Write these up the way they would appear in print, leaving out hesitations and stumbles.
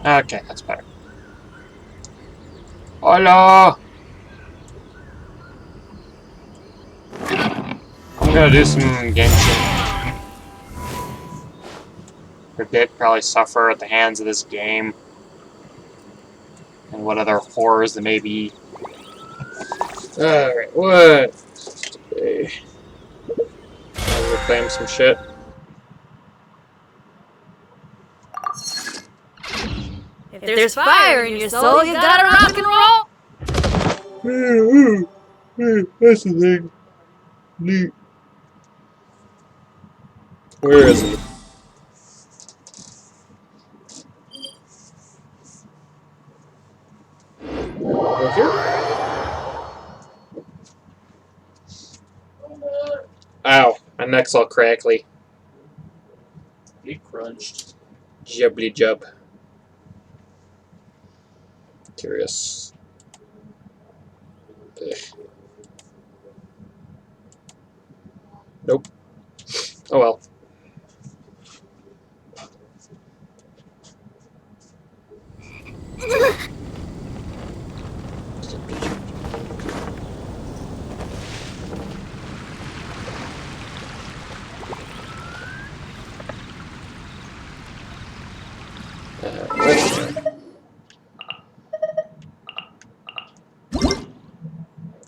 Okay, that's better. Hola! I'm gonna do some genshin. Forget probably suffer at the hands of this game. And what other horrors there may be. Alright, what? Today. I'll reclaim some shit. If there's fire in your soul, you gotta rock and roll! That's the thing. Neat. Where is he? Over here? Ow, my neck's all crackly. It crunched. Jubbly jub. Curious. Ugh. Nope. Oh well.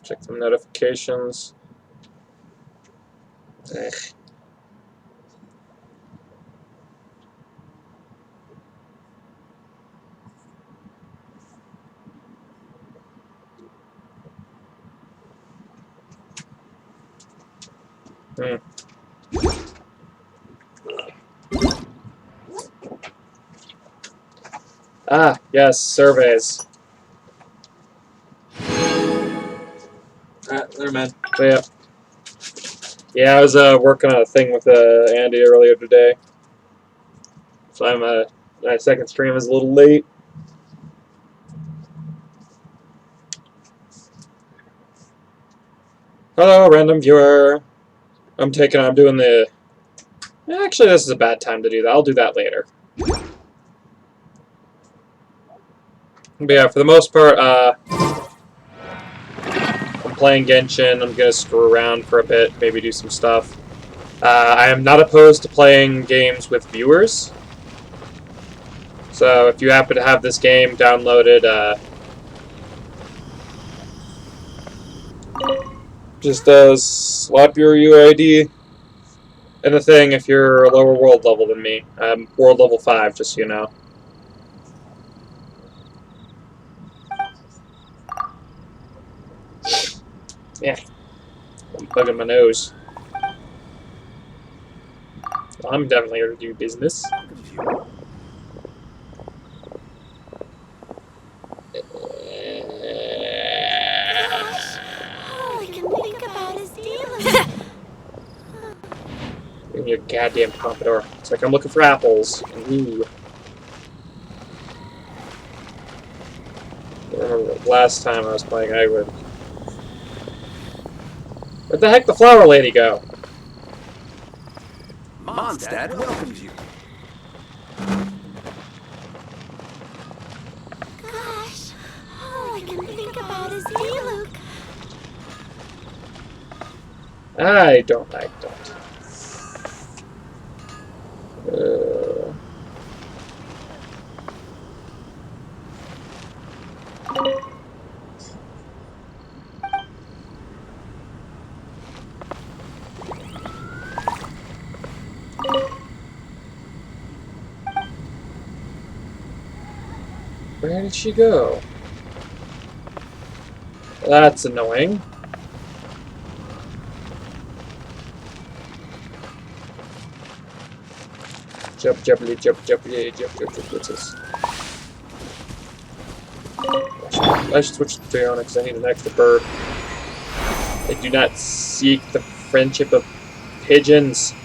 Check some notifications. Ugh. Ah, yes, surveys. Never mind. So, yeah. Yeah, I was working on a thing with Andy earlier today. So my second stream is a little late. Hello, random viewer. I'm doing the... Actually, this is a bad time to do that. I'll do that later. But yeah, for the most part, I'm playing Genshin. I'm gonna screw around for a bit, maybe do some stuff. I am not opposed to playing games with viewers. So if you happen to have this game downloaded, just slap your UID in the thing if you're a lower world level than me. I'm world level 5, just so you know. Yeah. I'm bugging my nose. I'm definitely here to do business. All I can think about is dealing. In your goddamn pompadour. It's like I'm looking for apples. Ooh. I remember the last time I was playing, I would... Where'd the heck the flower lady go? Mondstadt welcomes you. Gosh, all I can think about is Diluc. I don't like that. Where did she go? That's annoying. Jump, jumpity, jump, jumpity, jump, jump, jump. What's this? I should switch to Fiona because I need an extra bird. I do not seek the friendship of pigeons.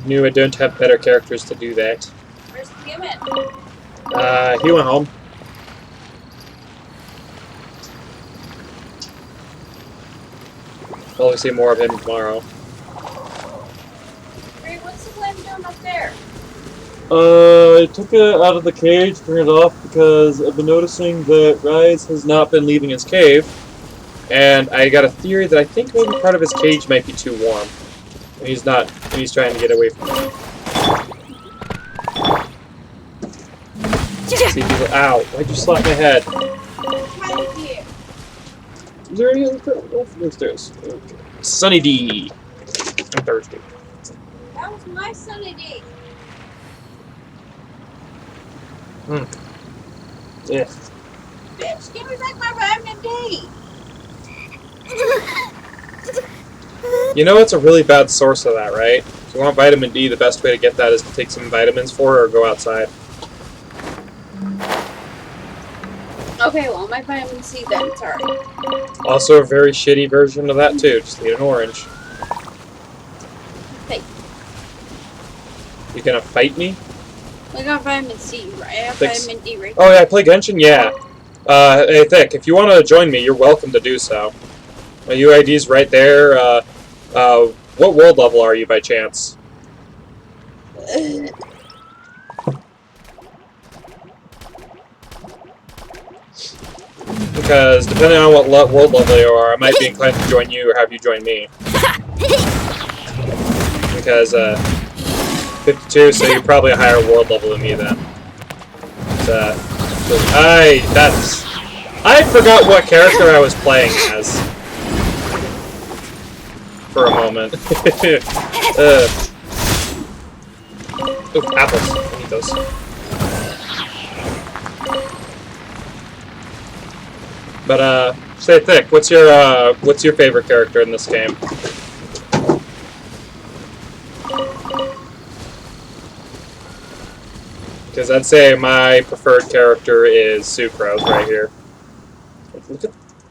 Knew I don't have better characters to do that. human? He went home. We'll see more of him tomorrow. Ray, what's the flame doing up there? I took it out of the cage, turned it off, because I've been noticing that Rise has not been leaving his cave, and I got a theory that I think maybe part of his cage might be too warm. And he's not, and he's trying to get away from it. See people, ow, why'd you slap my head? Right here. Is there any other oh, there's okay. Sunny D. I'm thirsty. That was my sunny day. Yeah. Bitch, give me back my vitamin D. You know it's a really bad source of that, right? If you want vitamin D, the best way to get that is to take some vitamins for it or go outside. Okay, well, my vitamin C then, sorry. Also a very shitty version of that too, just eat an orange. Hey. You gonna fight me? I got vitamin C, right? I have Thanks. vitamin D right Oh yeah, I play Genshin? Yeah. Hey Thick, if you want to join me, you're welcome to do so. My UID's right there. What world level are you by chance? there. Because depending on what world level you are, I might be inclined to join you or have you join me. Because, 52, so you're probably a higher world level than me then. I forgot what character I was playing as. For a moment. Ooh, apples. I need those. But, say Thick, what's your favorite character in this game? Because I'd say my preferred character is Sucrose right here.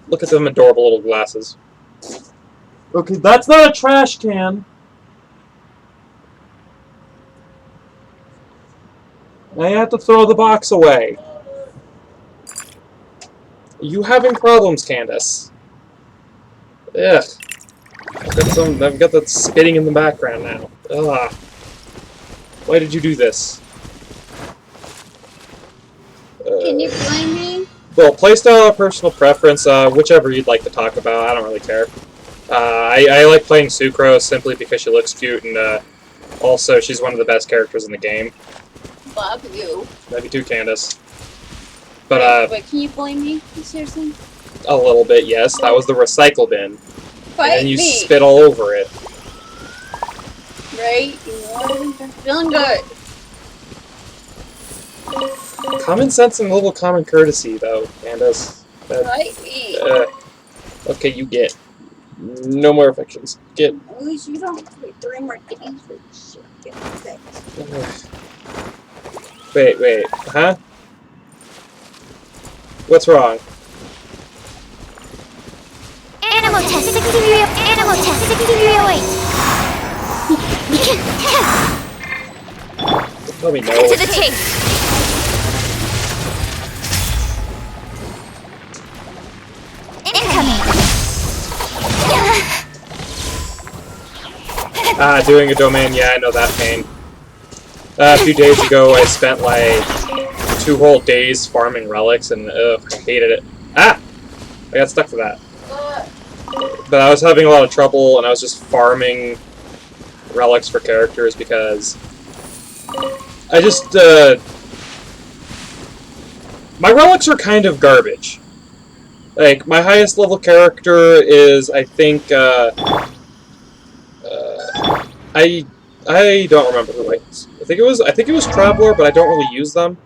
Look at them adorable little glasses. Okay, that's not a trash can! I have to throw the box away. Are you having problems, Candace? Ugh. I've got that spitting in the background now. Ugh. Why did you do this? Can you blame me? Well, playstyle or personal preference, whichever you'd like to talk about. I don't really care. I like playing Sucrose simply because she looks cute, and also she's one of the best characters in the game. Love you. Maybe too, Candace. But But can you blame me? Seriously? a little bit, yes. That was the recycle bin. Fight And then you me. spit all over it. Right? You know what? I'm feeling good. Common sense and a little common courtesy, though, Candace. Fight me. Okay, you get. No more affections. Get. At least you don't have to wait 3 more days for this shit to get fixed. Wait, huh? What's wrong? Animal test 6308. Animal test 6308. Let me know. To the chase. Incoming. Doing a domain, yeah, I know that pain. A few days ago, I spent like 2 whole days farming relics, and ugh, I hated it. Ah! I got stuck to that. But I was having a lot of trouble, and I was just farming relics for characters because I just, my relics are kind of garbage. Like, my highest level character is, I think, I don't remember who I think it was Traveler, but I don't really use them.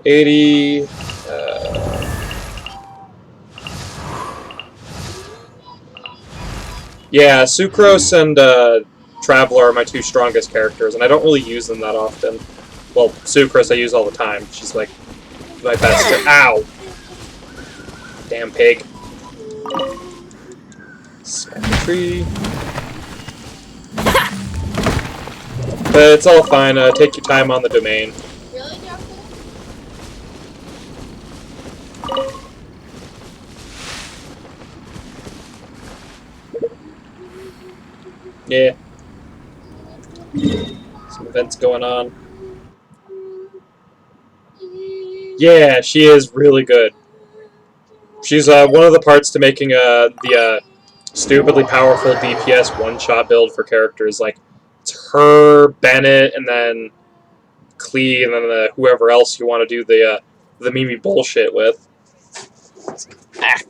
80, yeah, Sucrose and Traveler are my 2 strongest characters, and I don't really use them that often. Well, Sucrose I use all the time. She's like my best. Ow! Damn pig. Smack the tree. But it's all fine. Take your time on the domain. Really, Doctor? Yeah. Some events going on. Yeah, she is really good. She's one of the parts to making the stupidly powerful DPS one-shot build for characters. Like, it's her, Bennett, and then Klee, and then whoever else you want to do the Mimi bullshit with. Ah.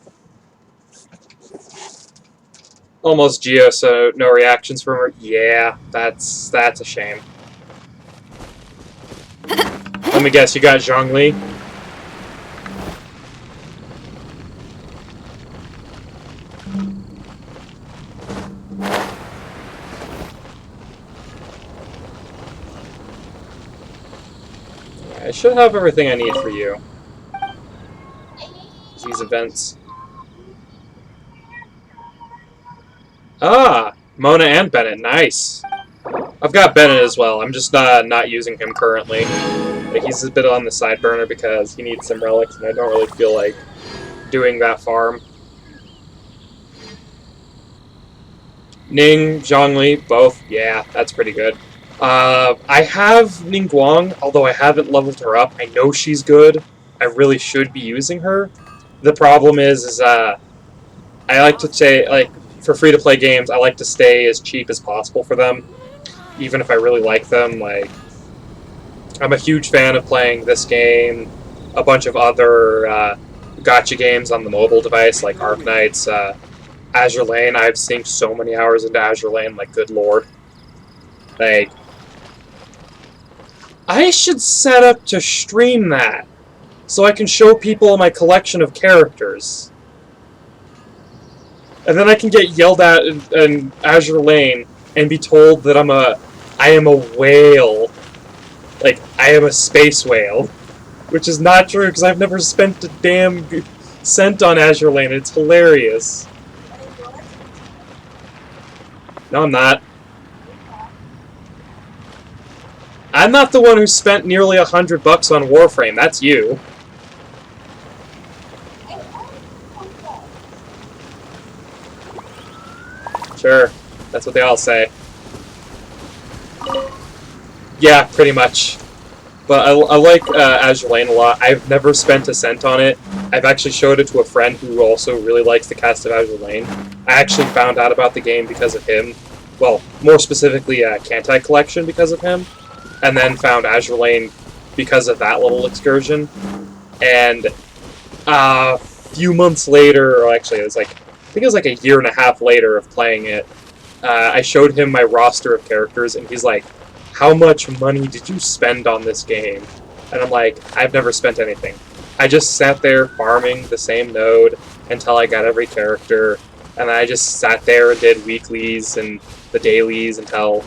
Almost Geo, so no reactions from her. Yeah, that's a shame. Let me guess, you got Zhongli? I should have everything I need for you. These events. Ah! Mona and Bennett, nice. I've got Bennett as well, I'm just not using him currently. Like, he's a bit on the side burner because he needs some relics, and I don't really feel like doing that farm. Ning, Zhongli, both, yeah, that's pretty good. I have Ningguang, although I haven't leveled her up. I know she's good. I really should be using her. The problem is I like to say, like, for free-to-play games, I like to stay as cheap as possible for them, even if I really like them. Like, I'm a huge fan of playing this game, a bunch of other gacha games on the mobile device, like Arknights, Azure Lane. I've synced so many hours into Azure Lane, like, good lord. Like, I should set up to stream that, so I can show people my collection of characters. And then I can get yelled at in Azure Lane and be told that I am a whale. Like, I am a space whale. Which is not true, because I've never spent a damn cent on Azure Lane. It's hilarious. No, I'm not. I'm not the one who spent nearly $100 on Warframe. That's you. Sure. That's what they all say. Yeah, pretty much. But I like Azure Lane a lot. I've never spent a cent on it. I've actually showed it to a friend who also really likes the cast of Azure Lane. I actually found out about the game because of him. Well, more specifically, Kantai Collection because of him. And then found Azure Lane because of that little excursion. And a few months later, or actually it was like, I think it was like a year and a half later of playing it, I showed him my roster of characters, and he's like, how much money did you spend on this game? And I'm like, I've never spent anything. I just sat there farming the same node until I got every character, and I just sat there and did weeklies and the dailies until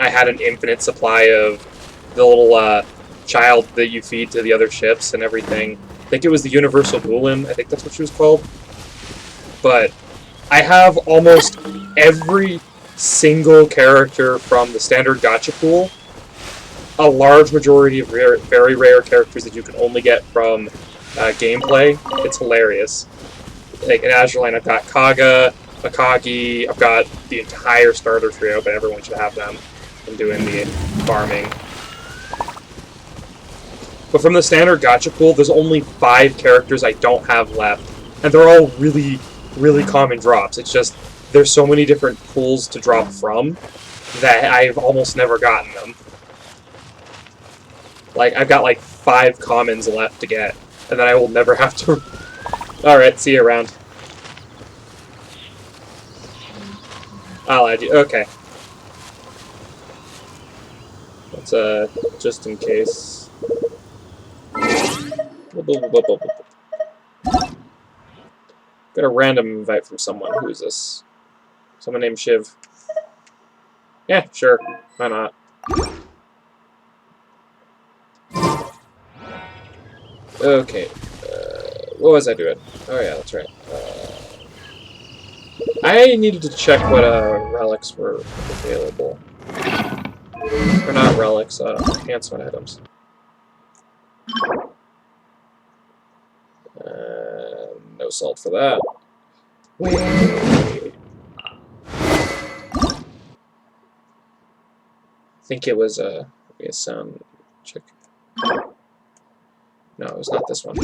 I had an infinite supply of the little child that you feed to the other ships and everything. I think it was the Universal Gulen, I think that's what she was called. But I have almost every single character from the standard gacha pool, a large majority of very rare characters that you can only get from gameplay. It's hilarious. Like in Azure Lane, I've got Kaga, Akagi, I've got the entire starter trio, but everyone should have them from doing the farming. But from the standard gacha pool, there's only 5 characters I don't have left, and they're all really, really common drops. It's just, there's so many different pools to drop from that I've almost never gotten them. Like, I've got like 5 commons left to get, and then I will never have to... Alright, see you around. I'll add you. Okay. Let's, just in case... Got a random invite from someone. Who is this? Someone named Shiv. Yeah, sure. Why not? Okay. What was I doing? Oh yeah, that's right. I needed to check what relics were available. Or not relics, enhancement items. No salt for that. Wait. I think it was a sound check. No, it was not this one.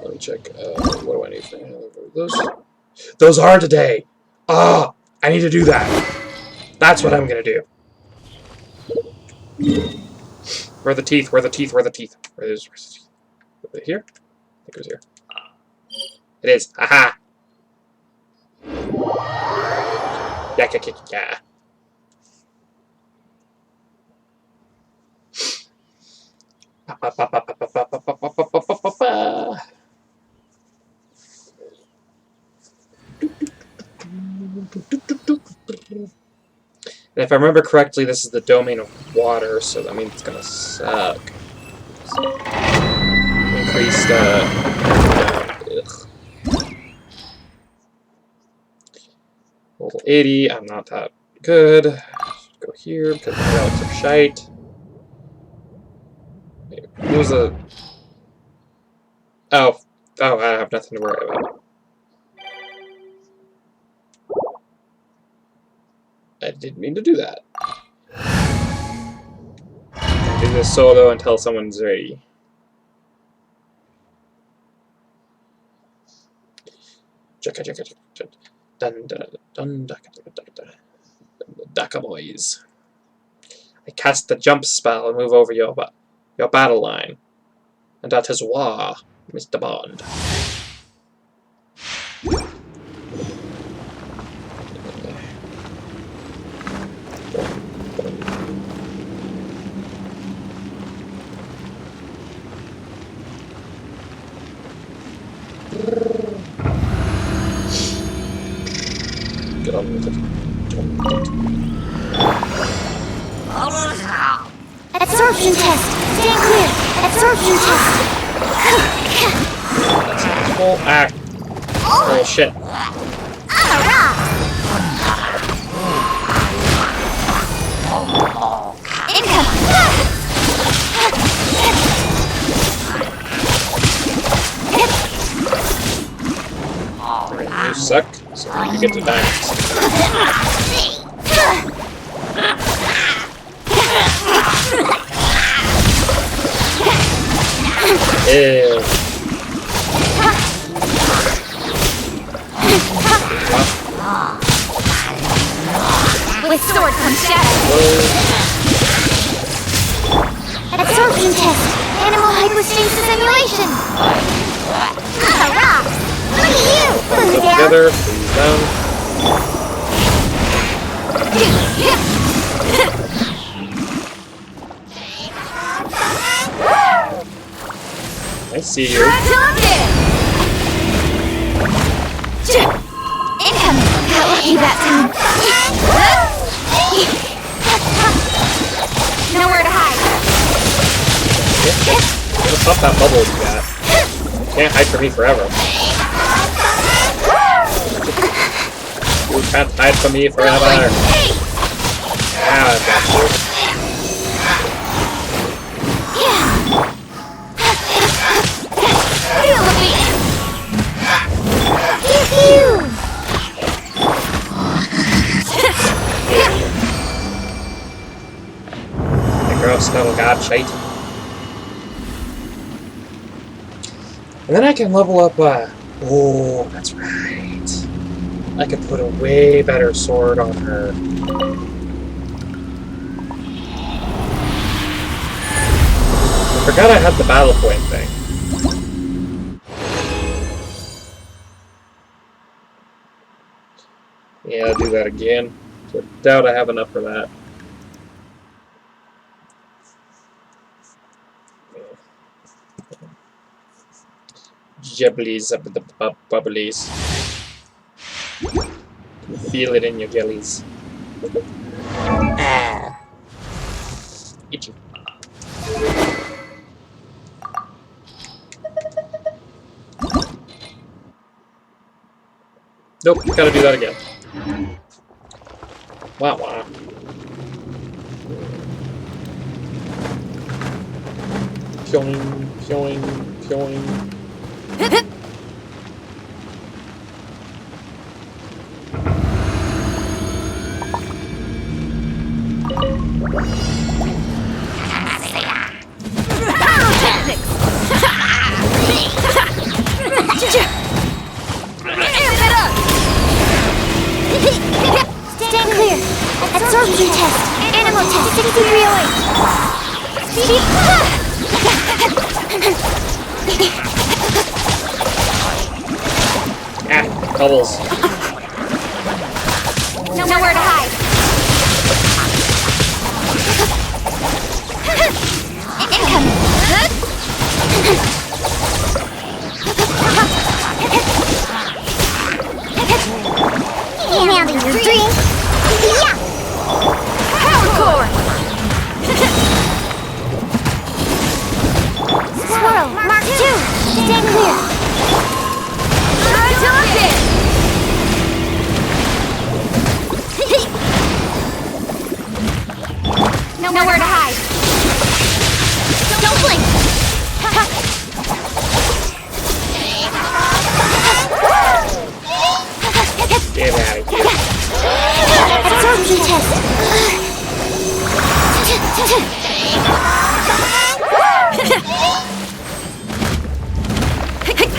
Let me check. What do I need for those? Those are today! Ah! I need to do that! That's what I'm gonna do. Where are the teeth? Where are the teeth? Where are the teeth? Where's the teeth? Are they here? I think it was here. It is. Aha! Yeah. And if I remember correctly, this is the domain of water, so that means it's gonna suck. Increased, level 80, I'm not that good. Go here, because the relics are shite. Wait, what was the... Oh, I have nothing to worry about. I didn't mean to do that. I'll do this solo until someone's ready. Daka boys. I cast the jump spell and move over your battle line. And that is war, Mr. Bond. Get on with it. Absorption test. Stand clear. Absorption test. That's a full act. Oh shit. You suck, so you get to die next. Ew. With sword comes shadow. Absorption test. Animal hypostasis simulation. Hurrah! Look at you! Put Together, please down. I see you. Incoming! Got lucky that time. Nowhere to hide. Let's pop that bubble you got. You can't hide from me forever. You can't hide from me forever. Ah, I've got you. Gross little god shite. And then I can level up, oh, that's right. I could put a way better sword on her. I forgot I had the battle point thing. Yeah, I'll do that again. So I doubt I have enough for that. Jibblies up the bubblies. Feel it in your jellies. Ah. Itchy. Nope, gotta do that again. Wah wah. Pyoing, pyoing, pyoing. Stand clear. Absorption test. Animal test. 6308. Speed. Ah, bubbles. Nowhere to hide. Handing your drink. Yeah. Power core. Swirl. Mark 2. Stand clear. Nowhere to hide. Don't blink. Get out of here. Absorption test.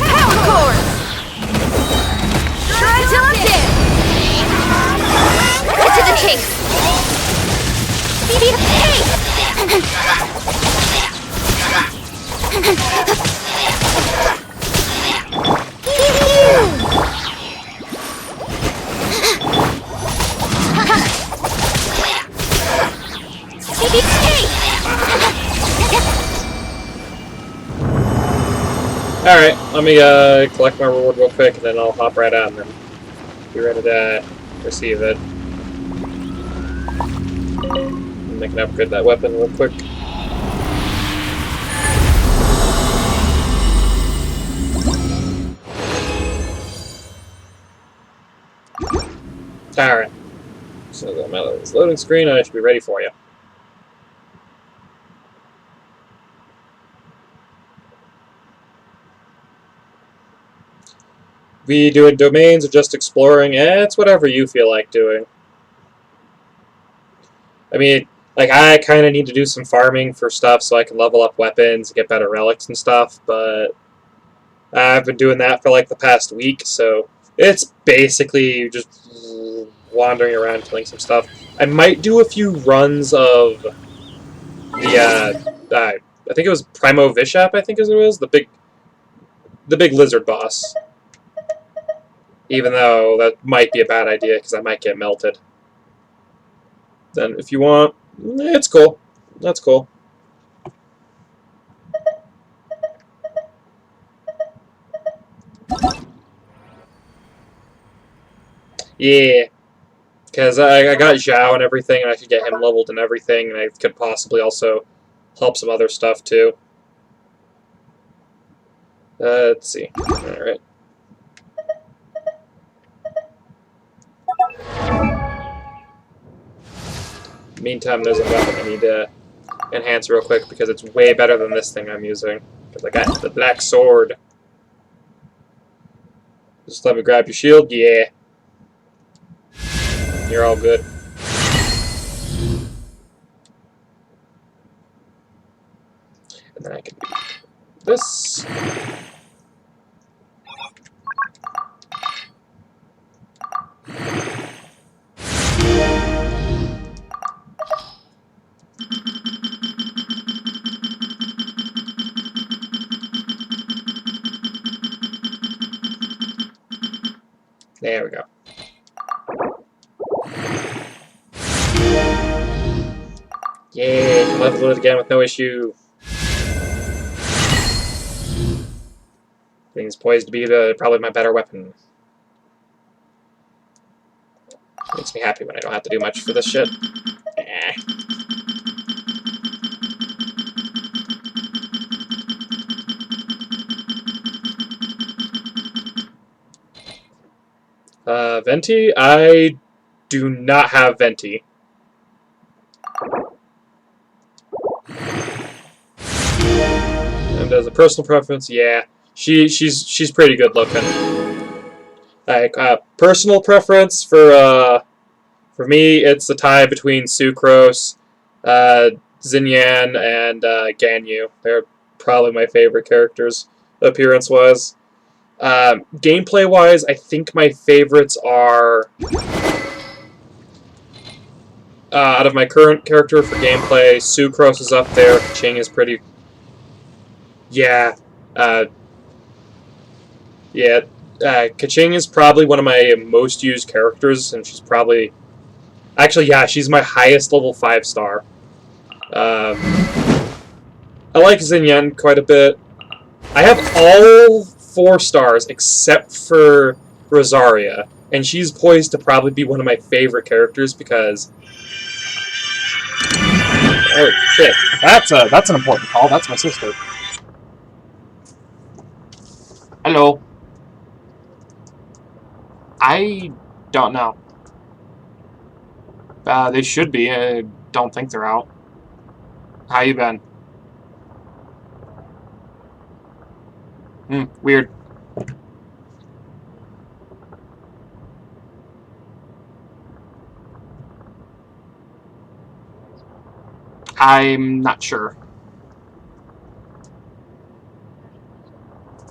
Power core! Try till I'm dead! Cut to the chase. Speed of pace. Speed of pace. Alright, let me collect my reward real quick and then I'll hop right out and then be ready to receive it. And I can upgrade that weapon real quick. Alright. So the loading screen, I should be ready for you. We doing domains or just exploring? It's whatever you feel like doing. I mean, like, I kind of need to do some farming for stuff so I can level up weapons, get better relics and stuff, but I've been doing that for like the past week, so it's basically just wandering around killing some stuff. I might do a few runs of the, I think it was Primo Vishap, I think it was, the big lizard boss. Even though that might be a bad idea, because I might get melted. Then, if you want, it's cool. That's cool. Yeah. Because I got Zhao and everything, and I could get him leveled and everything, and I could possibly also help some other stuff, too. Let's see. Alright. Meantime, there's a weapon I need to enhance real quick because it's way better than this thing I'm using. Because I got the black sword. Just let me grab your shield. Yeah. You're all good. And then I can do this. There we go. Yeah, can level it again with no issue. Thing's poised to be probably my better weapon. Makes me happy when I don't have to do much for this shit. Eh. Venti, I do not have Venti. And as a personal preference, yeah, she's pretty good looking. Like personal preference for me, it's a tie between Sucrose, Xinyan, and Ganyu. They're probably my favorite characters, appearance-wise. Gameplay-wise, I think my favorites are... out of my current character for gameplay, Sucrose is up there, Ching is pretty... Yeah. Kaching is probably one of my most used characters, and she's probably... Actually, yeah, she's my highest level 5-star. I like Xinyan quite a bit. I have all 4 stars except for Rosaria, and she's poised to probably be one of my favorite characters because... Oh, shit. That's an important call. That's my sister. Hello. I don't know. They should be. I don't think they're out. How you been? Weird. I'm not sure.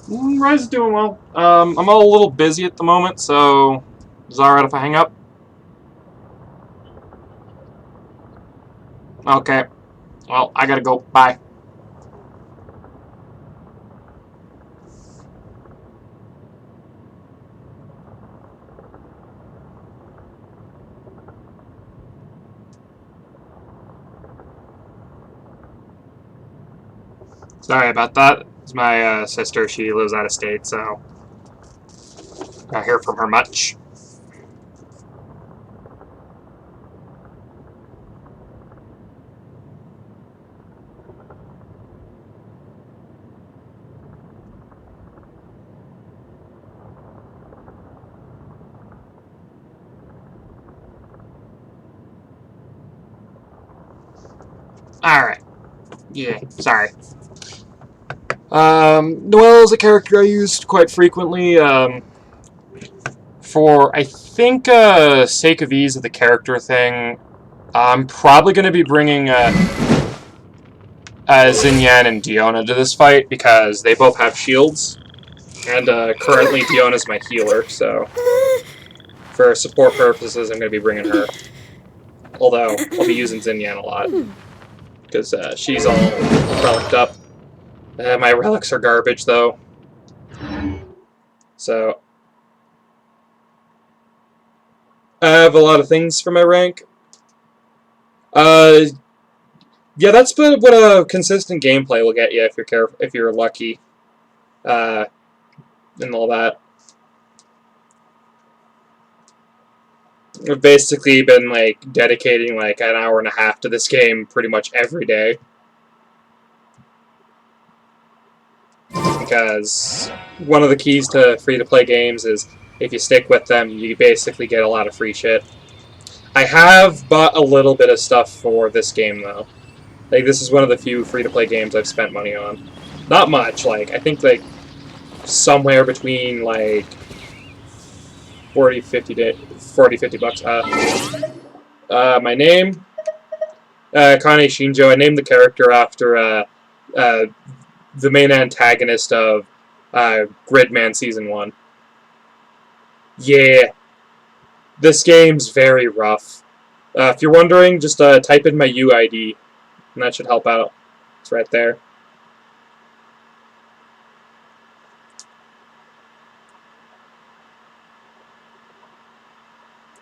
Rise is doing well. I'm all a little busy at the moment, so is it alright if I hang up? Okay. Well, I gotta go. Bye. Sorry about that. It's my sister. She lives out of state, so I don't hear from her much. Alright. Yeah, sorry. Noelle is a character I used quite frequently, for, I think, sake of ease of the character thing, I'm probably going to be bringing, Xinyan and Diona to this fight, because they both have shields, and, currently Diona's my healer, so, for support purposes, I'm going to be bringing her. Although, I'll be using Xinyan a lot, because, she's all relicked up. My relics are garbage, though. So, I have a lot of things for my rank. Yeah, that's what a consistent gameplay will get you if you're lucky, and all that. I've basically been like dedicating like an hour and a half to this game pretty much every day. Because one of the keys to free-to-play games is if you stick with them, you basically get a lot of free shit. I have bought a little bit of stuff for this game, though. Like, this is one of the few free-to-play games I've spent money on. Not much, like, I think, like, somewhere between, like, 40, 50 bucks. My name? Kane Shinjo. I named the character after, the main antagonist of Gridman Season 1. Yeah. This game's very rough. If you're wondering, just type in my UID, and that should help out. It's right there.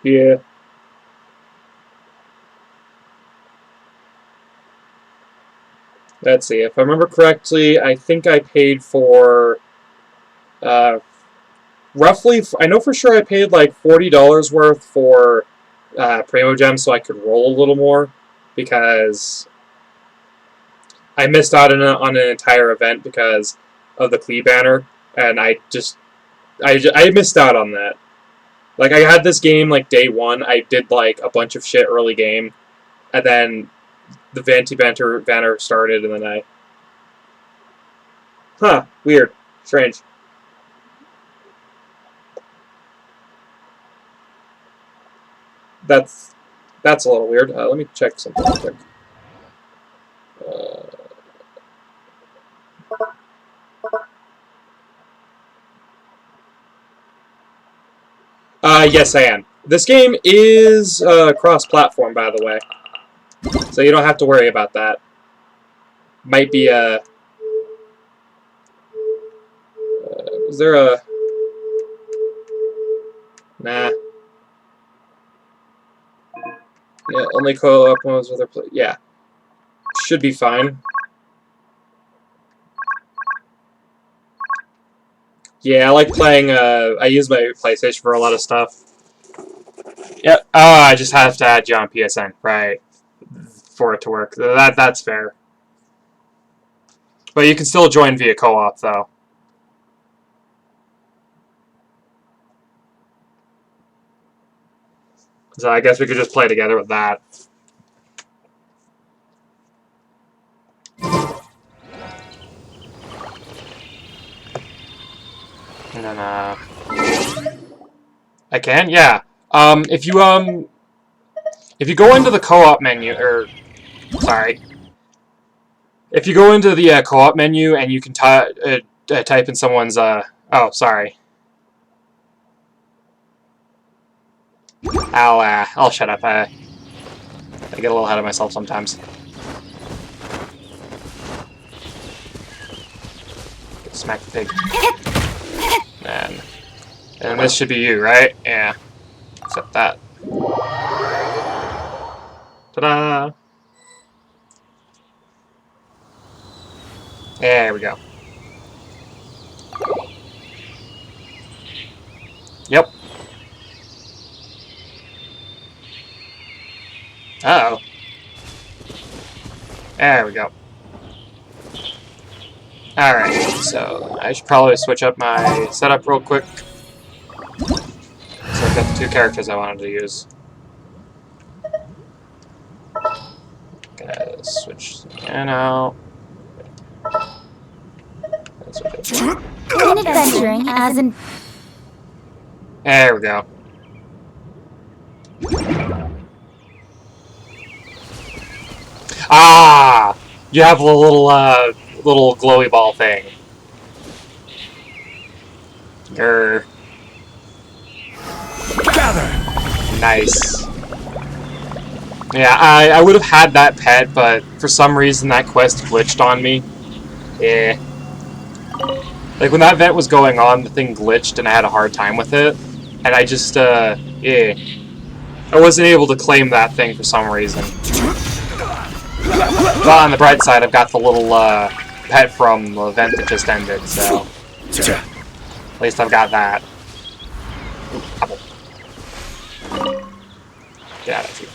Yeah. Let's see, if I remember correctly, I think I paid for, roughly, I know for sure I paid like $40 worth for Primo Gems so I could roll a little more, because I missed out on an entire event because of the Klee banner, and I missed out on that. Like, I had this game, like, day one. I did, like, a bunch of shit early game. And then the banner started, and then I... Huh. Weird. Strange. That's a little weird. Let me check something real quick. Yes, I am. This game is cross-platform, by the way. So you don't have to worry about that. Might be is there a... Nah. Yeah, only co-op modes with other yeah. Should be fine. Yeah, I like playing, I use my PlayStation for a lot of stuff. Yep. Oh, I just have to add you on PSN, right, for it to work. That's fair. But you can still join via co-op, though. So I guess we could just play together with that. And then, I can? Yeah. If you go into the co-op menu, sorry. If you go into the co-op menu and you can type in someone's, oh, sorry. I'll shut up. I get a little ahead of myself sometimes. Smack the pig. And this should be you, right? Yeah. Except that. Ta-da! There we go. Yep. Uh-oh. There we go. Alright, so I should probably switch up my setup real quick. So I've got the two characters I wanted to use. Gonna switch the piano. In adventuring as in... There we go. Ah! You have a little glowy ball thing. Grr. Gather. Nice. Yeah, I would have had that pet, but for some reason that quest glitched on me. Yeah. Like, when that event was going on, the thing glitched and I had a hard time with it. And I just, yeah. I wasn't able to claim that thing for some reason. But on the bright side, I've got the little, pet from the event that just ended, so... At least I've got that. Apple. Get out of here.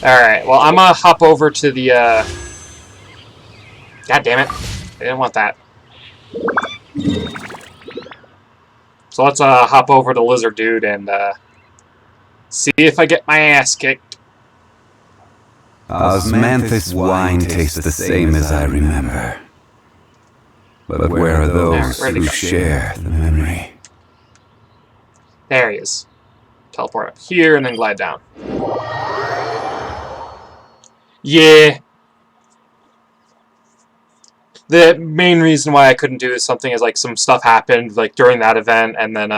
Alright, well, I'm gonna hop over to the, God damn it. I didn't want that. So let's, hop over to Lizard Dude and, see if I get my ass kicked. Osmanthus wine tastes the same as I remember. But where are those who share the memory? There he is. Teleport up here and then glide down. Yeah. The main reason why I couldn't do something is, like, some stuff happened, like, during that event, and then,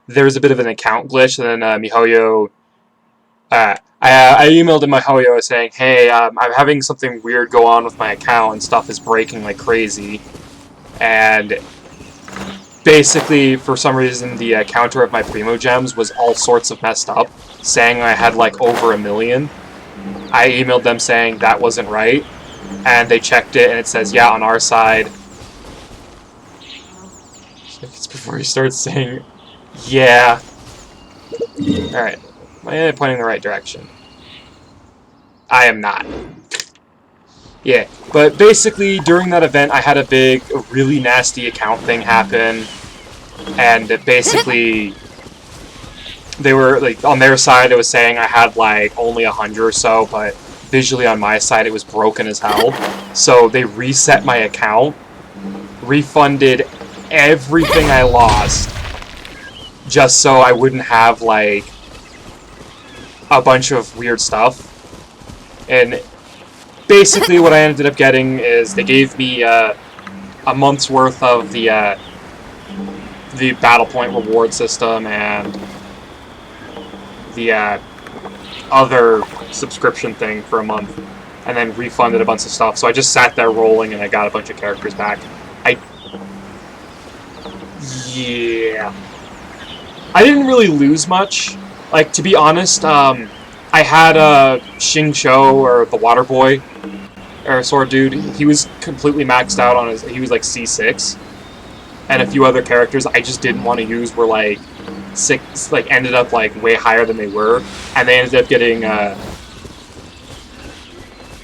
there was a bit of an account glitch, and then, MiHoYo, I emailed in MiHoYo saying, hey, I'm having something weird go on with my account, and stuff is breaking like crazy, and basically, for some reason, the counter of my Primo Gems was all sorts of messed up, saying I had, like, over 1 million. I emailed them saying that wasn't right, and they checked it, and it says, yeah, on our side. It's before he starts saying, yeah. Alright, am I pointing in the right direction? I am not. Yeah, but basically, during that event, I had a really nasty account thing happen, and it basically they were like on their side it was saying I had like only 100 or so, but visually on my side it was broken as hell. So they reset my account, refunded everything I lost, just so I wouldn't have like a bunch of weird stuff. And basically what I ended up getting is they gave me a month's worth of the battle point reward system and the other subscription thing for a month, and then refunded a bunch of stuff. So I just sat there rolling, and I got a bunch of characters back. Yeah. I didn't really lose much. Like, to be honest, I had Xing Shou, or the Water Boy, or Sword Dude. He was completely maxed out on his... He was like C6. And a few other characters I just didn't want to use were like... ended up like way higher than they were, and they ended up getting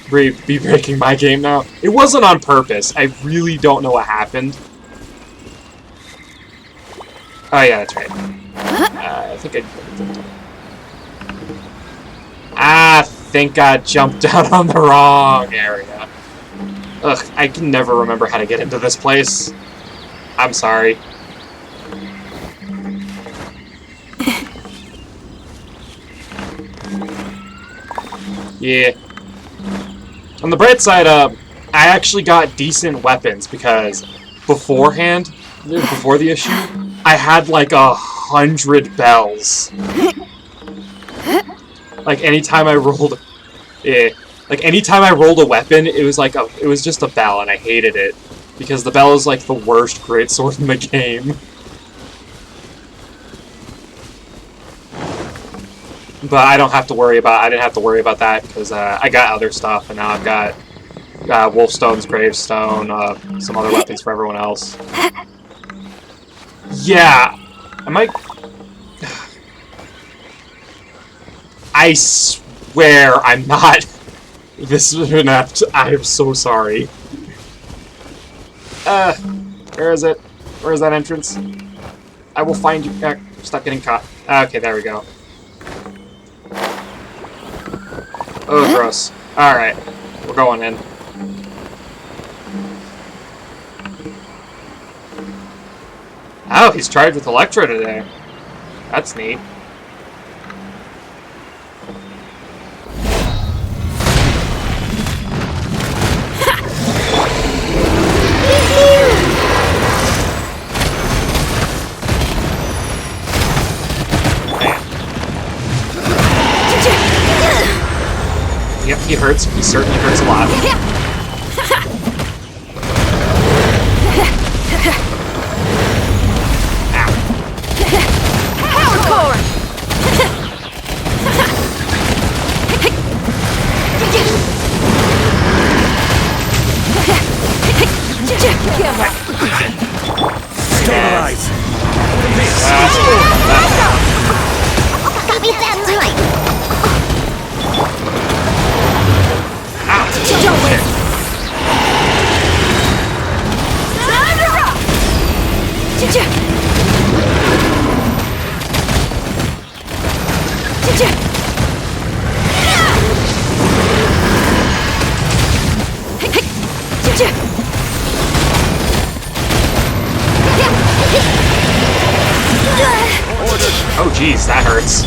be breaking my game now. It wasn't on purpose. I really don't know what happened. Oh yeah, that's right. I think I jumped down on the wrong area. Ugh, I can never remember how to get into this place. I'm sorry. Yeah. On the bright side, I actually got decent weapons because beforehand, before the issue, I had like 100 bells. Like anytime I rolled, like anytime I rolled a weapon, it was just a bell, and I hated it because the bell is like the worst greatsword in the game. But I didn't have to worry about that because I got other stuff, and now I've got Wolfstone's Gravestone, some other weapons for everyone else. Yeah, I might... I swear I'm not... This is inept. I am so sorry. Where is it? Where is that entrance? I will find you. Stop getting caught. Okay, there we go. Oh, gross. Alright. We're going in. Oh, he's charged with Electro today. That's neat. Yep, he hurts. He certainly hurts a lot. Oh jeez, that hurts.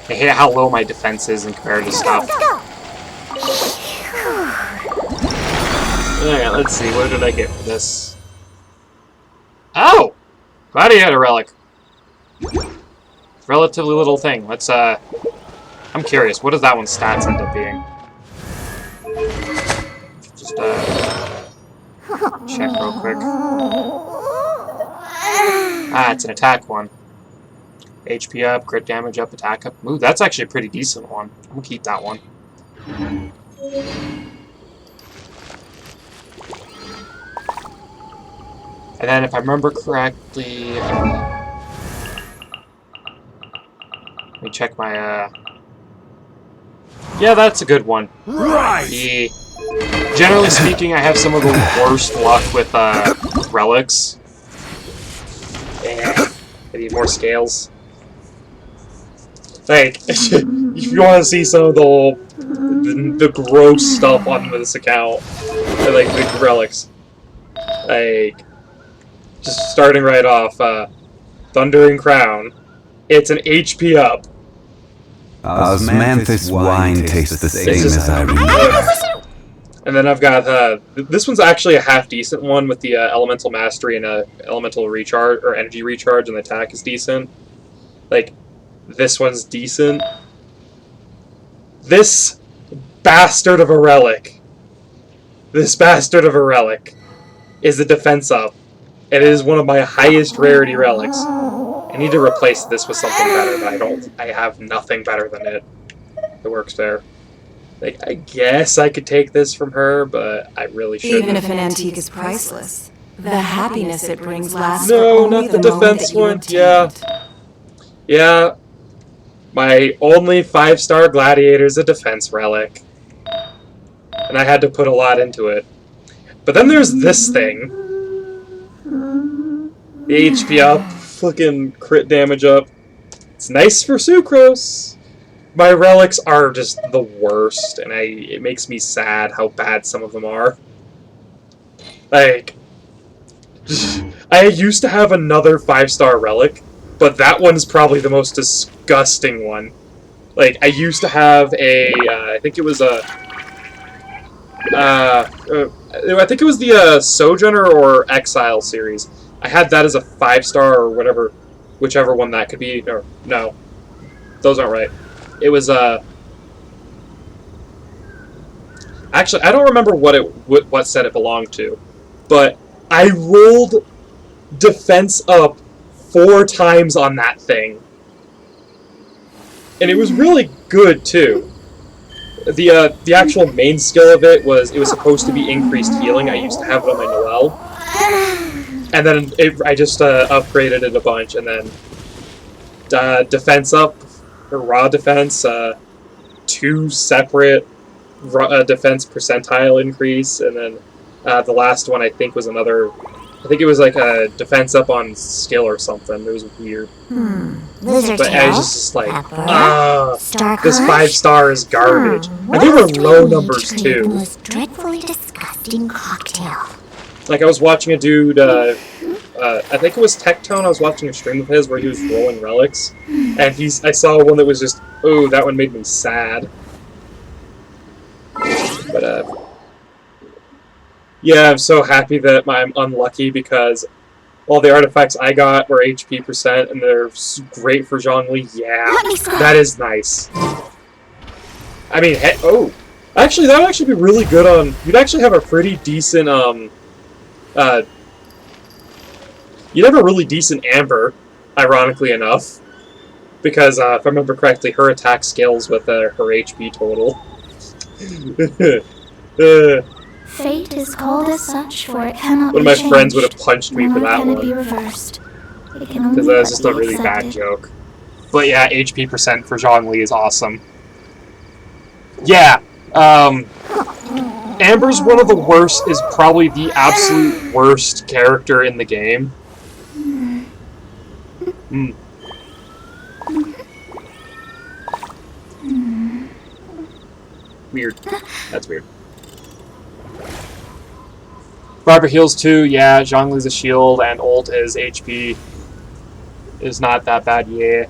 I hate how low my defense is in comparative stuff. Alright, let's see, what did I get for this? Oh! Glad he had a relic. Relatively little thing. Let's, I'm curious, what does that one's stats end up being? Just, check real quick. Ah, it's an attack one. HP up, crit damage up, attack up. Ooh, that's actually a pretty decent one. I'm gonna keep that one. And then, if I remember correctly, Let me check my, Yeah, that's a good one. Right! Generally speaking, I have some of the worst luck with, relics. Yeah, I need more scales. Like, if you want to see some of the gross stuff on this account, like, the relics. Like, just starting right off, Thundering Crown. It's an HP up. Osmanthus wine tastes the same as I remember. And then I've got, this one's actually a half-decent one with the Elemental Mastery and Elemental Recharge, or Energy Recharge, and the attack is decent. Like, this one's decent. This bastard of a relic. This bastard of a relic is a defense up. It is one of my highest rarity relics. I need to replace this with something better, but I have nothing better than it. It works there. Like, I guess I could take this from her, but I really shouldn't. Even if an antique is priceless, the happiness it brings lasts No, for only not the moment defense that you one. obtain Yeah. it. Yeah. My only 5-star gladiator is a defense relic. And I had to put a lot into it. But then there's this thing. The HP up, fucking crit damage up. It's nice for Sucrose. My relics are just the worst, and it makes me sad how bad some of them are. Like, I used to have another 5-star relic, but that one's probably the most disgusting one. Like, I used to have a, I think it was a, I think it was the Sojourner or Exile series. I had that as a 5-star or whatever, whichever one that could be. Or no, those aren't right. It was actually, I don't remember what set it belonged to, but I rolled defense up 4 times on that thing, and it was really good too. The actual main skill of it was supposed to be increased healing. I used to have it on my Noelle, and then I just upgraded it a bunch, and then defense up, or raw defense, 2 separate defense percentile increase, and then the last one I think was another. I think it was like a defense up on skill or something. It was weird. Lizard But I tail, was just like, star this crush. 5-star is garbage. And they were low numbers The too. most dreadfully disgusting cocktail. Like I was watching a dude, I think it was Tectone. I was watching a stream of his where he was rolling relics, and I saw one that was just, oh, that one made me sad. But yeah, I'm so happy that I'm unlucky because all the artifacts I got were HP %, and they're great for Zhongli. Yeah, that is nice. I mean, actually, that would actually be really good on. You'd actually have a pretty decent you'd have a really decent Amber, ironically enough, because if I remember correctly, her attack scales with her HP total. Fate is called as such, for it cannot One be of my changed, friends would have punched me for nor that can it be one, reversed. It can only because that was but just be a really bad accepted. joke. But yeah, HP % for Zhongli is awesome. Yeah, Amber's one of the worst, is probably the absolute worst character in the game. Weird. That's weird. Barbara heals too, yeah, Zhongli's a shield, and ult is HP. Is not that bad, yeah.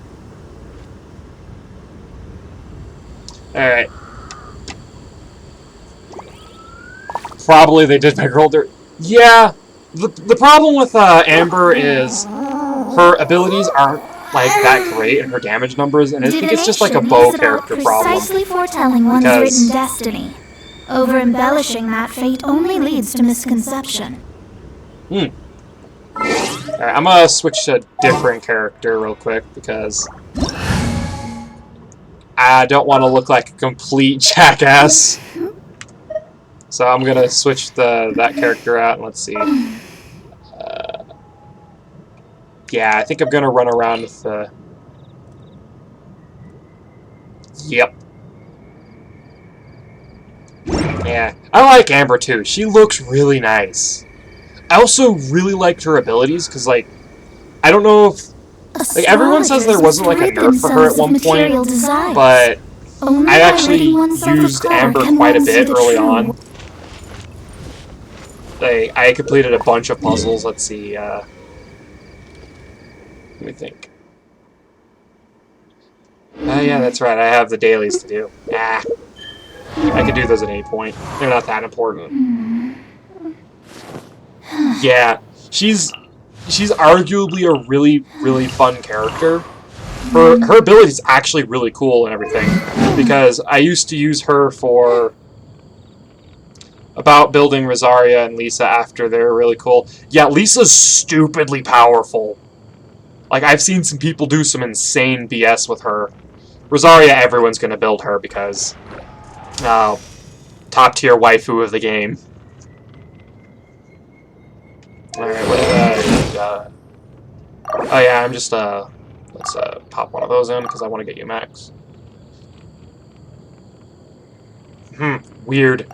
Alright. Probably they did make her older. Yeah, the problem with Amber is her abilities aren't like that great, and her damage numbers, and I think it's just like a bow character problem. Precisely foretelling one's Because- written destiny. Over-embellishing that fate only leads to misconception. Alright, I'm gonna switch to a different character real quick, because I don't want to look like a complete jackass. So I'm gonna switch that character out, and let's see. Yeah, I think I'm gonna run around with the... Yep. Yeah, I like Amber too. She looks really nice. I also really liked her abilities, because, like, I don't know if... Like, everyone says there wasn't, like, a nerf for her at one point, but I actually used Amber quite a bit early on. Like, I completed a bunch of puzzles. Let's see, let me think. Oh, yeah, that's right. I have the dailies to do. Ah. I could do those at any point. They're not that important. Yeah, she's arguably a really, really fun character. Her ability is actually really cool and everything, because I used to use her for about building Rosaria and Lisa after they're really cool. Yeah, Lisa's stupidly powerful. Like, I've seen some people do some insane BS with her. Rosaria, everyone's gonna build her because top tier waifu of the game. Alright, what oh yeah, I'm just let's pop one of those in because I want to get you max. Weird.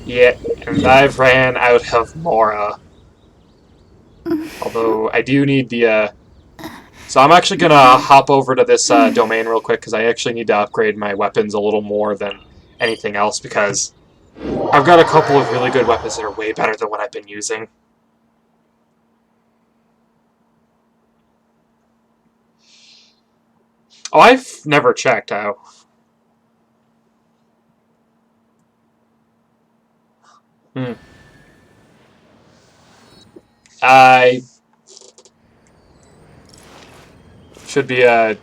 Yeah, and I've ran out of Mora. Although I do need the so I'm actually gonna hop over to this domain real quick because I actually need to upgrade my weapons a little more than anything else, because I've got a couple of really good weapons that are way better than what I've been using. Oh, I've never checked how. I should be right.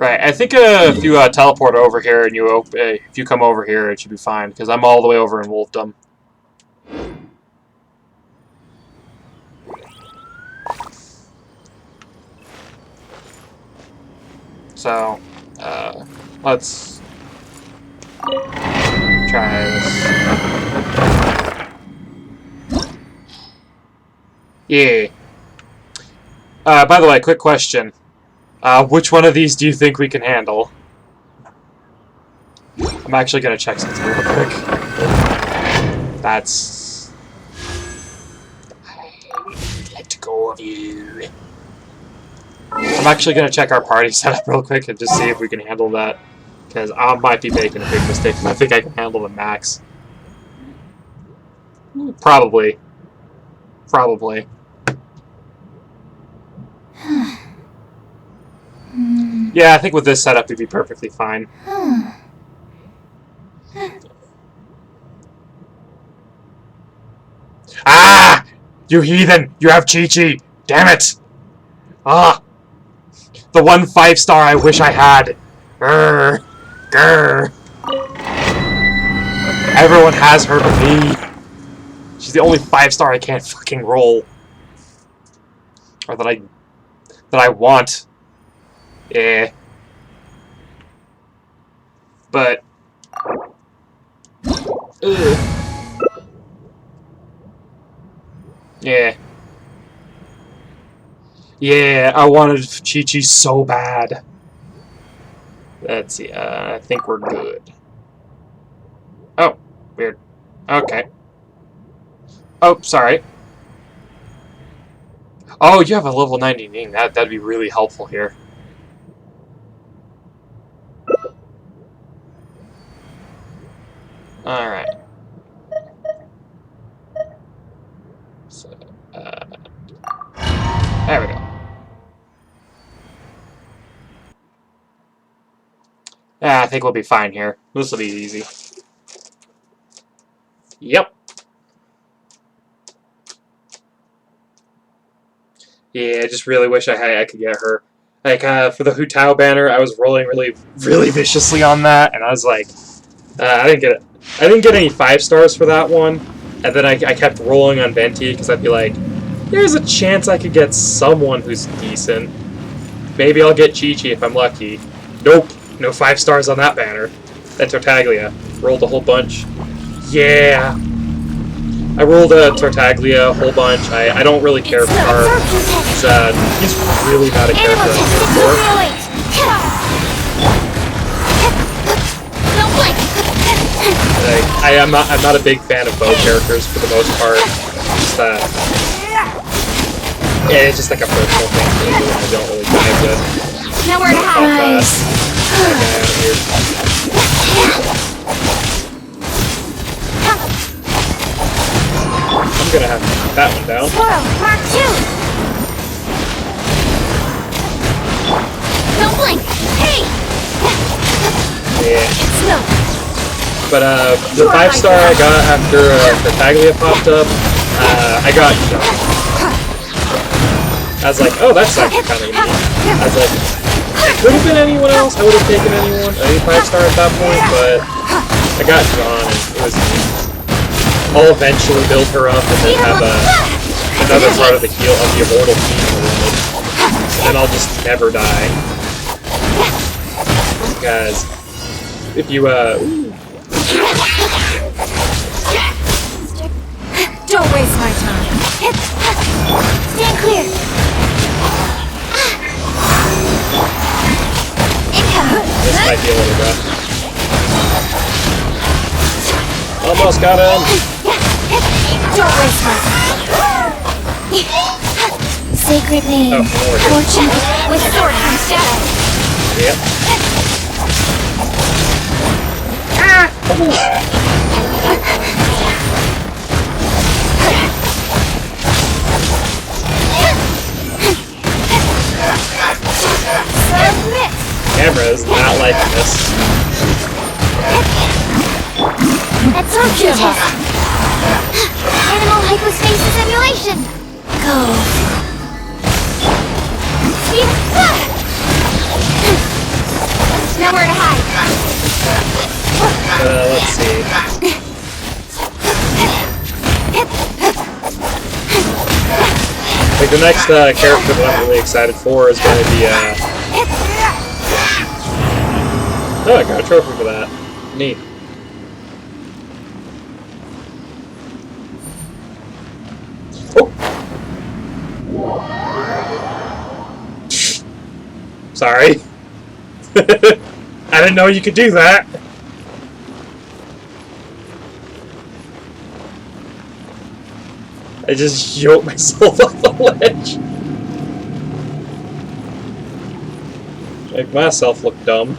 I think if you teleport over here and if you come over here, it should be fine because I'm all the way over in Wolfdom. So, let's try this. Yeah. By the way, quick question. Which one of these do you think we can handle? I'm actually gonna check something real quick. That's... I let go of you. I'm actually gonna check our party setup real quick and just see if we can handle that. Because I might be making a big mistake. I think I can handle the max. Probably. Probably. Yeah, I think with this setup, it'd be perfectly fine. Ah! You heathen! You have Chi-Chi! Damn it! Ah! The one 5-star I wish I had! Grr! Grr! Everyone has her but me! She's the only 5-star I can't fucking roll. Or that I want. Yeah. But... Ugh. Yeah. Yeah, I wanted Chi-Chi so bad. Let's see, I think we're good. Oh, weird. Okay. Oh, sorry. Oh, you have a level 90 Ning. That'd be really helpful here. Alright. So, there we go. Yeah, I think we'll be fine here. This will be easy. Yep. Yeah, I just really wish I could get her. Like, for the Hu Tao banner, I was rolling really viciously on that, and I was like, I didn't get it. I didn't get any 5-stars for that one, and then I kept rolling on Venti, because I'd be like, there's a chance I could get someone who's decent. Maybe I'll get Chi-Chi if I'm lucky. Nope, no 5-stars on that banner. Then Tartaglia. Rolled a whole bunch. Yeah! I rolled Tartaglia a whole bunch. I don't really care for Art. He's really not a character I'm here for. Like, I'm not a big fan of bow characters for the most part. Just that. Yeah, it's just like a personal thing for me that I don't really vibe with. Nowhere to hide. That guy out here. I'm gonna have to knock that one down. Squirrel, Mark 2. Don't blink. Hey. Yeah. No. But the 5-star I got after Tartaglia popped up, I got I was like, oh, that's actually kind of neat. I was like, it could have been anyone else. I would have taken any 5-star at that point, but I got John, and it was neat. I'll eventually build her up and then have another part of the heal of the immortal fiend, and then I'll just never die. Because if you Don't waste my time. Stand clear. This might be a little rough. Almost got him! Don't waste my time. Sacred name. Oh, Fortune. With sword comes shadow. yep. Submit. Camera is not liking this. That's our cue test. Animal hypostasis simulation. Go. Nowhere to hide. Let's see. Like, the next character that I'm really excited for is going to be, oh, I got a trophy for that. Neat. Oh! Sorry. I didn't know you could do that. I just yoked myself off the ledge. Make myself look dumb.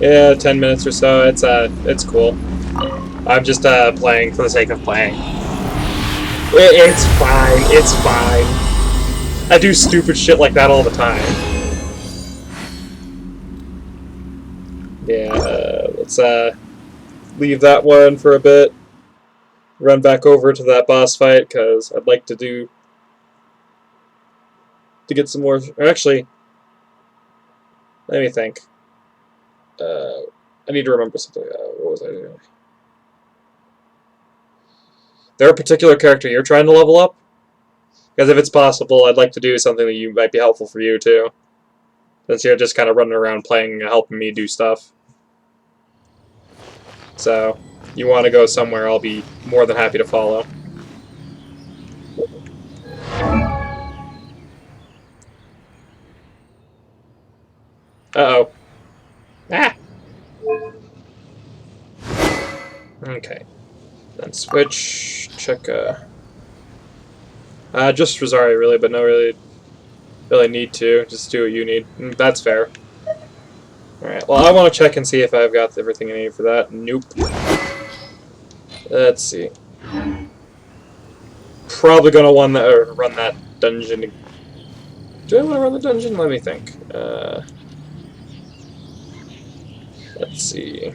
Yeah, 10 minutes or so. It's cool. I'm just playing for the sake of playing. It's fine. It's fine. I do stupid shit like that all the time. Yeah, let's leave that one for a bit. Run back over to that boss fight because I'd like to get some more. Or actually, let me think. I need to remember something. What was I doing? There a particular character you're trying to level up? Because if it's possible, I'd like to do something that you might be helpful for you too. Since you're just kind of running around playing, helping me do stuff. So, you want to go somewhere, I'll be more than happy to follow. Uh-oh. Ah! Okay. Then switch, check, just Rosario, really, but no really need to. Just do what you need. That's fair. Alright, well, I want to check and see if I've got everything I need for that. Nope. Let's see. Probably gonna run that dungeon. Do I want to run the dungeon? Let me think. Let's see.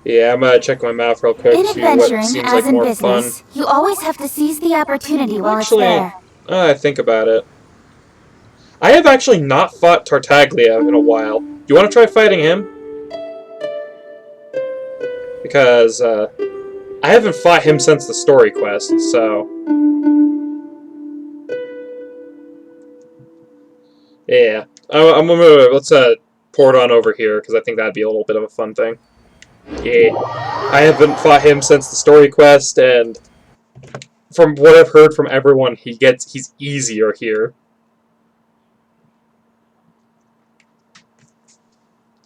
Yeah, I'm gonna check my map real quick. In See what adventuring, seems as like in more business, fun. you always have to seize the opportunity while Actually, it's there. I think about it. I have actually not fought Tartaglia in a while. Do you want to try fighting him? Because I haven't fought him since the story quest, so Yeah. I'm gonna let's port on over here because I think that'd be a little bit of a fun thing. Yeah. I haven't fought him since the story quest, and from what I've heard from everyone, he's easier here.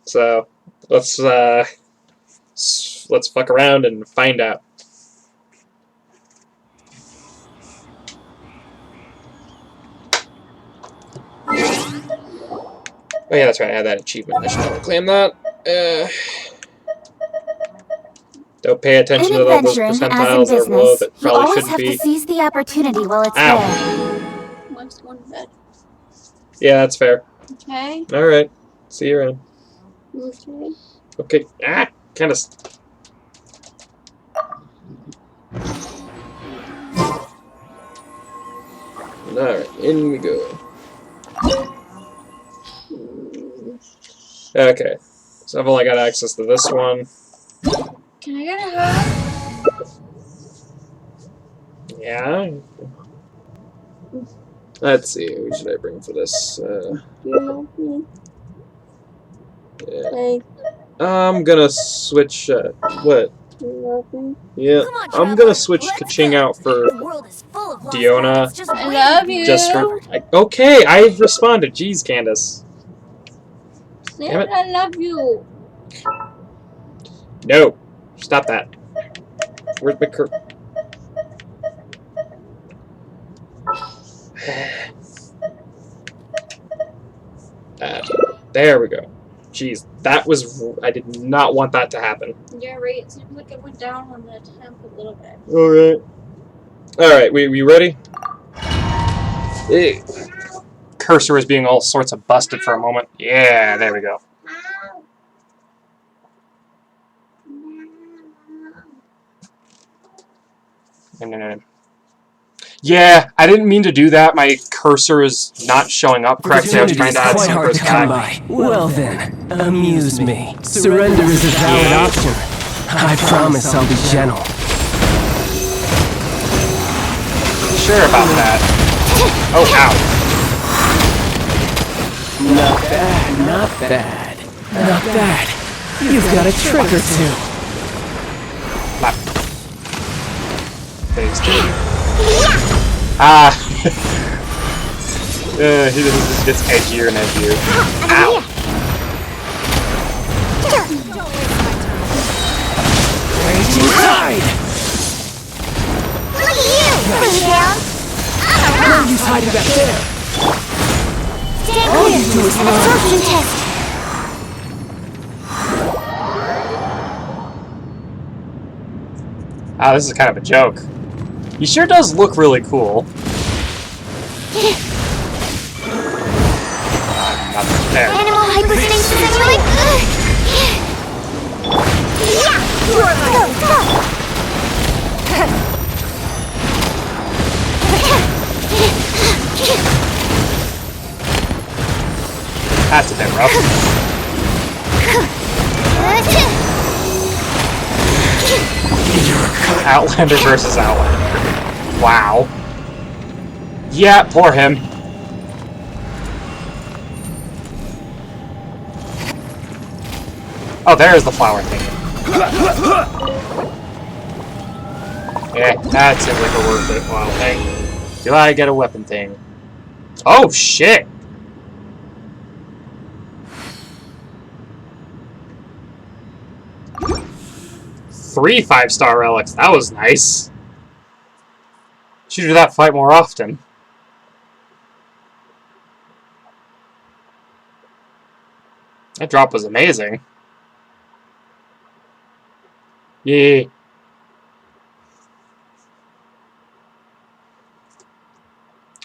So let's fuck around and find out. Oh yeah, that's right. I had that achievement. I should probably claim that. Don't pay attention In to all those adventuring, as in percentiles that are low business, that you probably always shouldn't have to be. seize the opportunity while it's Ow. there. Let's go to bed. Yeah, that's fair. Okay. Alright. See you around. Okay. Okay. Ah! Kind of. Alright, in we go. Okay. So I've only got access to this one. Can I get a hug? Yeah. Let's see. Who should I bring for this? You love me. Yeah. Hey, I'm gonna switch. What? you love me. Yeah. Come on, I'm traveler, gonna switch let's Kaching go. out for The world is full of lost Diona. paths, just I waiting love to be you. just for. Okay, I responded. Jeez, Candace. Say Damn it. I love you. No. Stop that. Where's my cur? There we go. Jeez, that was. I did not want that to happen. Yeah, right. It seems like it went down on the temp a little bit. Alright. Alright, we ready? Cursor was being all sorts of busted for a moment. Yeah, there we go. No. Yeah, I didn't mean to do that. My cursor is not showing up correctly. I was trying to add quite hard Synchro's to come back. by. Well then, amuse me. Surrender is a valid option. I promise I'll be gentle. Sure about that. Oh, ow. Not bad, not bad. Not bad. You've got a trick or two. Thanks, dude. Ah. He just gets edgier and edgier. Ow. Raging tide! Look at you! Bring down! Where are you hiding back there? Stand All clear! you do is run. Absorption test! Ah, this is kind of a joke. He sure does look really cool. Nothing there. Animal hyperkinesis simulate! That's a bit rough. Outlander versus Outlander. Wow. Yeah, poor him. Oh, there's the flower thing. Yeah, that seems like a worthwhile thing. Do I get a weapon thing? Oh, shit! Three 5-star relics. That was nice. Should do that fight more often. That drop was amazing. Yeah.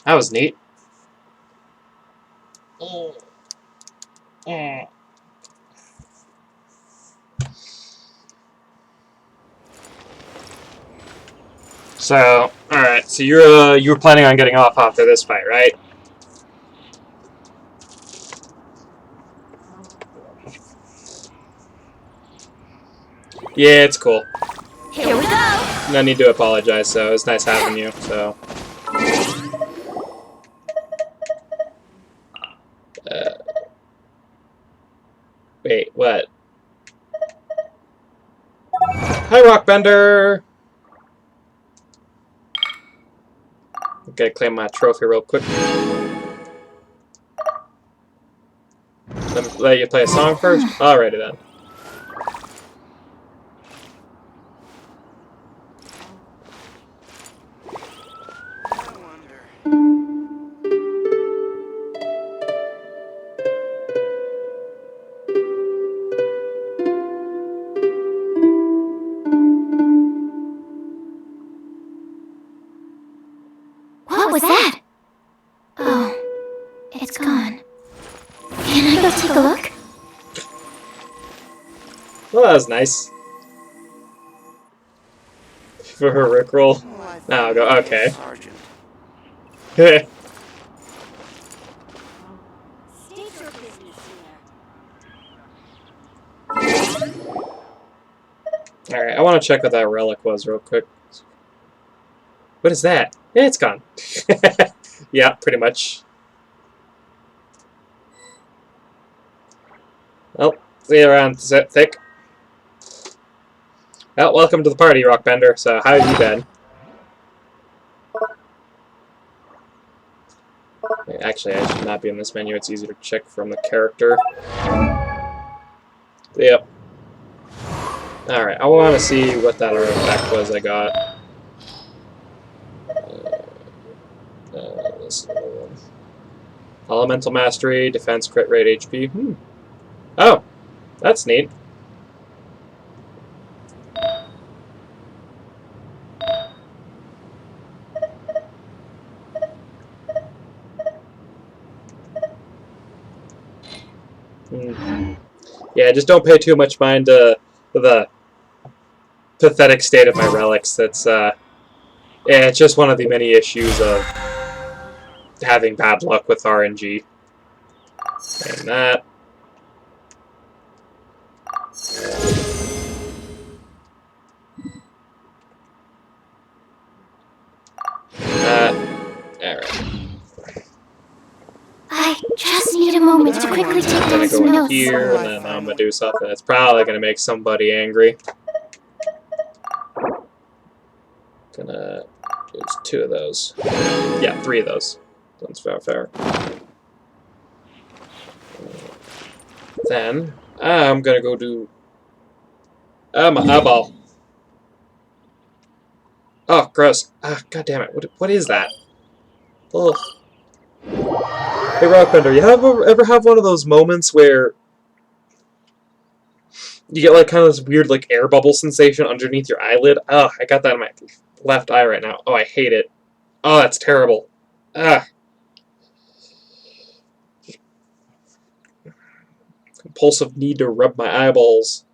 That was neat. So, alright, so you were planning on getting off after this fight, right? Yeah, it's cool. Here we go! No need to apologize, so it's nice having you, so. Wait, what? Hi, Rockbender! I'm gonna claim my trophy real quick. Let you play a song first? Alrighty then. What was that? Oh, it's gone. Can I go take a look? Well, that was nice. For her Rickroll. Now I'll go, okay. State your business here. Alright, I want to check what that relic was real quick. What is that? Yeah, it's gone. Yeah, pretty much. Well, see you around, Thick. Well, welcome to the party, Rockbender. So, how have you been? Actually, I should not be in this menu. It's easier to check from the character. Yep. Alright, I want to see what that artifact was I got. This one. Elemental Mastery, Defense, Crit Rate, HP. Oh, that's neat. Yeah, just don't pay too much mind to the pathetic state of my relics. That's yeah, it's just one of the many issues of having bad luck with RNG. And that. Alright. I just need a moment to quickly take I'm down gonna some go in notes. here, and then I'm gonna do something that's probably gonna make somebody angry. Gonna use 2 of those. Yeah, 3 of those. Sounds fair. Then I'm gonna go do my eyeball. Oh, gross! Ah, god damn it! What is that? Ugh. Hey, Rockbender, you ever have one of those moments where you get like kind of this weird like air bubble sensation underneath your eyelid? Oh, I got that in my left eye right now. Oh, I hate it. Oh, that's terrible. Ah. Compulsive need to rub my eyeballs.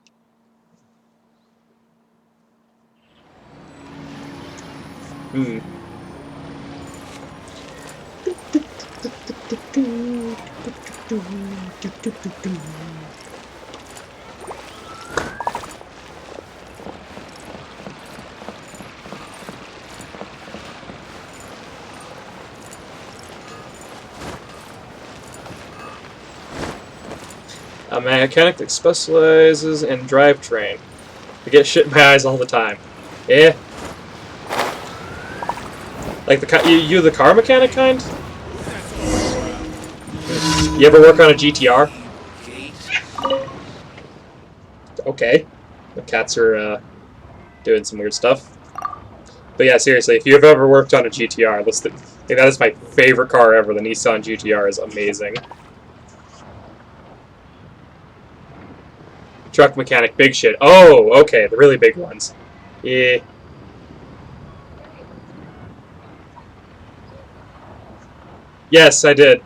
A mechanic that specializes in drivetrain. I get shit in my eyes all the time. Yeah. Like you the car mechanic kind? You ever work on a GTR? Okay. The cats are doing some weird stuff. But yeah, seriously, if you've ever worked on a GTR, that is my favorite car ever. The Nissan GTR is amazing. Truck mechanic, big shit. Oh, okay, the really big ones. Yeah. Yes, I did.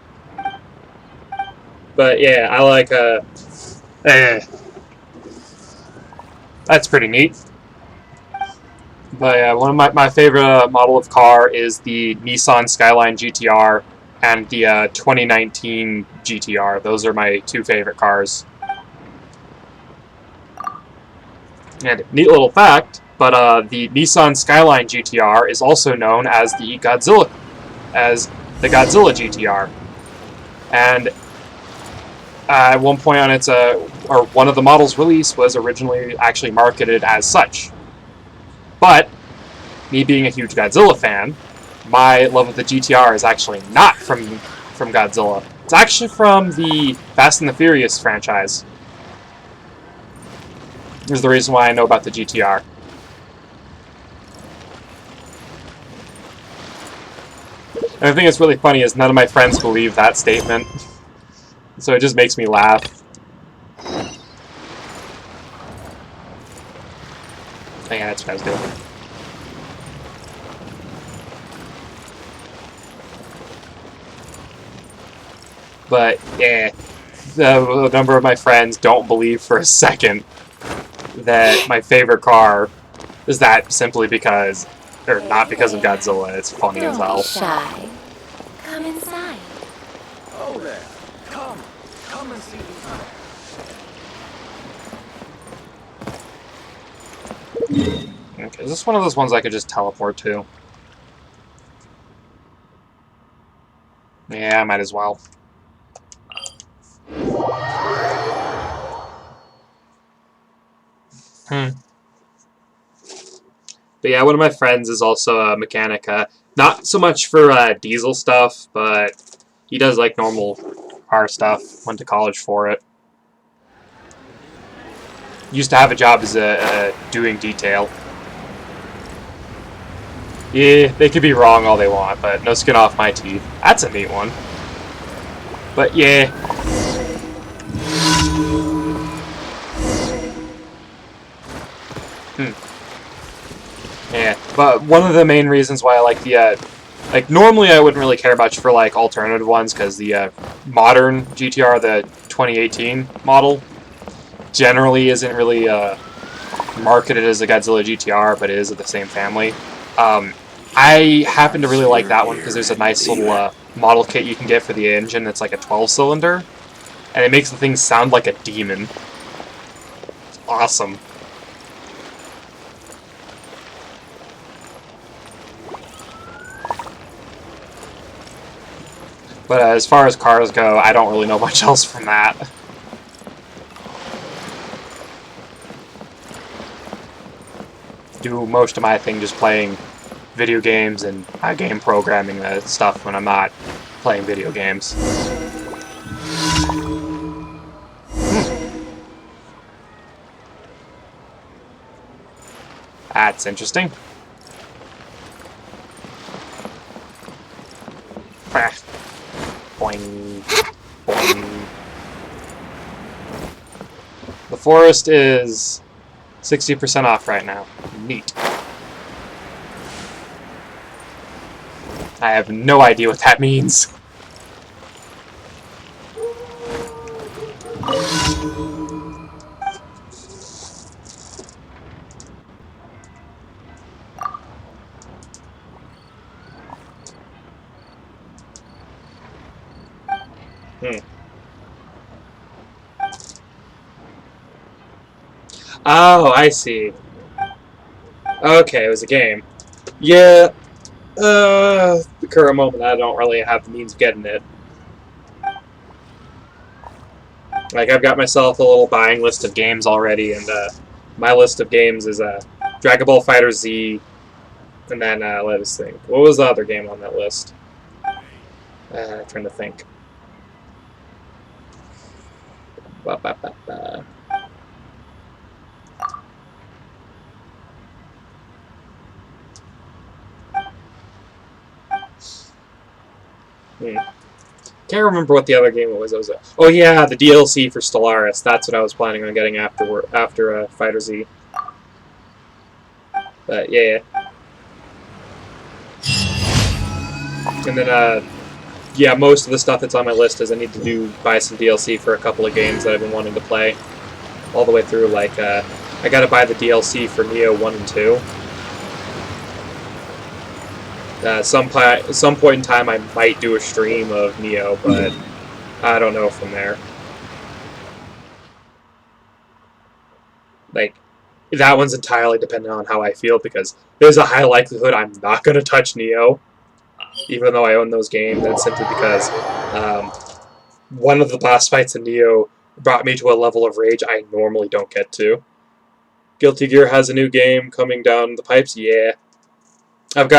But yeah, I like that's pretty neat. But one of my favorite model of car is the Nissan Skyline GTR and the 2019 GTR. Those are my 2 favorite cars. And neat little fact, but the Nissan Skyline GTR is also known as the Godzilla GTR. And at one point on its or one of the models released was originally actually marketed as such. But, me being a huge Godzilla fan, my love of the GTR is actually not from Godzilla. It's actually from the Fast and the Furious franchise. This is the reason why I know about the GTR. And the thing that's really funny is none of my friends believe that statement. So it just makes me laugh. Yeah, that's what I was doing. But, yeah, a number of my friends don't believe for a second that my favorite car is that simply because, or not because of Godzilla. It's funny as Don't hell. be shy. Come inside. Oh there. Come and see the Okay, is this one of those ones I could just teleport to? Yeah, I might as well. But yeah, one of my friends is also a mechanic. Not so much for diesel stuff, but he does like normal car stuff. Went to college for it. Used to have a job as doing detail. Yeah, they could be wrong all they want, but no skin off my teeth. That's a neat one. But yeah. Yeah, but one of the main reasons why I like the, like, normally I wouldn't really care much for, like, alternative ones, because the modern GTR, the 2018 model, generally isn't really marketed as a Godzilla GTR, but it is of the same family. I happen to really like that one because there's a nice little model kit you can get for the engine that's like a 12-cylinder, and it makes the thing sound like a demon. It's awesome. But as far as cars go, I don't really know much else from that. Do most of my thing just playing video games and game programming stuff when I'm not playing video games. That's interesting. Boing. Boing. The forest is 60% off right now. Neat. I have no idea what that means. Oh, I see. Okay, it was a game. Yeah, the current moment I don't really have the means of getting it. Like, I've got myself a little buying list of games already, and my list of games is Dragon Ball Fighter Z, and then, let us think. What was the other game on that list? Trying to think. Ba-ba-ba-ba. Can't remember what the other game was. Oh yeah, the DLC for Stellaris. That's what I was planning on getting after Fighter Z. But yeah. And then yeah, most of the stuff that's on my list is I need to buy some DLC for a couple of games that I've been wanting to play all the way through. Like I gotta buy the DLC for Neo 1 and 2. Some point in time I might do a stream of Neo, but I don't know from there. Like, that one's entirely dependent on how I feel, because there's a high likelihood I'm not going to touch Neo, even though I own those games, and it's simply because one of the boss fights in Neo brought me to a level of rage I normally don't get to. Guilty Gear has a new game coming down the pipes. Yeah, I've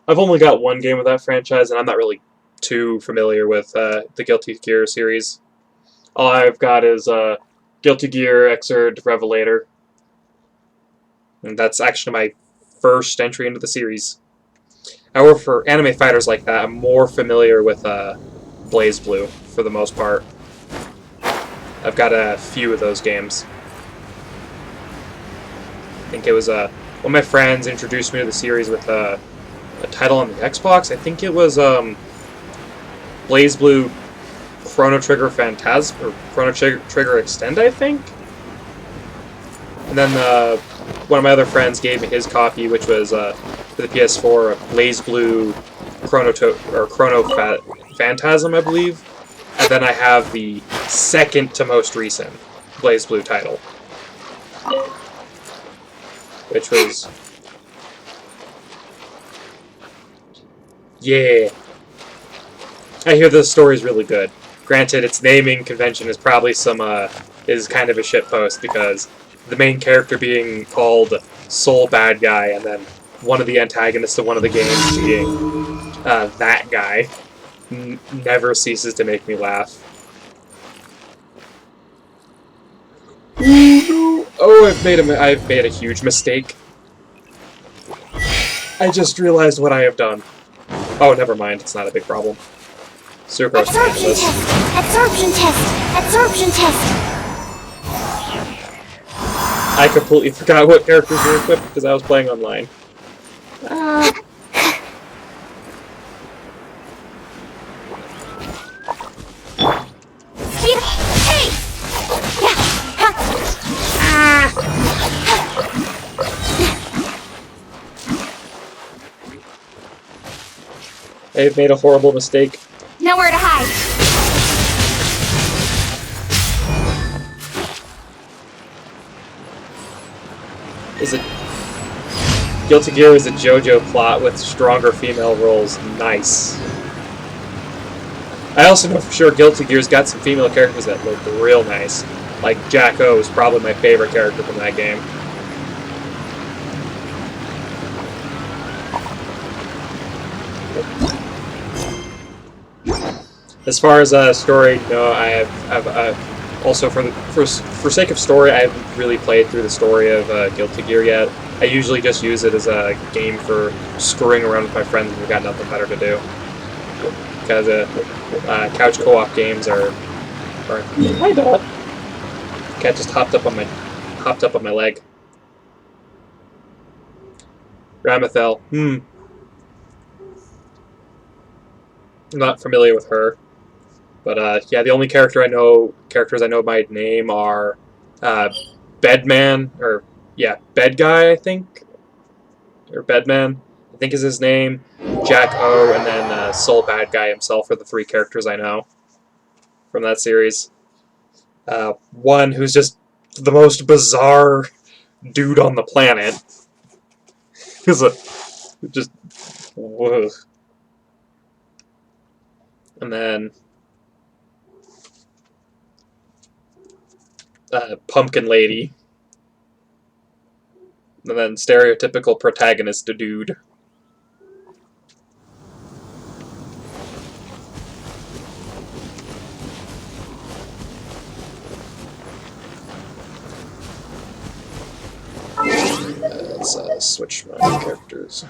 only got one game of that franchise, and I'm not really too familiar with the Guilty Gear series. All I've got is Guilty Gear Xrd Revelator, and that's actually my first entry into the series. However, for anime fighters like that, I'm more familiar with BlazBlue for the most part. I've got a few of those games. I think it was one of my friends introduced me to the series with a title on the Xbox. I think it was BlazBlue Chrono Trigger Phantasm or Chrono Trigger Extend, I think. And then one of my other friends gave me his copy, which was for the PS4, BlazBlue Chrono Phantasm, I believe. And then I have the second to most recent BlazBlue title, which was, yeah. I hear the story is really good. Granted, its naming convention is probably is kind of a shitpost, because the main character being called Soul Bad Guy, and then one of the antagonists of one of the games being that guy, never ceases to make me laugh. Oh, I've made a huge mistake. I just realized what I have done. Oh, never mind. It's not a big problem. Super Absorption test! Absorption test! Absorption test! I completely forgot what characters were equipped because I was playing online. Speed! Hey! I've made a horrible mistake. Nowhere to hide. Is it Guilty Gear is a JoJo plot with stronger female roles? Nice. I also know for sure Guilty Gear's got some female characters that look real nice. Like Jack O is probably my favorite character from that game. As far as story, no, I've also for sake of story, I haven't really played through the story of Guilty Gear yet. I usually just use it as a game for screwing around with my friends when we've got nothing better to do. Because couch co-op games are. Hi, Dad. Cat just hopped up on my leg. Ramithel. I'm not familiar with her. But yeah, the only characters I know by name are Bedman, or yeah, Bed Guy, I think, or Bedman, I think is his name. Jack O, and then Soul Bad Guy himself are the three characters I know from that series. One who's just the most bizarre dude on the planet. Just whoa. And then Pumpkin Lady. And then stereotypical protagonist dude. Let's switch my characters.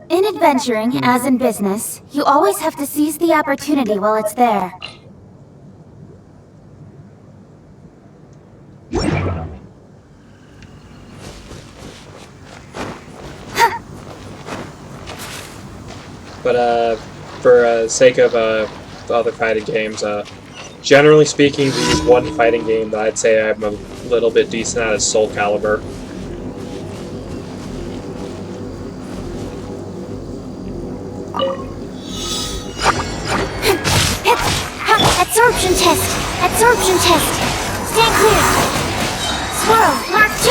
In adventuring, as in business, you always have to seize the opportunity while it's there. But for sake of the other fighting games, generally speaking, the one fighting game that I'd say I'm a little bit decent at is Soul Calibur. Explosion test. Stand clear. Swirl. Mark 2.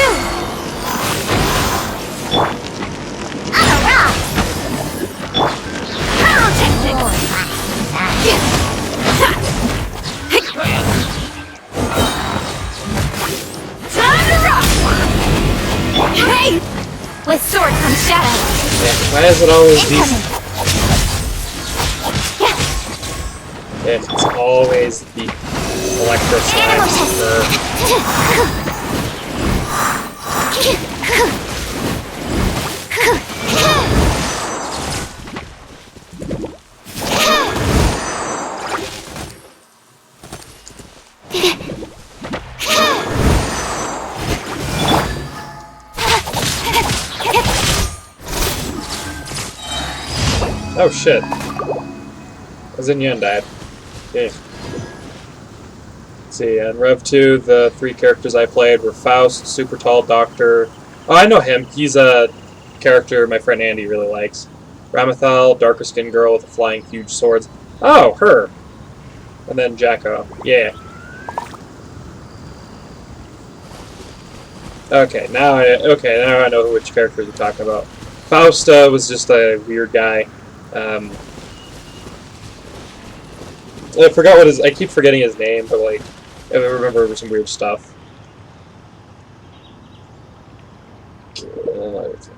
Hey! With sword comes shadow. Yeah, why is it always these? It's always the electro slimes. Oh shit. Zinyan died. Okay. Let's see, in Rev 2, the 3 characters I played were Faust, Super Tall Doctor. Oh, I know him. He's a character my friend Andy really likes. Ramathal, darker skinned girl with flying huge swords. Oh, her! And then Jacko. Yeah. Okay, now I know which characters you're talking about. Faust was just a weird guy. I forgot what his. I keep forgetting his name, but like, I remember some weird stuff. I think.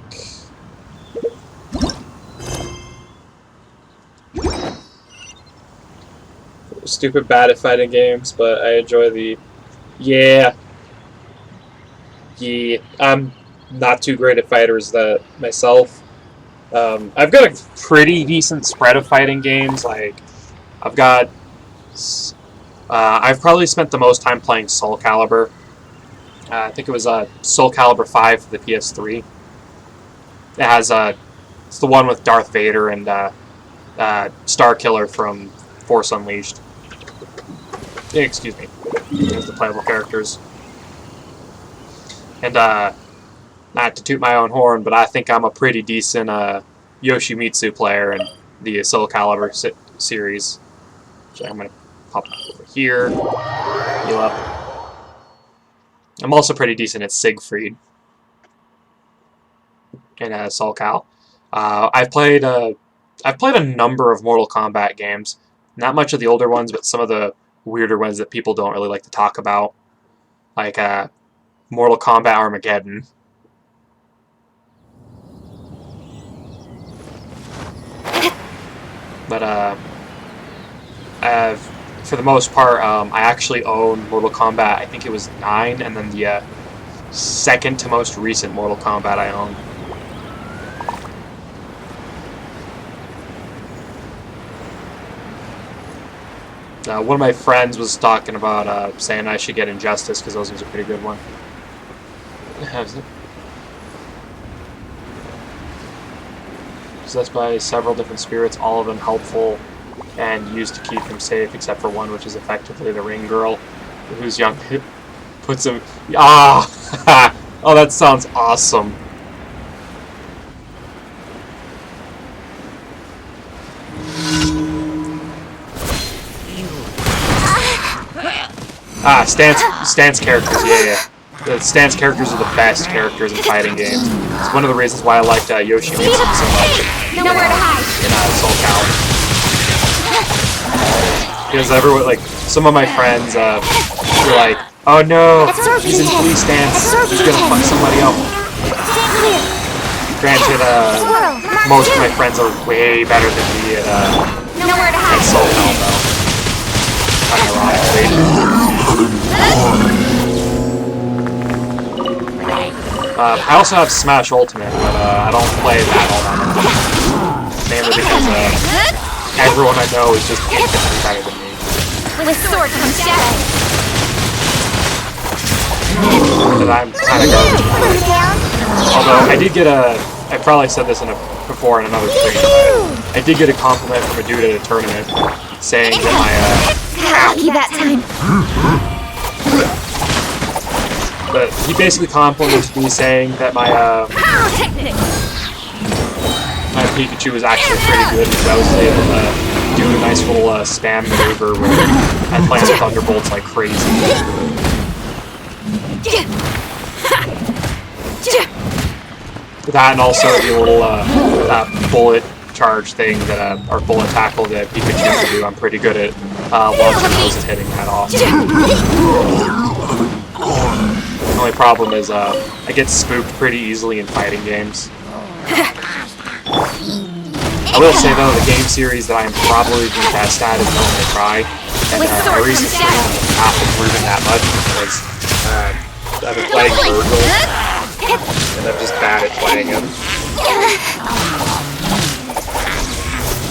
Stupid bad at fighting games, but I enjoy the. Yeah. I'm not too great at fighters myself. I've got a pretty decent spread of fighting games. Like, I've got. I've probably spent the most time playing Soul Calibur. I think it was Soul Calibur 5 for the PS3. It has it's the one with Darth Vader and Starkiller from Force Unleashed. Excuse me. There's the playable characters. And not to toot my own horn, but I think I'm a pretty decent Yoshimitsu player in the Soul Calibur series. So I'm gonna pop over here, heal up. I'm also pretty decent at Siegfried in Soul Cal. I've played a number of Mortal Kombat games. Not much of the older ones, but some of the weirder ones that people don't really like to talk about, like Mortal Kombat Armageddon. But for the most part, I actually own Mortal Kombat. I think it was 9, and then the second to most recent Mortal Kombat I own. One of my friends was talking about saying I should get Injustice because those was a pretty good one. Possessed by several different spirits, all of them helpful and used to keep him safe, except for one, which is effectively the ring girl, who's young. Puts him. Ah! Oh, that sounds awesome. Stance characters, yeah. The stance characters are the best characters in fighting games. It's one of the reasons why I liked Yoshimitsu so much in Soul Calibur. Because everyone, like, some of my friends were like, "Oh no, he's in police stance. He's gonna fuck somebody up." Granted, most of my friends are way better than me at Soul Calibur. Unironically. I also have Smash Ultimate, but I don't play that all that much. Mainly because everyone I know is just infinitely better than me. With sword comes shadow. And I'm kind of garbage. Although I did get I probably said this before in another stream. I did get a compliment from a dude at a tournament saying that my Lucky that time. But he basically complimented me saying that my Pikachu was actually pretty good because I was able to do a nice little spam maneuver where I plant thunderbolts like crazy. That and also the little that bullet charge thing that or bullet tackle that Pikachu can do. I'm pretty good at launching those and hitting that off. The only problem is I get spooked pretty easily in fighting games. I will say though, the game series that I am probably the best at is Devil May Cry, and the reason for not improving that much is because I've been playing Virgil, and I'm just bad at playing him.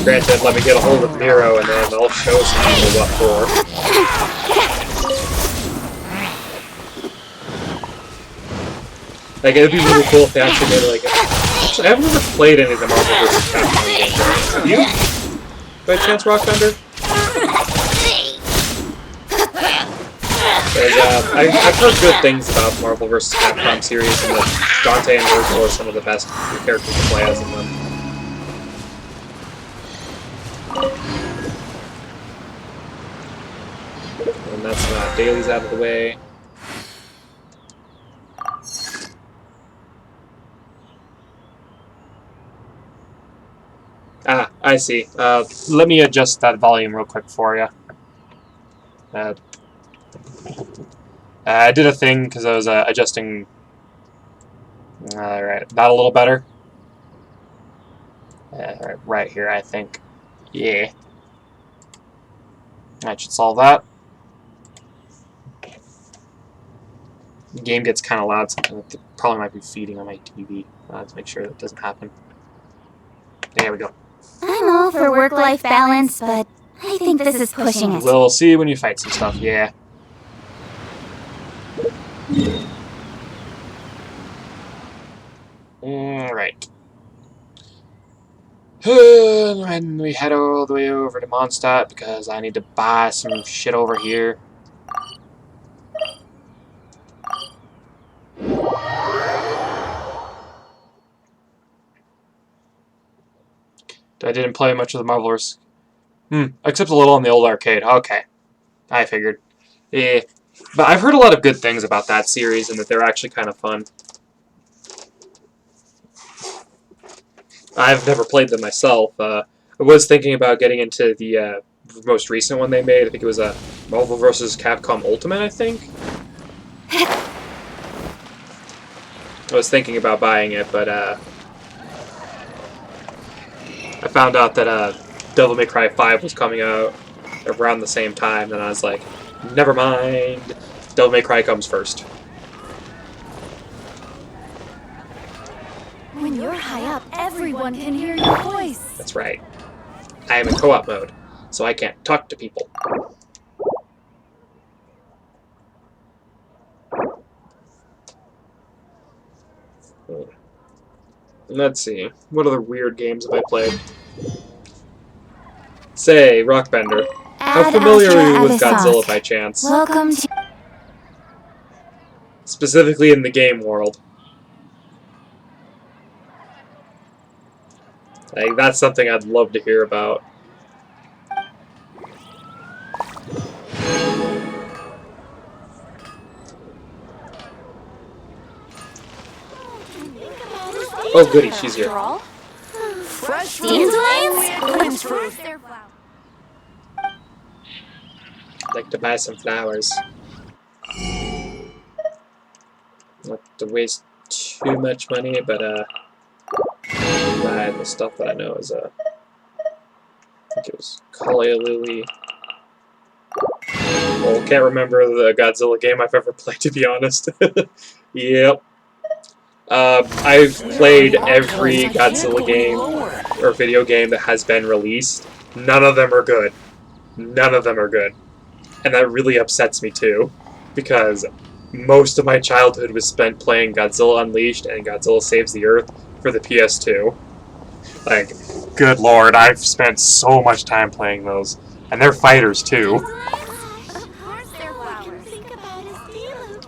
Granted, let me get a hold of Nero, and then I'll show some people what for. Like, it'd be really cool if they actually made like actually, I've never played any of the Marvel vs. Capcom games. Have you? By chance, Rock Thunder? I've heard good things about the Marvel vs. Capcom series, and that Dante and Virgil are some of the best characters to play as in them. And that's that. Dailies out of the way. Ah, I see. Let me adjust that volume real quick for you. I did a thing because I was adjusting. Alright, that a little better? Right here, I think. Yeah. That should solve that. The game gets kind of loud, so it probably might be feeding on my TV. Let's make sure that doesn't happen. There we go. I'm all for work-life balance, but I think this is pushing it. We'll see when you fight some stuff, yeah. Alright. And we head all the way over to Mondstadt because I need to buy some shit over here. I didn't play much of the Marvelous. Except a little on the old arcade. Okay. I figured. Yeah. But I've heard a lot of good things about that series and that they're actually kind of fun. I've never played them myself. I was thinking about getting into the most recent one they made. I think it was a Marvel vs. Capcom Ultimate, I think? I was thinking about buying it, but I found out that Devil May Cry 5 was coming out around the same time, and I was like, never mind. Devil May Cry comes first. When you're high up, everyone can hear your voice. That's right. I am in co-op mode, so I can't talk to people. Let's see. What other weird games have I played? Say, Rockbender. How familiar are you with Godzilla by chance? Welcome to... Specifically in the game world. Like, that's something I'd love to hear about. Oh goody, she's here. Fresh Dandelions? I'd like to buy some flowers. Not to waste too much money, but buy the stuff that I know is I think it was Kalia Lily. Well, can't remember the Godzilla game I've ever played, to be honest. Yep. I've played every Godzilla game or video game that has been released. None of them are good. None of them are good. And that really upsets me too, because most of my childhood was spent playing Godzilla Unleashed and Godzilla Saves the Earth for the PS2. Like, good lord, I've spent so much time playing those. And they're fighters too.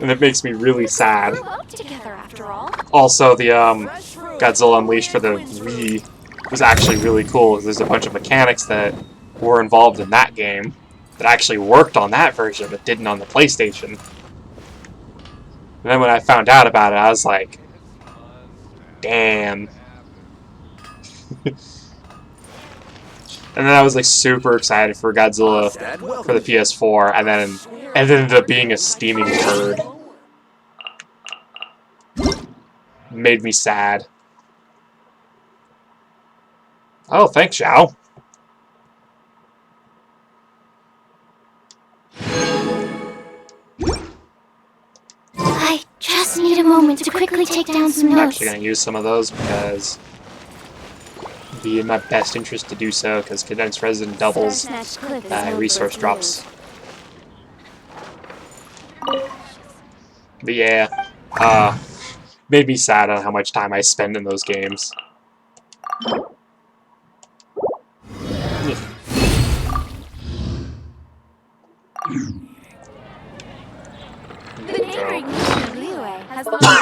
And it makes me really sad. Also, the Godzilla Unleashed for the Wii was actually really cool. There's a bunch of mechanics that who were involved in that game that actually worked on that version but didn't on the PlayStation. And then when I found out about it, I was like, damn. And then I was like super excited for Godzilla for the PS4, and then it ended up being a steaming turd. Made me sad. Oh, thanks, Zhao. I just need a moment to quickly take down some I'm notes. actually going to use some of those because it'd be in my best interest to do so, because condensed resin doubles resource drops. But yeah, made me sad on how much time I spend in those games.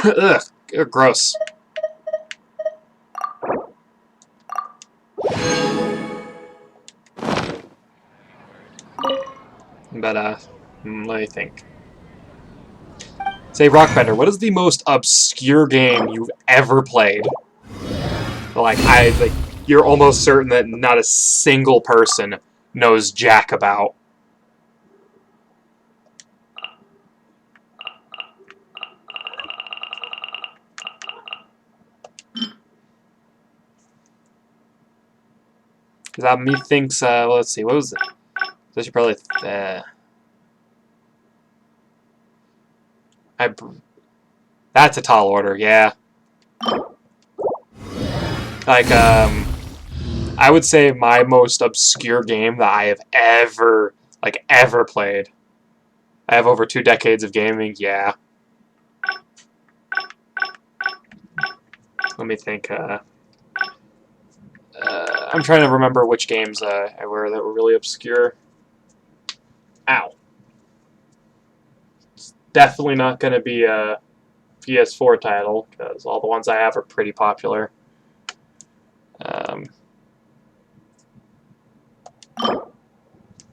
Ugh, gross. But, let me think. Say, Rockbender, what is the most obscure game you've ever played? Like, you're almost certain that not a single person knows jack about. Because that methinks, well, let's see, what was it? So I should probably, that's a tall order, yeah. Like, I would say my most obscure game that I have ever played. I have over 2 decades of gaming, yeah. Let me think, I'm trying to remember which games were that were really obscure. Ow. It's definitely not going to be a PS4 title, because all the ones I have are pretty popular.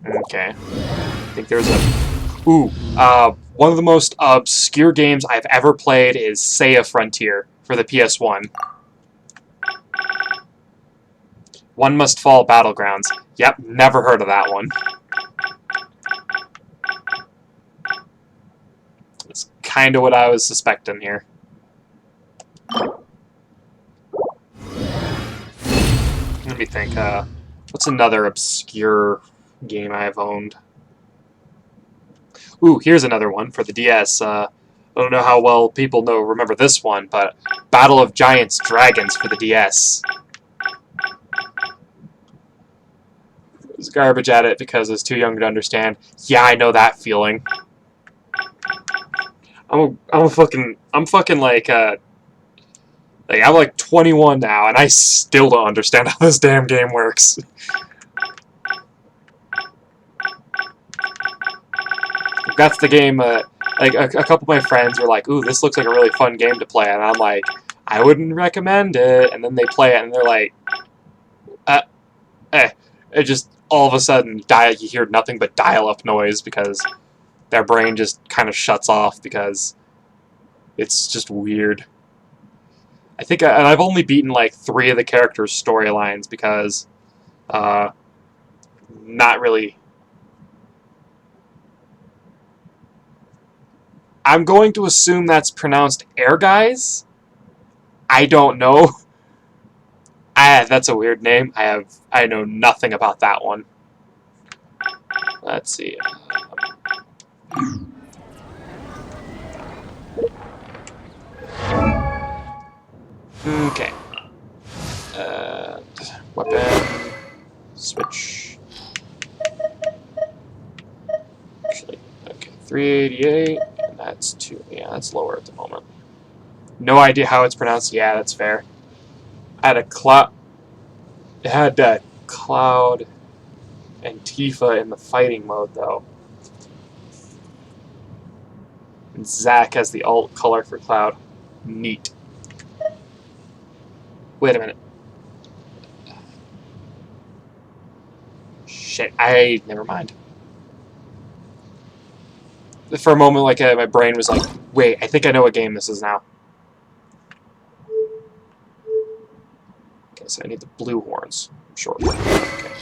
Okay. I think there's a... Ooh, one of the most obscure games I've ever played is Seiya Frontier for the PS1. One Must Fall Battlegrounds. Yep, never heard of that one. That's kind of what I was suspecting here. Let me think, what's another obscure game I've owned? Ooh, here's another one for the DS. I don't know how well people remember this one, but Battle of Giants Dragons for the DS. I was garbage at it because I was too young to understand. Yeah, I know that feeling. I'm fucking like I'm like 21 now, and I still don't understand how this damn game works. That's the game, like, a couple of my friends were like, ooh, this looks like a really fun game to play, and I'm like, I wouldn't recommend it, and then they play it, and they're like, it just, all of a sudden, you hear nothing but dial-up noise, because their brain just kind of shuts off, because it's just weird. I think, and I've only beaten, like, 3 of the characters' storylines, because, not really... I'm going to assume that's pronounced Air Guys. I don't know. That's a weird name. I know nothing about that one. Let's see. Okay. Weapon. Switch. Actually, okay. 388. And that's 2. Yeah, that's lower at the moment. No idea how it's pronounced. Yeah, that's fair. I had a cloud. It had Cloud and Tifa in the fighting mode, though. And Zack has the alt color for Cloud. Neat. Wait a minute. Shit. shit. Never mind. For a moment, like, my brain was like, wait, I think I know what game this is now. Okay, so I need the blue horns. Sure. Okay.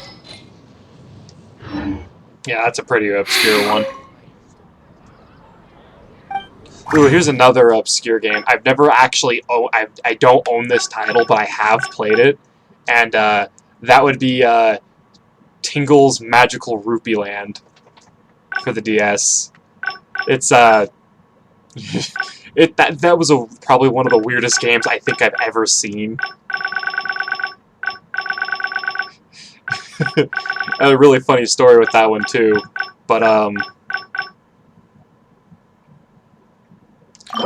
Yeah, that's a pretty obscure one. Ooh, here's another obscure game. I've never actually... I don't own this title, but I have played it. And that would be Tingle's Magical Rupee Land for the DS. It's that was probably one of the weirdest games I think I've ever seen. A really funny story with that one too, but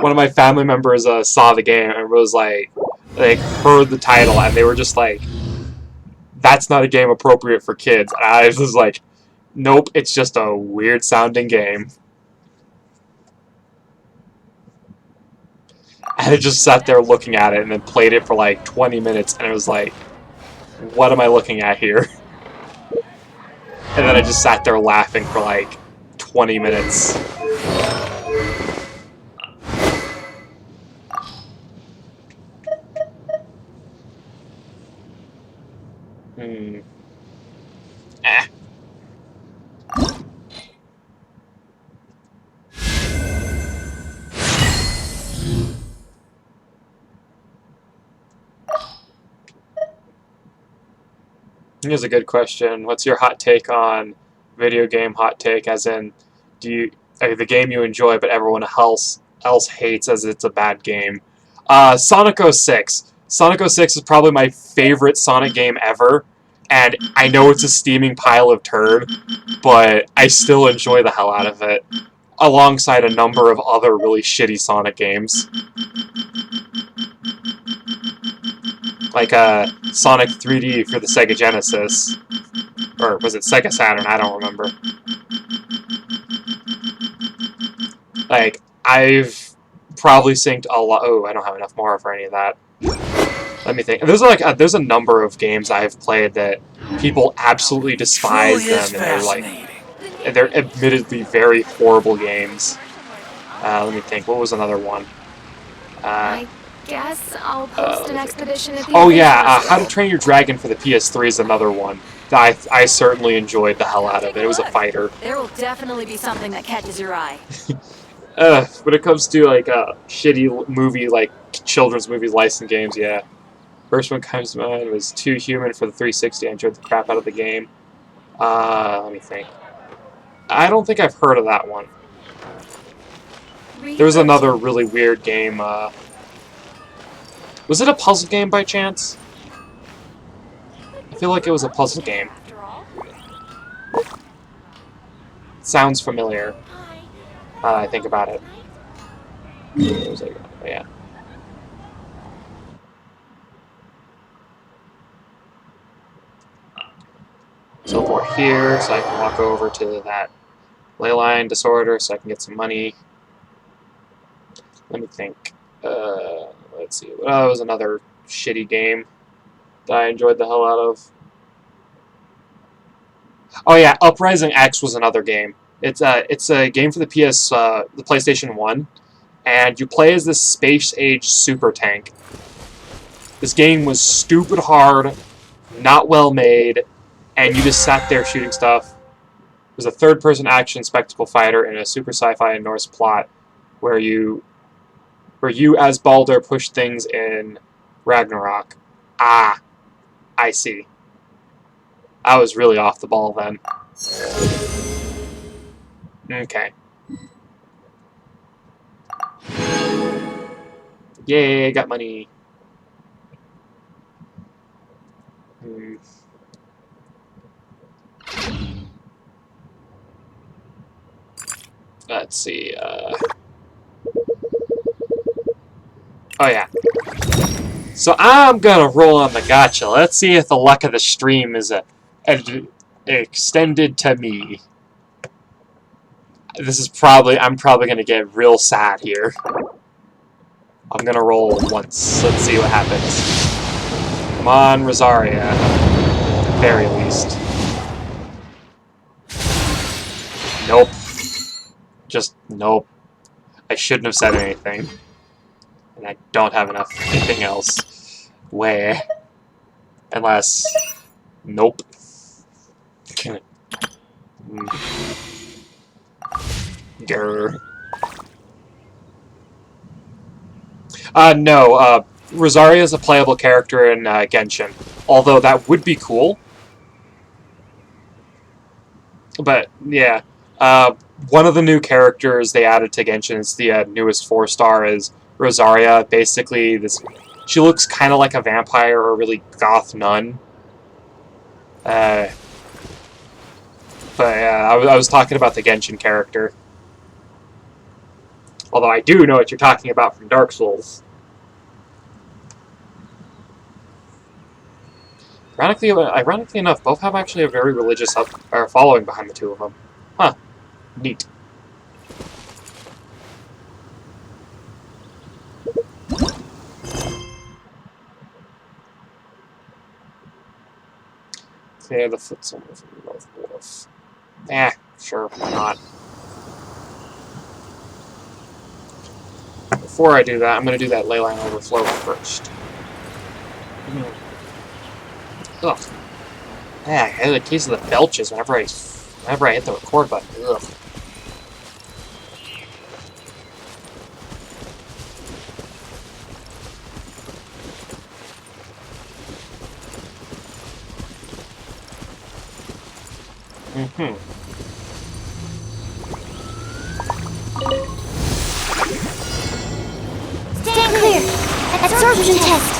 one of my family members saw the game and was like heard the title and they were just like, "That's not a game appropriate for kids." And I was like, "Nope, it's just a weird sounding game." And I just sat there looking at it and then played it for like 20 minutes and it was like, what am I looking at here? And then I just sat there laughing for like 20 minutes. Eh. Here's a good question. What's your hot take on video game hot take? As in, the game you enjoy but everyone else hates as it's a bad game? Sonic 06. Sonic 06 is probably my favorite Sonic game ever, and I know it's a steaming pile of turd, but I still enjoy the hell out of it, alongside a number of other really shitty Sonic games. Like Sonic 3D for the Sega Genesis. Or was it Sega Saturn? I don't remember. Like, I've probably synced a lot. Oh, I don't have enough more for any of that. Let me think. There's there's a number of games I've played that people absolutely despise them, and they're admittedly very horrible games. Let me think. What was another one? I guess I'll post an expedition at the Oh yeah, How to Train Your Dragon for the PS3 is another one that I certainly enjoyed the hell out of it. It was a fighter. There will definitely be something that catches your eye. When it comes to like shitty movie, like children's movies, licensed games, yeah. First one comes to mind was Too Human for the 360. I enjoyed the crap out of the game. Let me think. I don't think I've heard of that one. There was another really weird game. Was it a puzzle game by chance? I feel like it was a puzzle game. Sounds familiar. I think about it. What was it? Oh, yeah. Teleport here, so I can walk over to that ley line disorder, so I can get some money. Let me think. Let's see. Oh, it was another shitty game that I enjoyed the hell out of. Oh yeah, Uprising X was another game. It's a game for the the PlayStation 1, and you play as this space-age super tank. This game was stupid hard, not well made, and you just sat there shooting stuff. It was a third-person action spectacle fighter in a super sci-fi and Norse plot, where you as Baldur push things in Ragnarok. Ah, I see. I was really off the ball then. Okay. Yay, got money. Let's see, oh yeah. So I'm gonna roll on the gacha. Let's see if the luck of the stream is extended to me. I'm probably gonna get real sad here. I'm gonna roll once. Let's see what happens. Come on, Rosaria. At the very least. Just, nope. I shouldn't have said anything. And I don't have enough anything else. Way. Unless... Nope. Grr. No, Rosaria is a playable character in Genshin. Although that would be cool. But, yeah. One of the new characters they added to Genshin is the newest 4-star is Rosaria. Basically, she looks kind of like a vampire or a really goth nun. But yeah, I was talking about the Genshin character. Although I do know what you're talking about from Dark Souls. Ironically enough, both have actually a very religious following behind the two of them. Huh. Neat. Clear the foot somewhere from the North Wharf. Sure, why not? Before I do that, I'm going to do that leyline overflow first. Ugh. I had a case of the belches whenever I hit the record button. Ugh. Stand clear! Absorption test!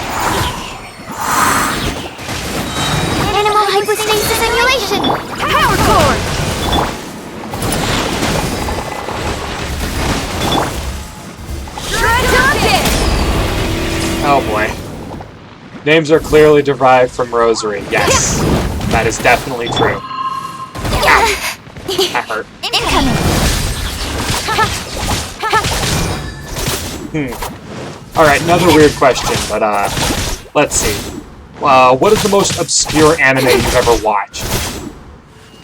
Animal hypostasis simulation! Power core! Oh boy. Names are clearly derived from Rosary. Yes. That is definitely true. That hurt. Incoming! Alright, another weird question, but let's see. What is the most obscure anime you've ever watched?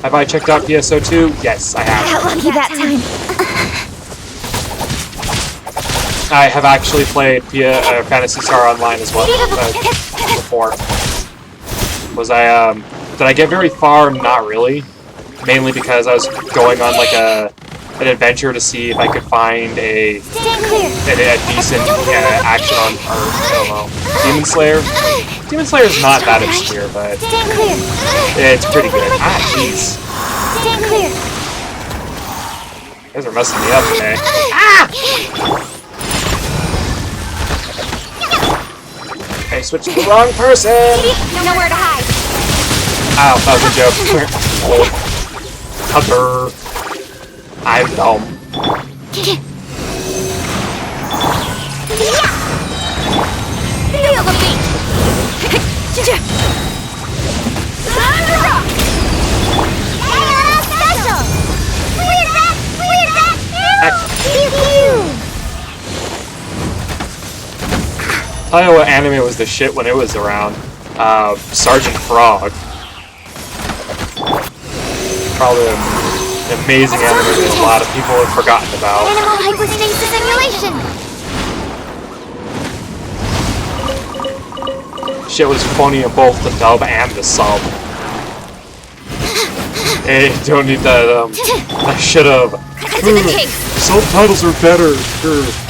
Have I checked out PSO2? Yes, I have. Got lucky that time. I have actually played Phantasy Star Online as well before. Did I get very far? Not really. Mainly because I was going on like an adventure to see if I could find a decent action on, or I don't know, Demon Slayer. Demon Slayer is not that obscure, but it's pretty good. Jeez. Stand clear! You guys are messing me up today. I switched to the wrong person! Nowhere to hide! Ow, that was a joke. Tucker. I'm dumb. Feel the beat! Special! Weird rat! Pew pew! Tell you what anime was the shit when it was around. Sergeant Frog. Probably an amazing anime that a lot of people have forgotten about. Animal hypostasis simulation! Shit was funny in both the dub and the sub. Hey, don't need that, I should've. Subtitles are better.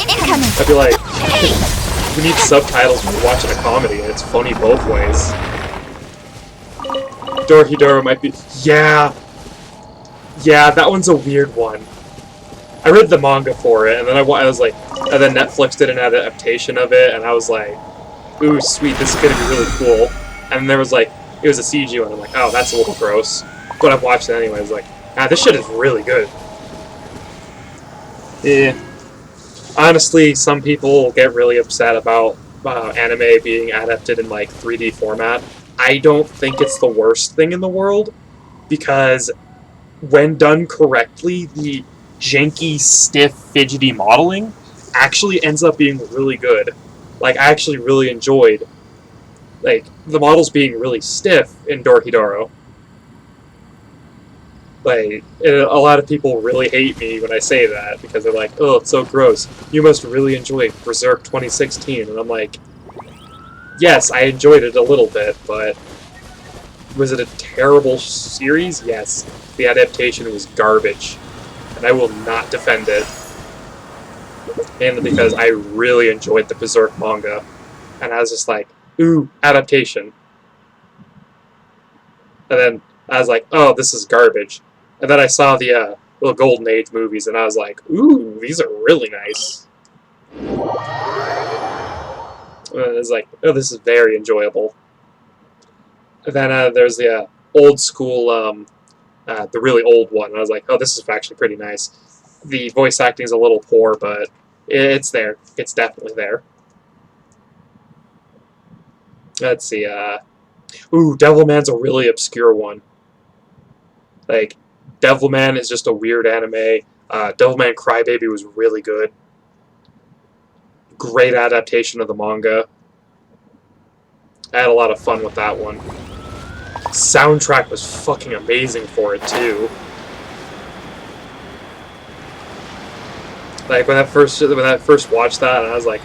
Incoming! I'd be like, we need subtitles when we're watching a comedy, and it's funny both ways. Dorhidoro might be... Yeah, that one's a weird one. I read the manga for it, and then I was like... And then Netflix did an adaptation of it, and I was like... Ooh, sweet, this is gonna be really cool. And there was like... It was a CG one, I'm like, oh, that's a little gross. But I've watched it anyway, I was like, this shit is really good. Yeah. Honestly, some people get really upset about anime being adapted in like 3D format. I don't think it's the worst thing in the world, because when done correctly, the janky, stiff, fidgety modeling actually ends up being really good. Like, I actually really enjoyed like the models being really stiff in Dorhidoro. Like, a lot of people really hate me when I say that, because they're like, oh, it's so gross. You must really enjoy Berserk 2016. And I'm like, yes, I enjoyed it a little bit, but was it a terrible series? Yes. The adaptation was garbage, and I will not defend it. Mainly because I really enjoyed the Berserk manga, and I was just like, ooh, adaptation. And then I was like, oh, this is garbage. And then I saw the little Golden Age movies, and I was like, ooh, these are really nice. And I was like, oh, this is very enjoyable. And then there's the old school, the really old one. And I was like, oh, this is actually pretty nice. The voice acting is a little poor, but it's there. It's definitely there. Let's see, ooh, Devilman's a really obscure one. Like, Devilman is just a weird anime. Devilman Crybaby was really good. Great adaptation of the manga. I had a lot of fun with that one. Soundtrack was fucking amazing for it, too. Like, when I first watched that, I was like,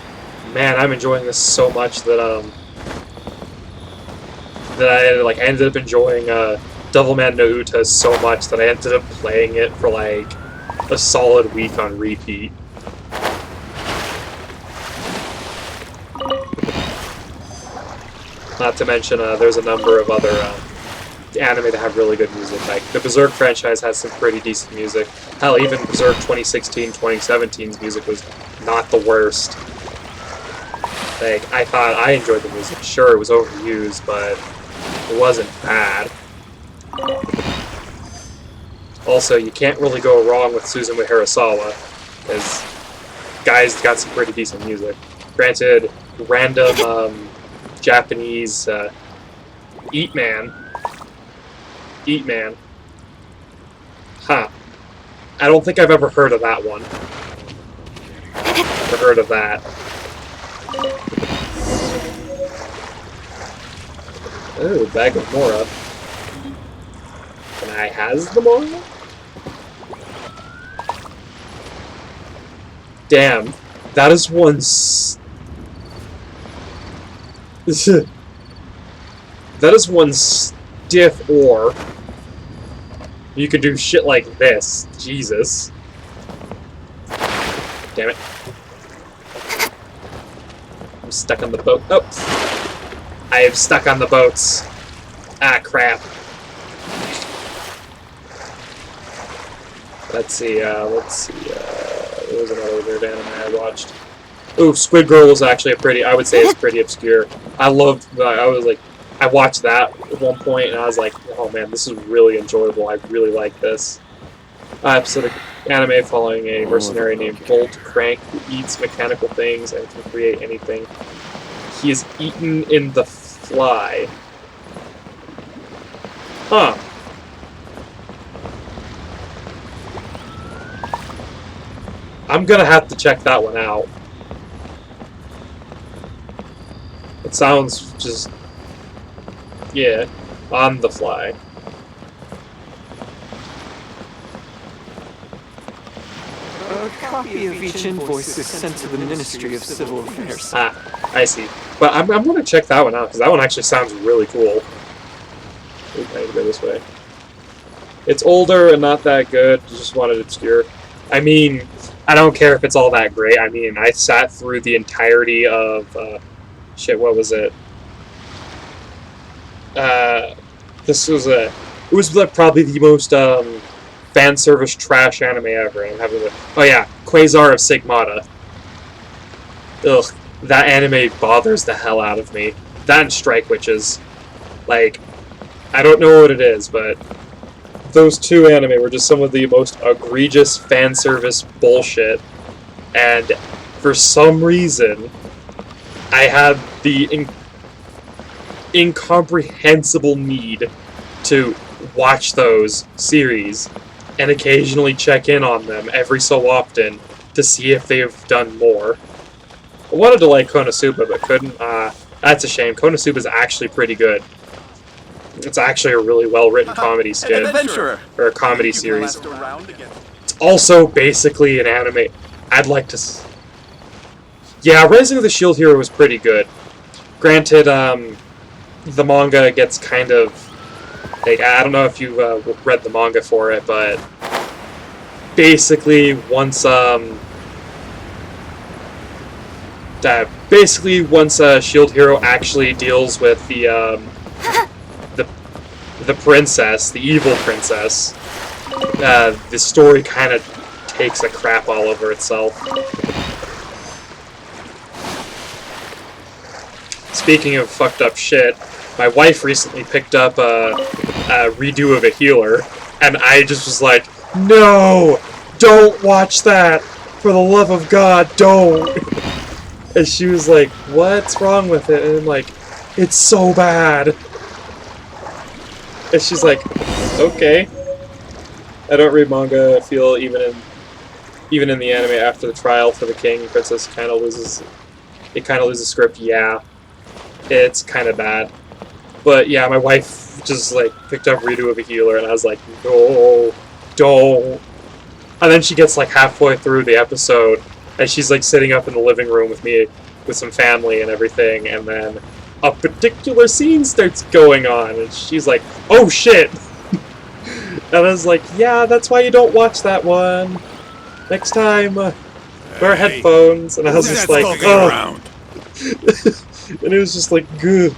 man, I'm enjoying this so much that I like ended up enjoying Devilman no Uta so much that I ended up playing it for like a solid week on repeat. Not to mention, there's a number of other anime that have really good music. Like, the Berserk franchise has some pretty decent music. Hell, even Berserk 2016-2017's music was not the worst. Like, I thought I enjoyed the music. Sure, it was overused, but it wasn't bad. Also, you can't really go wrong with Suzumu Hirasawa, because guy's got some pretty decent music. Granted, random Japanese Eat Man. Huh. I don't think I've ever heard of that one. Never heard of that. Oh, bag of Mora. Can I has the Mora? Damn. That is one that is one stiff ore. You could do shit like this. Jesus. Damn it. I'm stuck on the boat. Oh! I am stuck on the boats. Ah, crap. Let's see, there was another weird anime I watched. Ooh, Squid Girl was actually I would say it's pretty obscure. I watched that at one point, and I was like, oh man, this is really enjoyable. I really like this. Episode of anime following a mercenary named Bolt Crank who eats mechanical things and can create anything. He is eaten in the fly. Huh. I'm gonna have to check that one out. It sounds just... yeah, on the fly. A copy of each invoice is sent to the Ministry of Civil Affairs. Ah, I see. But I'm gonna check that one out, because that one actually sounds really cool. Ooh, I need to go this way. It's older and not that good, just wanted obscure. I mean, I don't care if it's all that great. I mean, I sat through the entirety of, shit, what was it? This was it was like probably the most, fan service trash anime ever. I'm having oh yeah, Quasar of Sigmata. Ugh, that anime bothers the hell out of me. That and Strike Witches. Like, I don't know what it is, but those two anime were just some of the most egregious fan service bullshit. And for some reason, I had the incomprehensible need to watch those series and occasionally check in on them every so often to see if they've done more. I wanted to like Konosuba, but couldn't. That's a shame. Konosuba is actually pretty good. It's actually a really well-written comedy An skit, adventurer. or a comedy You can series. last around again. It's also basically an anime. I'd like to... Yeah, Rising of the Shield Hero was pretty good. Granted, the manga gets kind of... Like, I don't know if you read the manga for it, but... Basically, once Shield Hero actually deals with the princess, the evil princess, the story kind of takes a crap all over itself. Speaking of fucked up shit, my wife recently picked up a redo of a healer, and I just was like, no! Don't watch that! For the love of God, don't! And she was like, what's wrong with it? And I'm like, it's so bad! And she's like, okay. I don't read manga. I feel even in the anime after the trial for the king, princess kind of loses script. Yeah, it's kind of bad. But yeah, my wife just like picked up redo of a healer, and I was like, no, don't. And then she gets like halfway through the episode, and she's like sitting up in the living room with me, with some family and everything, and then a particular scene starts going on, and she's like, oh shit! And I was like, yeah, that's why you don't watch that one. Next time, wear headphones. And I was just like, oh. And it was just like, good.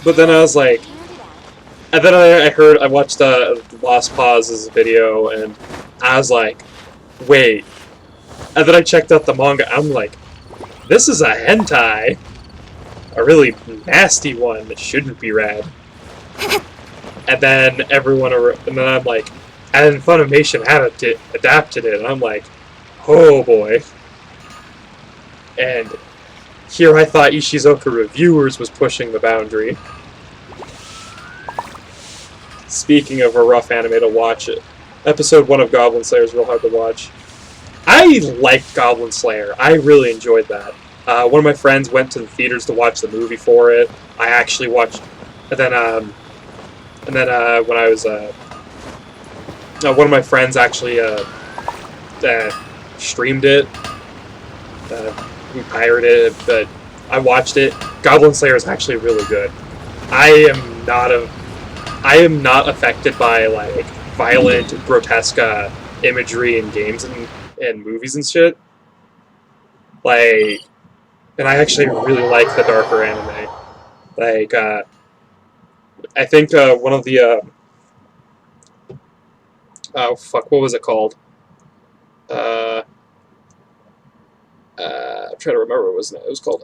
But then I was like, and then I watched Lost Pause's video, and I was like, wait. And then I checked out the manga, I'm like, this is a hentai. A really nasty one that shouldn't be read. And then and then I'm like, and then Funimation adapted it, and I'm like, oh boy. And here I thought Ishizoka Reviewers was pushing the boundary. Speaking of a rough anime to watch, episode 1 of Goblin Slayer is real hard to watch. I liked Goblin Slayer. I really enjoyed that. One of my friends went to the theaters to watch the movie for it. I actually watched, and then when I was one of my friends actually streamed it. We pirated it, but I watched it. Goblin Slayer is actually really good. I am not affected by like violent, grotesque imagery in games and movies and shit. Like, and I actually really like the darker anime. Like, I think one of the oh fuck, what was it called? I'm trying to remember what it was. It was called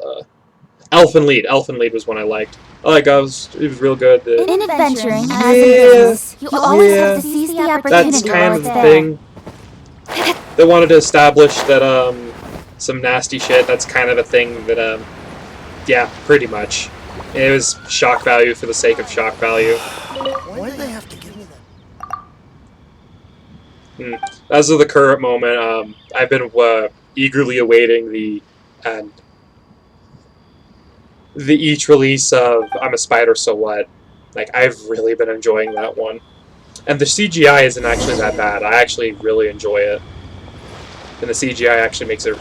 Elfen Lied. Elfen Lied was one I liked. I like it was real good. In adventuring, as a business, you always have to seize the opportunity That's kind while of it's the there. thing. They wanted to establish that some nasty shit. That's kind of a thing that yeah, pretty much. It was shock value for the sake of shock value. Why do they have to give me that? As of the current moment, I've been eagerly awaiting the each release of I'm a Spider, So What. Like, I've really been enjoying that one. And the CGI isn't actually that bad. I actually really enjoy it. And the CGI actually makes it...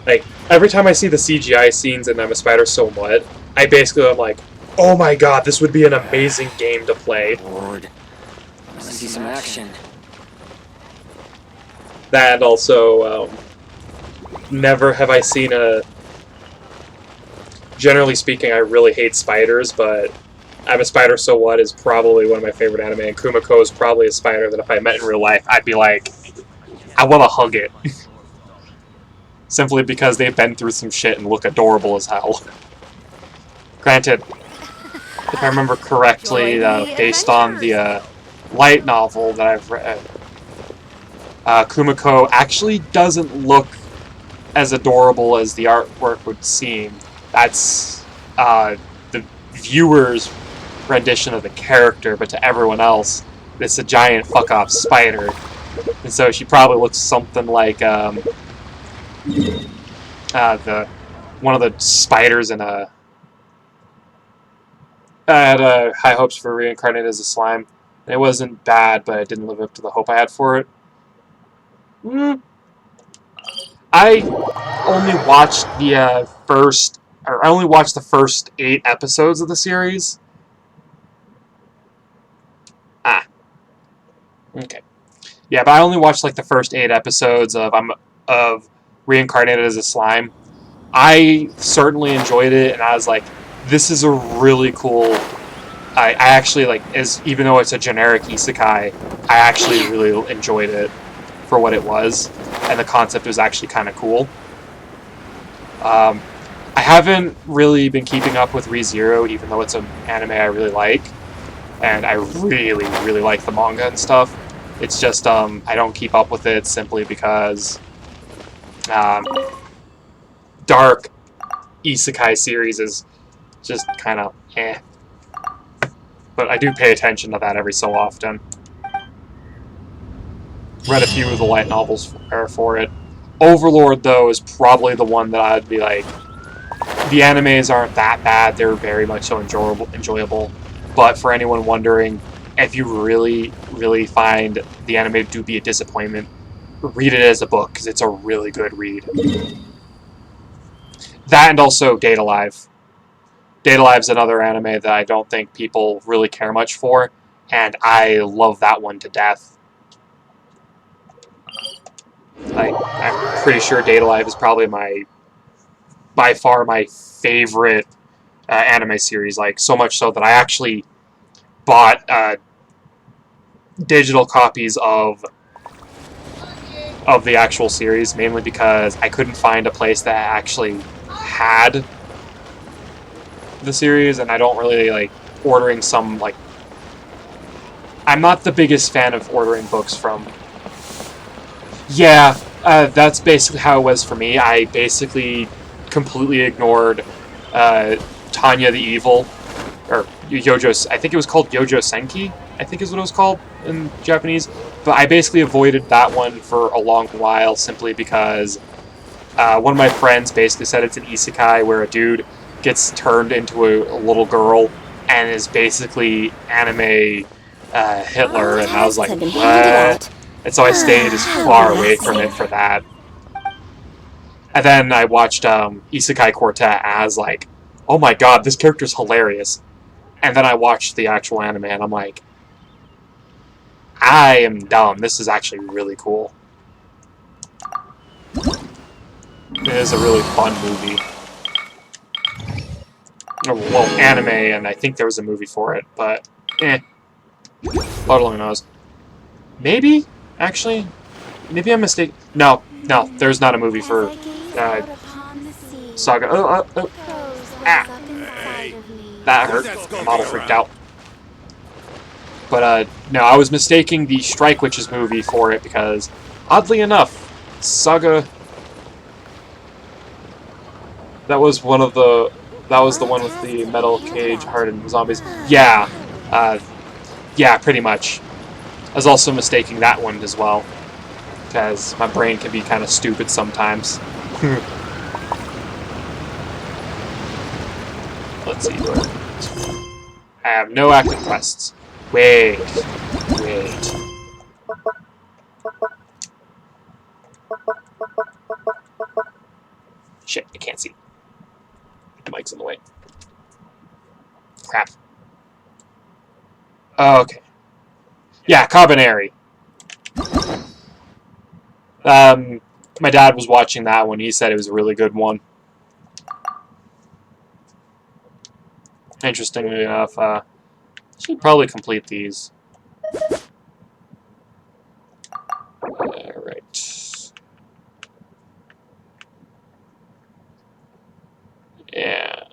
Like, every time I see the CGI scenes in I'm a Spider, So What, I basically am like, oh my god, this would be an amazing game to play. Lord, let's see some action. That, and also, never have I seen a... Generally speaking, I really hate spiders, but I'm a Spider, So What is probably one of my favorite anime, and Kumiko is probably a spider that if I met in real life, I'd be like, I want to hug it. Simply because they've been through some shit and look adorable as hell. Granted, if I remember correctly, based on the light novel that I've read, Kumiko actually doesn't look as adorable as the artwork would seem. That's the viewer's rendition of the character, but to everyone else, it's a giant fuck-off spider. And so she probably looks something like one of the spiders in a I had high hopes for Reincarnated as a Slime. It wasn't bad, but it didn't live up to the hope I had for it. I only watched the I only watched the first 8 episodes of the series. Okay. Yeah, but I only watched like the first 8 episodes of Reincarnated as a Slime. I certainly enjoyed it, and I was like, this is a really cool. I actually like, even though it's a generic isekai, I actually really enjoyed it for what it was, and the concept was actually kind of cool. I haven't really been keeping up with ReZero, even though it's an anime I really like, and I really, really like the manga and stuff. It's just I don't keep up with it simply because dark isekai series is just kind of eh. But I do pay attention to that every so often. Read a few of the light novels for it. Overlord, though, is probably the one that I'd be like, the animes aren't that bad, they're very much so enjoyable. But for anyone wondering, if you really, really find the anime to be a disappointment, read it as a book, because it's a really good read. That and also Data Live. Data Live's another anime that I don't think people really care much for, and I love that one to death. Like, I'm pretty sure Data Live is probably by far my favorite anime series, like, so much so that I actually bought digital copies of the actual series, mainly because I couldn't find a place that actually had the series, and I don't really like ordering some, like, I'm not the biggest fan of ordering books from. Yeah, that's basically how it was for me. I basically completely ignored Tanya the Evil, or Yojo, I think it was called Yojo Senki, I think is what it was called in Japanese, but I basically avoided that one for a long while simply because one of my friends basically said it's an isekai where a dude gets turned into a little girl and is basically anime Hitler, and I was like, what? And so I stayed as far away from it for that. And then I watched Isekai Quartet, and I was like, oh my god, this character's hilarious. And then I watched the actual anime, and I'm like, I am dumb. This is actually really cool. It is a really fun movie. Well, anime, and I think there was a movie for it, but Lord only knows. Maybe? Actually? Maybe I'm mistaken. No, there's not a movie for Saga. Oh. Ah! That hurt. I'm all freaked out. But, no, I was mistaking the Strike Witches movie for it because, oddly enough, Saga... That was the one with the metal cage hardened zombies. Yeah. Yeah, pretty much. I was also mistaking that one as well, because my brain can be kind of stupid sometimes. Let's see. I have no active quests. Wait. Shit, I can't see. The mic's in the way. Crap. Oh, okay. Yeah, Carbonari. My dad was watching that one. He said it was a really good one. Interestingly enough, should probably complete these. Alright. Yeah.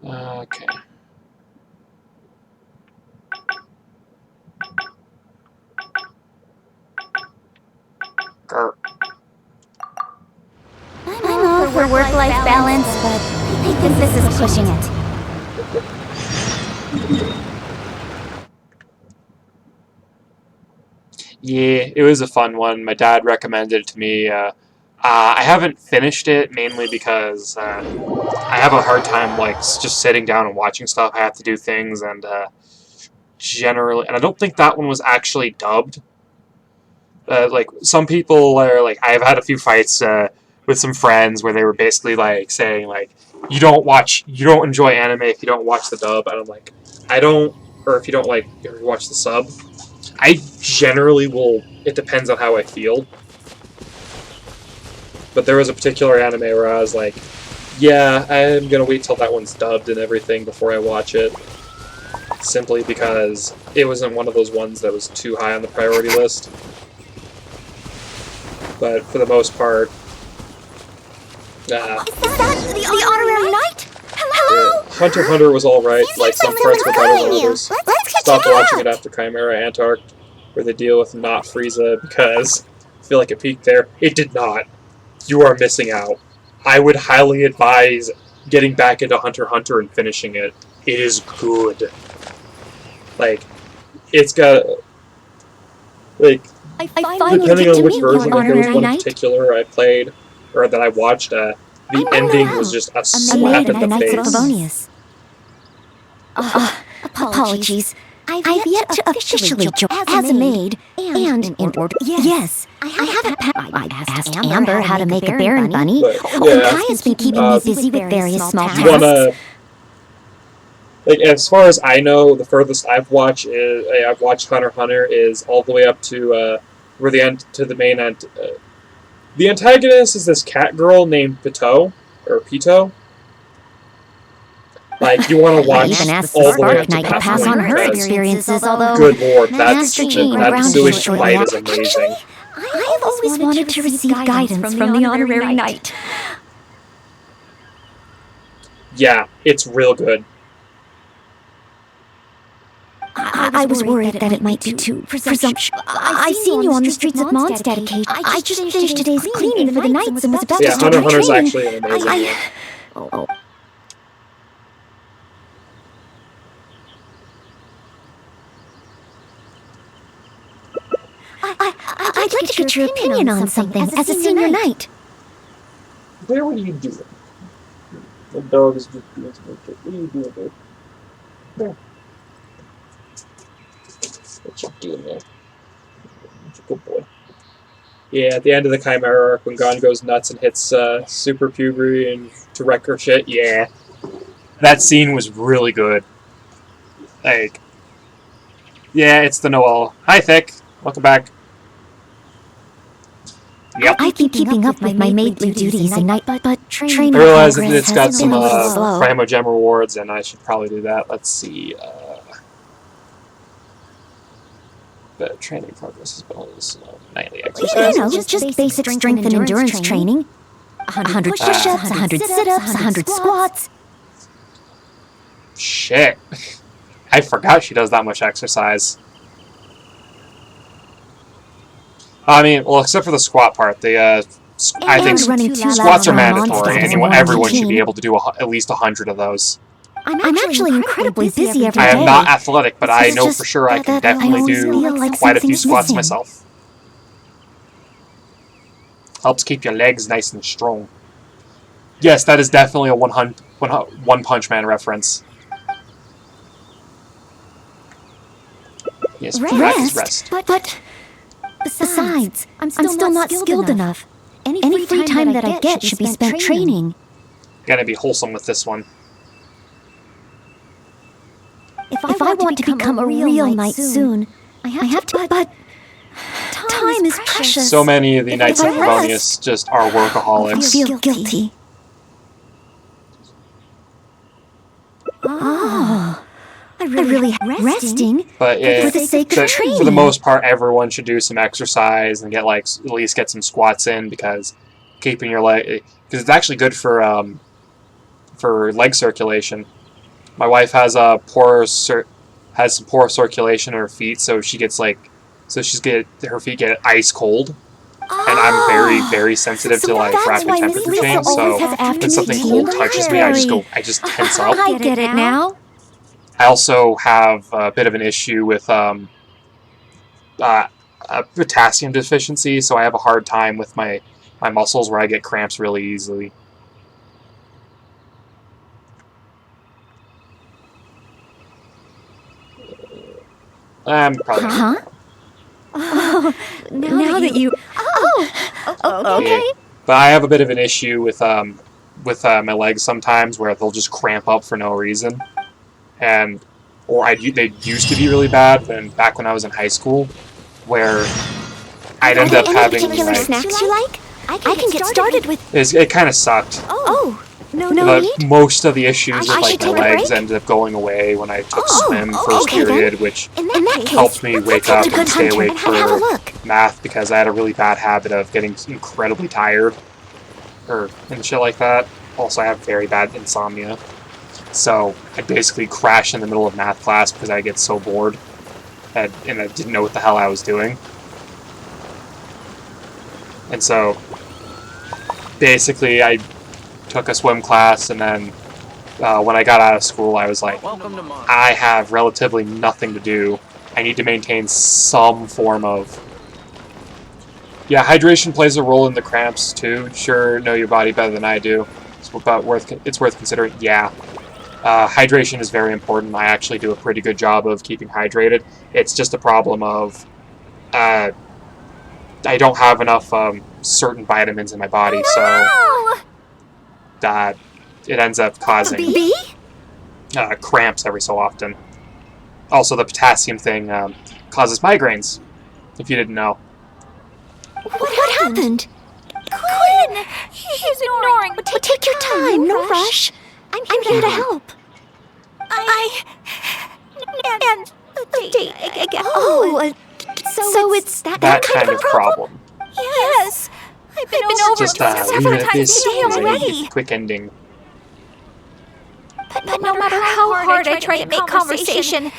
Okay. Grr. I'm all for work-life balance, but I think this is pushing it. Yeah, it was a fun one. My dad recommended it to me. I haven't finished it mainly because I have a hard time like just sitting down and watching stuff. I have to do things, and generally, and I don't think that one was actually dubbed. Like some people are like, I've had a few fights with some friends where they were basically like saying like, you don't enjoy anime if you don't watch the dub, and I'm like, I don't, or if you don't like if you watch the sub. I generally will. It depends on how I feel. But there was a particular anime where I was like, yeah, I'm gonna wait till that one's dubbed and everything before I watch it. Simply because it wasn't one of those ones that was too high on the priority list. But for the most part, Is that the honorary knight? Hello? Hunter x Hunter was alright, like some parts were better than others. Stopped watching it after Chimera Antarct, where they deal with not Frieza, because I feel like it peaked there. It did not. You are missing out. I would highly advise getting back into Hunter x Hunter and finishing it. It is good. Like, it's got, like, depending on which version, like, there was one in particular I played, or that I watched, the ending was just a slap in the face. Apologies. I've yet to officially join as a maid and in order. Yes, I asked Amber how to make a Baron Bunny. But, And Kaya's been keeping me busy with various small You wanna, tasks. like, as far as I know, the furthest I've watched Hunter x Hunter is all the way up to where the end to the main end. The antagonist is this cat girl named Pito or Pito. Like, you want to watch Even asked all the the way Spark up to Knight to that pass point on her because, experiences, although good lord, that Master Jane silly shortly fight is after. amazing. I have always wanted to receive guidance from the honorary knight. Yeah, it's real good. I was worried that it might be too presumptuous. I've seen you on the streets of Mondstadt occasionally. I just finished today's cleaning for the knights and was about to Yeah, start Hunter x Hunter's training. actually an amazing one. I'd like to get your opinion on something as a senior knight. What are you doing? The dog is just doing something. What are you doing there? There. What you doing there? What a good boy. Yeah, at the end of the Chimera arc, when Gon goes nuts and hits Super Puberty and to wreck her shit, yeah. That scene was really good. Like, yeah, it's the Noel. Hi, Thick. Welcome back. Yep. I've been keeping up with my maidly duties and night, but training I realize that progress it's got has some been a little slow. Primo Gem rewards, and I should probably do that. Let's see. The training progress is bonus. Nightly exercise. You know, just basic strength and endurance training. 100 push-ups, 100 sit-ups, 100 squats. Shit. I forgot she does that much exercise. I mean, well, except for the squat part. I think squats are mandatory, and everyone should be able to do at least 100 of those. I'm actually incredibly busy every day. I am not athletic, but I know just for sure I can that definitely always do feel like quite a few something's squats missing. myself. Helps keep your legs nice and strong. Yes, that is definitely a One Punch Man reference. Yes, practice rest. But besides, I'm still not skilled enough. Any free time that I get should be spent training. Gotta be wholesome with this one. If I want to become a real knight soon, I have to, but time is precious. So many of the Knights of I rest, Favonius just are I workaholics. feel guilty. Oh, I really resting But yeah, for the sake of training. for the most part, everyone should do some exercise and get at least get some squats in, because keeping your leg, because it's actually good for leg circulation. My wife has some poor circulation in her feet, so she's her feet get ice cold. And I'm very, very sensitive to rapid temperature change, so when something cold touches me, I just tense up. I get it now. I also have a bit of an issue with potassium deficiency, so I have a hard time with my muscles where I get cramps really easily. Probably. Huh? Oh, now that you... Oh, okay. Yeah. But I have a bit of an issue with my legs sometimes, where they'll just cramp up for no reason, they used to be really bad back when I was in high school, where I'd end up having particular snacks you like? I can get started with... It kind of sucked. Oh, no But need? most of the issues I with should my take a legs break? ended up going away when I took swim first okay then. period, which In that case, helped me wake up and stay awake and have a for look. math, because I had a really bad habit of getting incredibly tired and shit like that. Also, I have very bad insomnia. So I'd basically crash in the middle of math class because I get so bored and I didn't know what the hell I was doing. And so basically I took a swim class, and then when I got out of school I was like, I have relatively nothing to do. I need to maintain some form of... Yeah, hydration plays a role in the cramps too. Sure, know your body better than I do. It's worth considering. Yeah. Hydration is very important. I actually do a pretty good job of keeping hydrated. It's just a problem of I don't have enough certain vitamins in my body, so that it ends up causing cramps every so often. Also, the potassium thing causes migraines, if you didn't know. What happened? Quinn! He's ignoring. But take your time, no rush. I'm here to help. And the date again. Oh, so it's that kind of problem. Yes. I've been over Just several leave it at times this today as a already. quick ending. But no matter how hard I try to make conversation,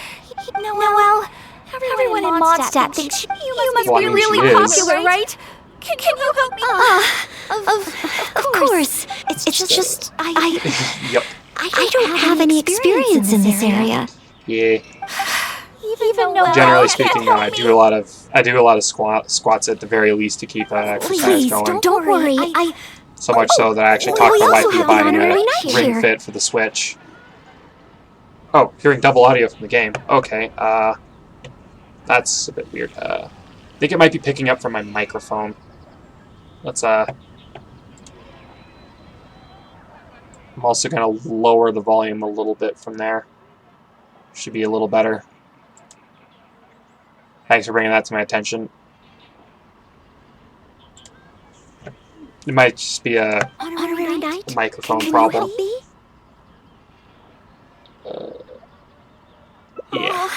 Noelle, everyone in Mondstadt thinks you must be really popular, right? Can you help me? Of course. It's just Yep. I don't have any experience in this area. Yeah. Even Noelle Generally can't speaking, help I me. do a lot of squats at the very least to keep exercise Please, going. don't worry. So much so that I actually talked my wife into buying a Ring Ring Fit for the Switch. Oh, hearing double audio from the game. Okay, that's a bit weird. I think it might be picking up from my microphone. Let's, I'm also gonna lower the volume a little bit from there. Should be a little better. Thanks for bringing that to my attention. It might just be a Honorary Knight? microphone Can problem. you help me? Yeah.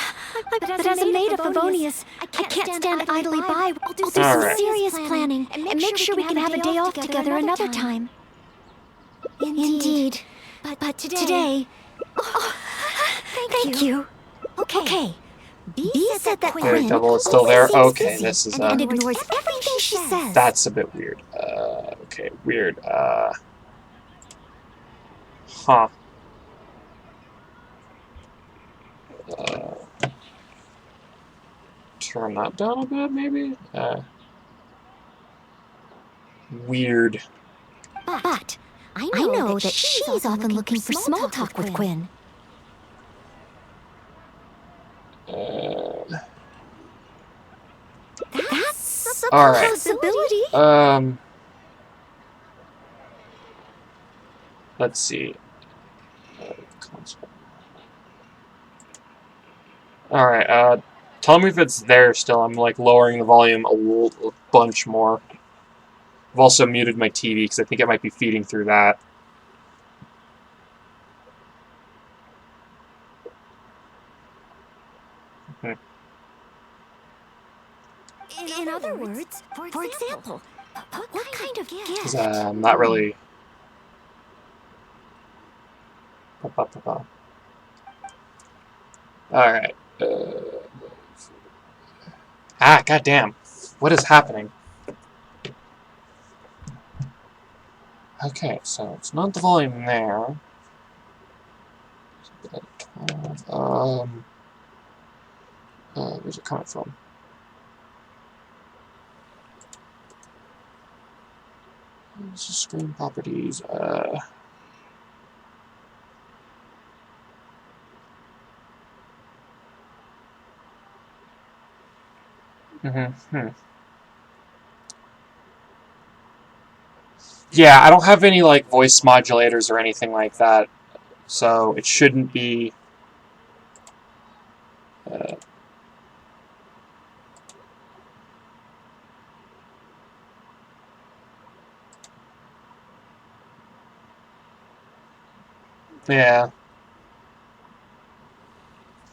But as a maid of Favonius, I can't stand idly by. I'll do some Alright. serious planning and make sure we can have a day off together another time. Indeed. But today... Oh, thank you. Okay. B said that Very Quinn double. It's still there. always Okay, seems this is busy and ignores everything she says. that's a bit weird. Okay, weird. Huh. Turn that down a bit, maybe? Weird. But I know that she's often looking for small talk with Quinn. That's a Alright. possibility. Let's see. Alright, tell me if it's there still. I'm, like, lowering the volume a bunch more. I've also muted my TV because I think it might be feeding through that. In other words, for example, what kind of gift? I'm not really... Alright. Goddamn. What is happening? Okay, so it's not the volume there. Where's it coming from? Screen properties. Yeah, I don't have any like voice modulators or anything like that, so it shouldn't be. Yeah.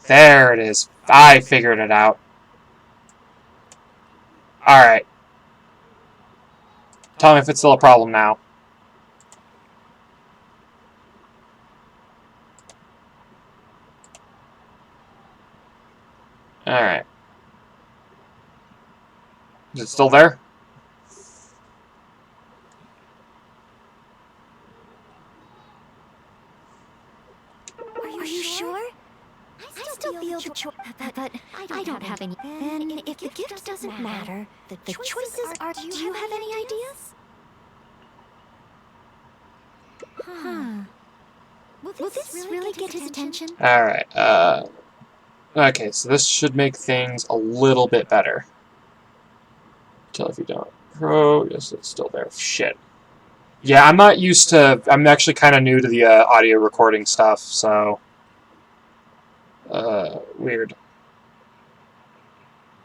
There it is. I figured it out. Alright. Tell me if it's still a problem now. Alright. Is it still there? Are you sure? I still feel the choice, but I don't have any. And if the gift doesn't matter, the choices are. Do you have any ideas? Will this really get his attention? Alright, okay, so this should make things a little bit better. Tell if you don't. Pro, yes, it's still there. Shit. Yeah, I'm not used to... I'm actually kind of new to the audio recording stuff, so... weird.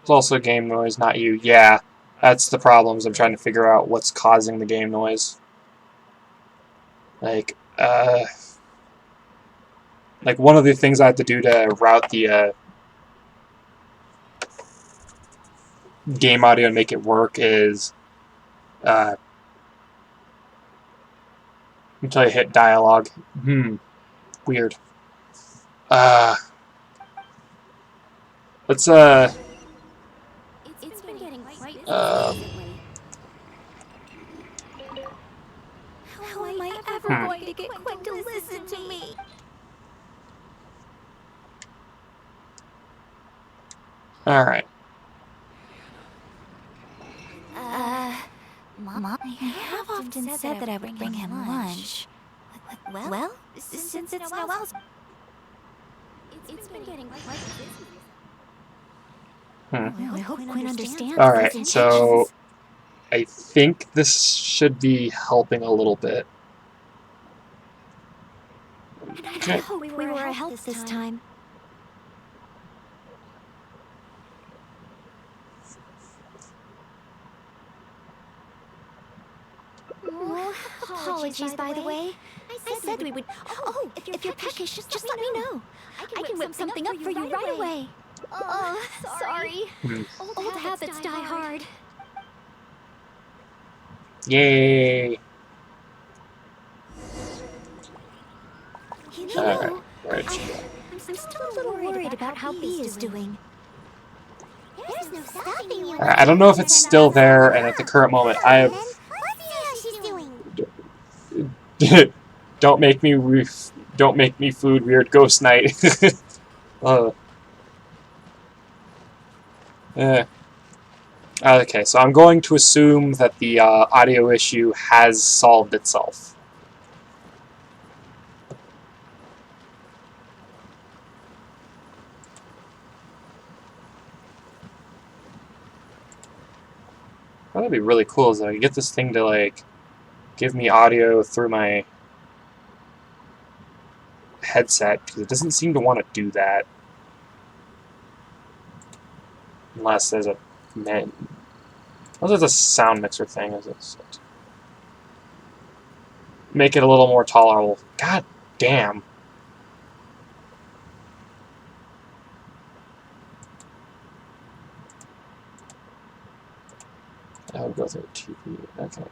It's also game noise, not you. Yeah, that's the problems. I'm trying to figure out what's causing the game noise. Like one of the things I have to do to route the game audio and make it work is until I hit dialogue. Weird. Let's It's been getting quite How am I ever going to get Quinn to listen to me? Alright. Mama, I have often said that I would bring him lunch. Well, since it's Noel's... It's been getting quite busy. I hope Quinn understands. Alright, so I think this should be helping a little bit. I hope we were a help this time. Oh, apologies, by the way. I said we would... Oh, if you're peckish, just let me know. I can whip something up for you right away. Oh, sorry. Old habits die hard. Yay! You know, Right. I'm still a little worried about how B is doing. There's no stopping you. I don't know if it's still there, and at the current moment, I have... Don't make me food, weird ghost night. Okay, so I'm going to assume that the audio issue has solved itself. What would be really cool is that I could get this thing to, like, give me audio through my headset, because it doesn't seem to want to do that. Unless there's a sound mixer thing. Make it a little more tolerable. God damn. I would go through TV. Okay.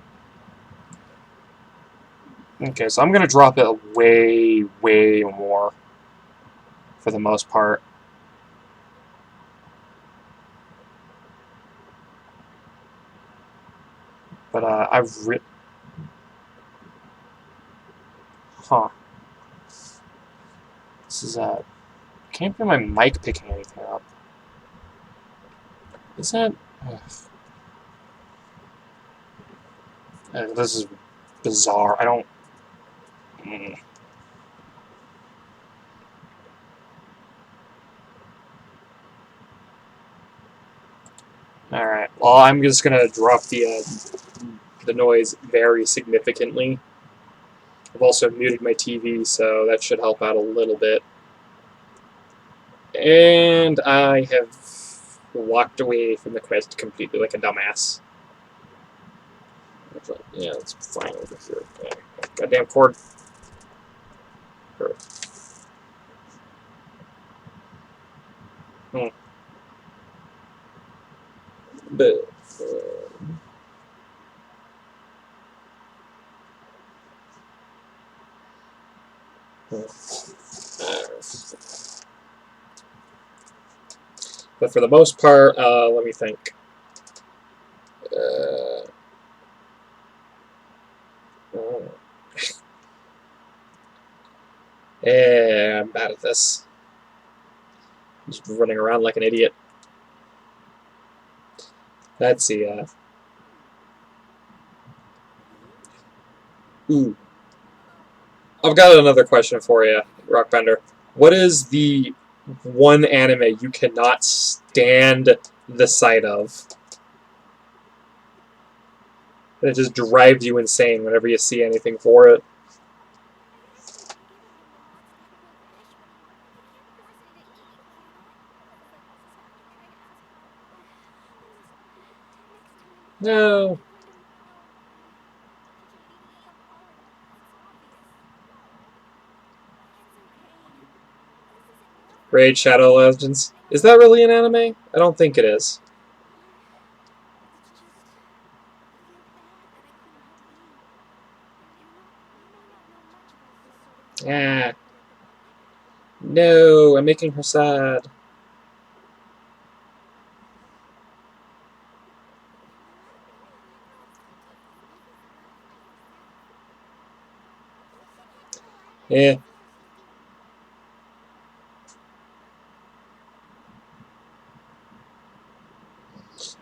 Okay, so I'm going to drop it way, way more for the most part. But Huh. This is, can't feel my mic picking anything up. Is that... this is bizarre. I don't... Mm. Alright, well, I'm just gonna drop the noise very significantly. I've also muted my TV, so that should help out a little bit. And I have walked away from the quest completely like a dumbass. Yeah, it's fine over here. Yeah. Goddamn cord. Hmm. But... But for the most part, let me think. Oh. Yeah, I'm bad at this. Just running around like an idiot. Let's see. Ooh. I've got another question for you, Rockbender. What is the one anime you cannot stand the sight of? It just drives you insane whenever you see anything for it. No. Raid Shadow Legends. Is that really an anime? I don't think it is. Ah. No, I'm making her sad. Yeah.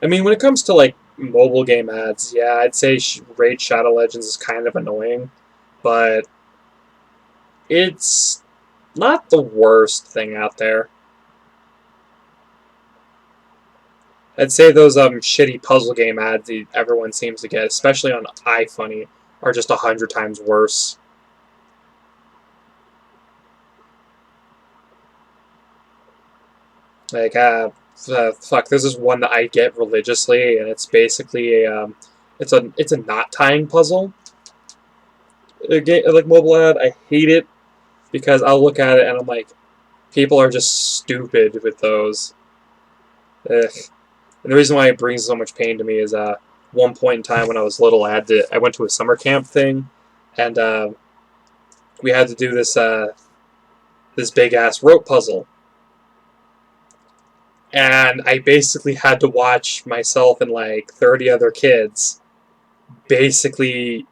I mean, when it comes to, like, mobile game ads, yeah, I'd say Raid Shadow Legends is kind of annoying, but it's not the worst thing out there. I'd say those shitty puzzle game ads that everyone seems to get, especially on iFunny, are just 100 times worse. Like, fuck, there's this one that I get religiously, and it's basically it's a knot tying puzzle. Like mobile ad, I hate it because I'll look at it and I'm like, people are just stupid with those. Ugh. And the reason why it brings so much pain to me is one point in time when I was little, I went to a summer camp thing, and we had to do this big ass rope puzzle, and I basically had to watch myself and like 30 other kids basically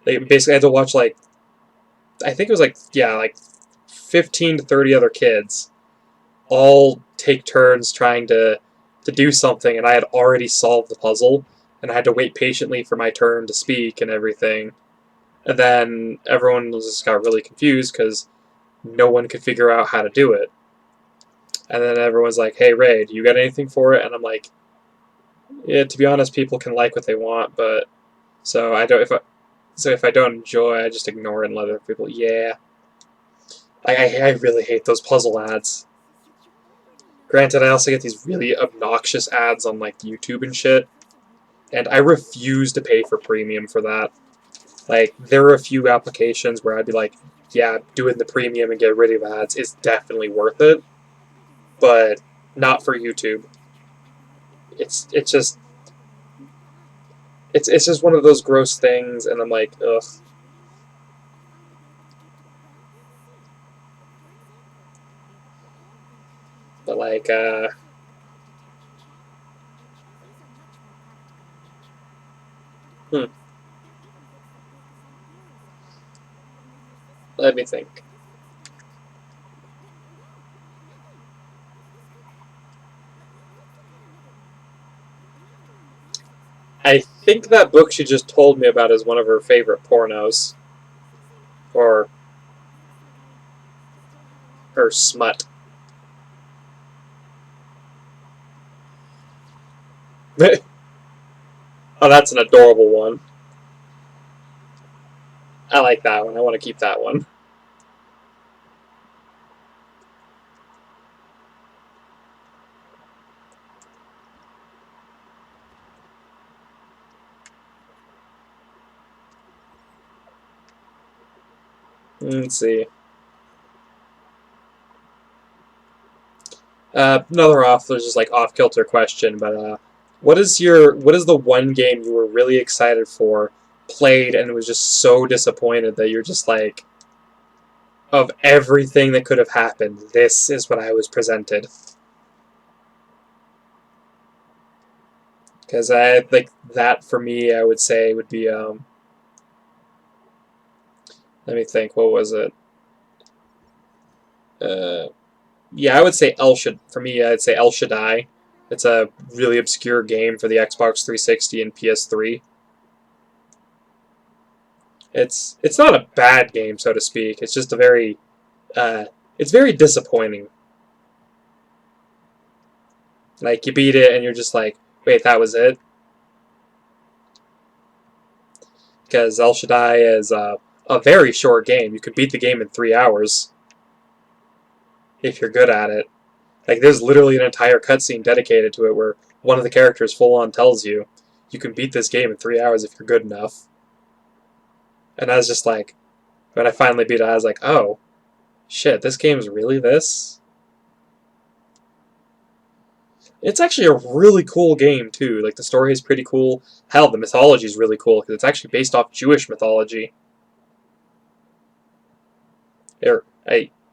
had to watch like I think it was like yeah like 15 to 30 other kids all take turns trying to do something, and I had already solved the puzzle, and I had to wait patiently for my turn to speak and everything. And then everyone just got really confused because no one could figure out how to do it. And then everyone's like, "Hey Ray, do you got anything for it?" And I'm like, "Yeah, to be honest, people can like what they want, but so I don't if I don't enjoy, I just ignore it and let other people." Yeah, I really hate those puzzle ads. Granted, I also get these really obnoxious ads on like YouTube and shit, and I refuse to pay for premium for that. Like, there are a few applications where I'd be like, yeah, doing the premium and get rid of ads is definitely worth it, but not for YouTube. It's just it's just one of those gross things, and I'm like, ugh. But like, hmm, let me think. I think that book she just told me about is one of her favorite pornos. Or her smut. Oh, that's an adorable one. I like that one. I want to keep that one. Let's see. Another there's just like off-kilter question, but what is the one game you were really excited for, played, and was just so disappointed that you're just like, of everything that could have happened, this is what I was presented. Because I like that for me, I would say would be let me think, what was it? Yeah, I would say for me, I'd say El Shaddai. It's a really obscure game for the Xbox 360 and PS3. It's not a bad game, so to speak. It's just a very it's very disappointing. Like you beat it and you're just like, wait, that was it? Because El Shaddai is a very short game. You could beat the game in 3 hours if you're good at it. Like there's literally an entire cutscene dedicated to it where one of the characters full on tells you you can beat this game in 3 hours if you're good enough. And I was just like, when I finally beat it, I was like, oh, shit, this game's really this? It's actually a really cool game, too. Like, the story is pretty cool. Hell, the mythology is really cool, because it's actually based off Jewish mythology.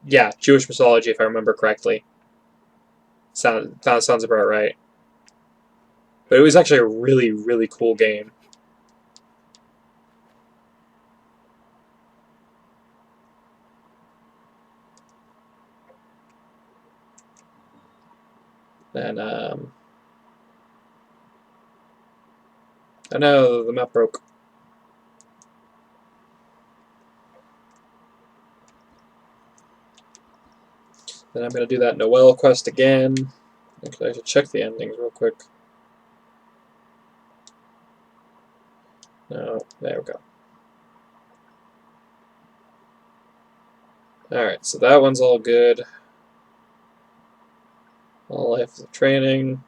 Yeah, Jewish mythology, if I remember correctly. Sounds about right. But it was actually a really, really cool game. And, oh no, the map broke. Then I'm going to do that Noel quest again. Actually, I should check the endings real quick. No, there we go. Alright, so that one's all good. All life of training.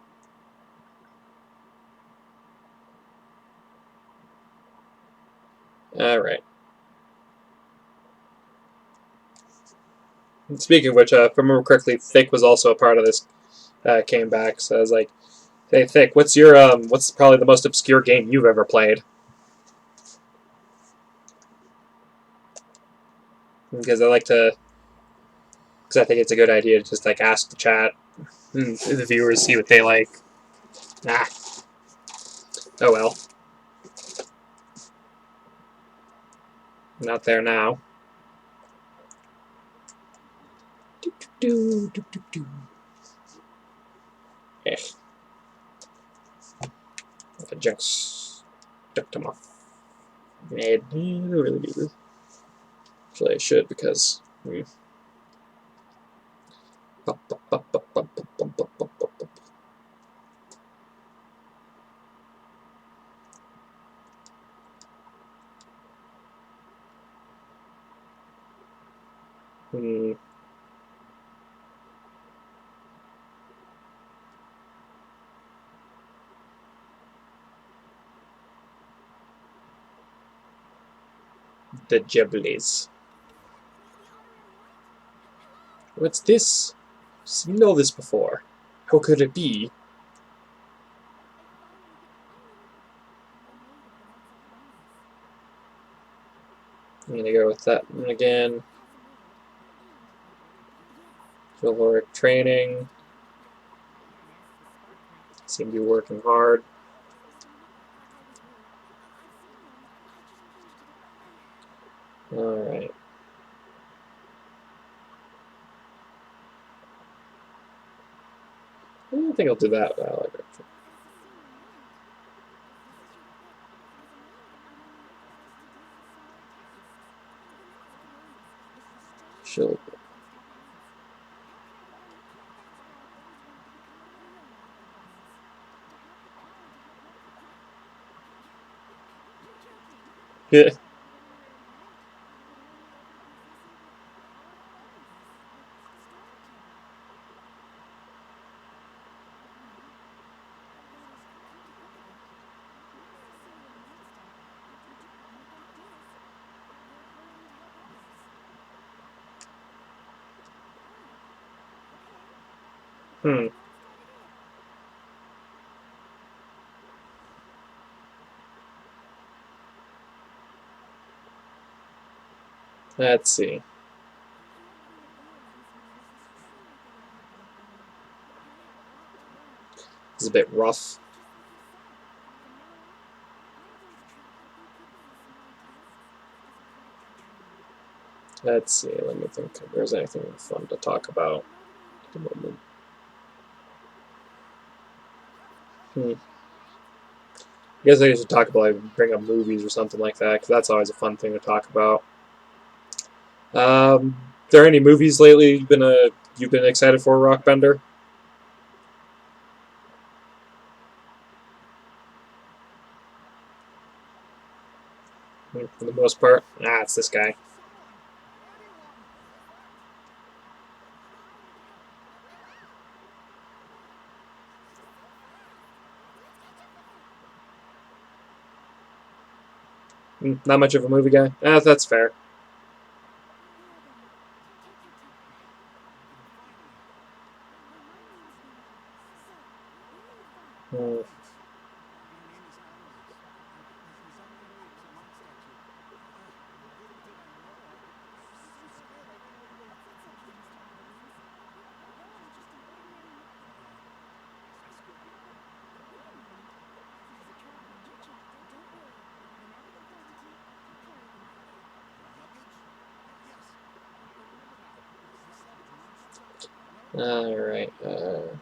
Alright. Speaking of which, if I remember correctly, Thick was also a part of this. Came back, so I was like, "Hey, Thick, what's probably the most obscure game you've ever played?" Because I think it's a good idea to just like ask the chat, and the viewers, see what they like. Ah, oh well, not there now. Eh. The jets stuck to my head. I don't really do this. Actually, I should because. The Gibblies. What's this? I've seen all this before. How could it be? I'm gonna go with that one again. Chivalric training. Seem to be working hard. Alright. I don't think I'll do that. She'll... Yeah. Hmm. Let's see. It's a bit rough. Let's see. Let me think if there's anything fun to talk about at the moment. I guess I should talk about, like, bring up movies or something like that, because that's always a fun thing to talk about. There any movies lately you've been excited for, Rockbender? For the most part. Ah, it's this guy. Not much of a movie guy. Ah, that's fair. Hmm. Alright, I'm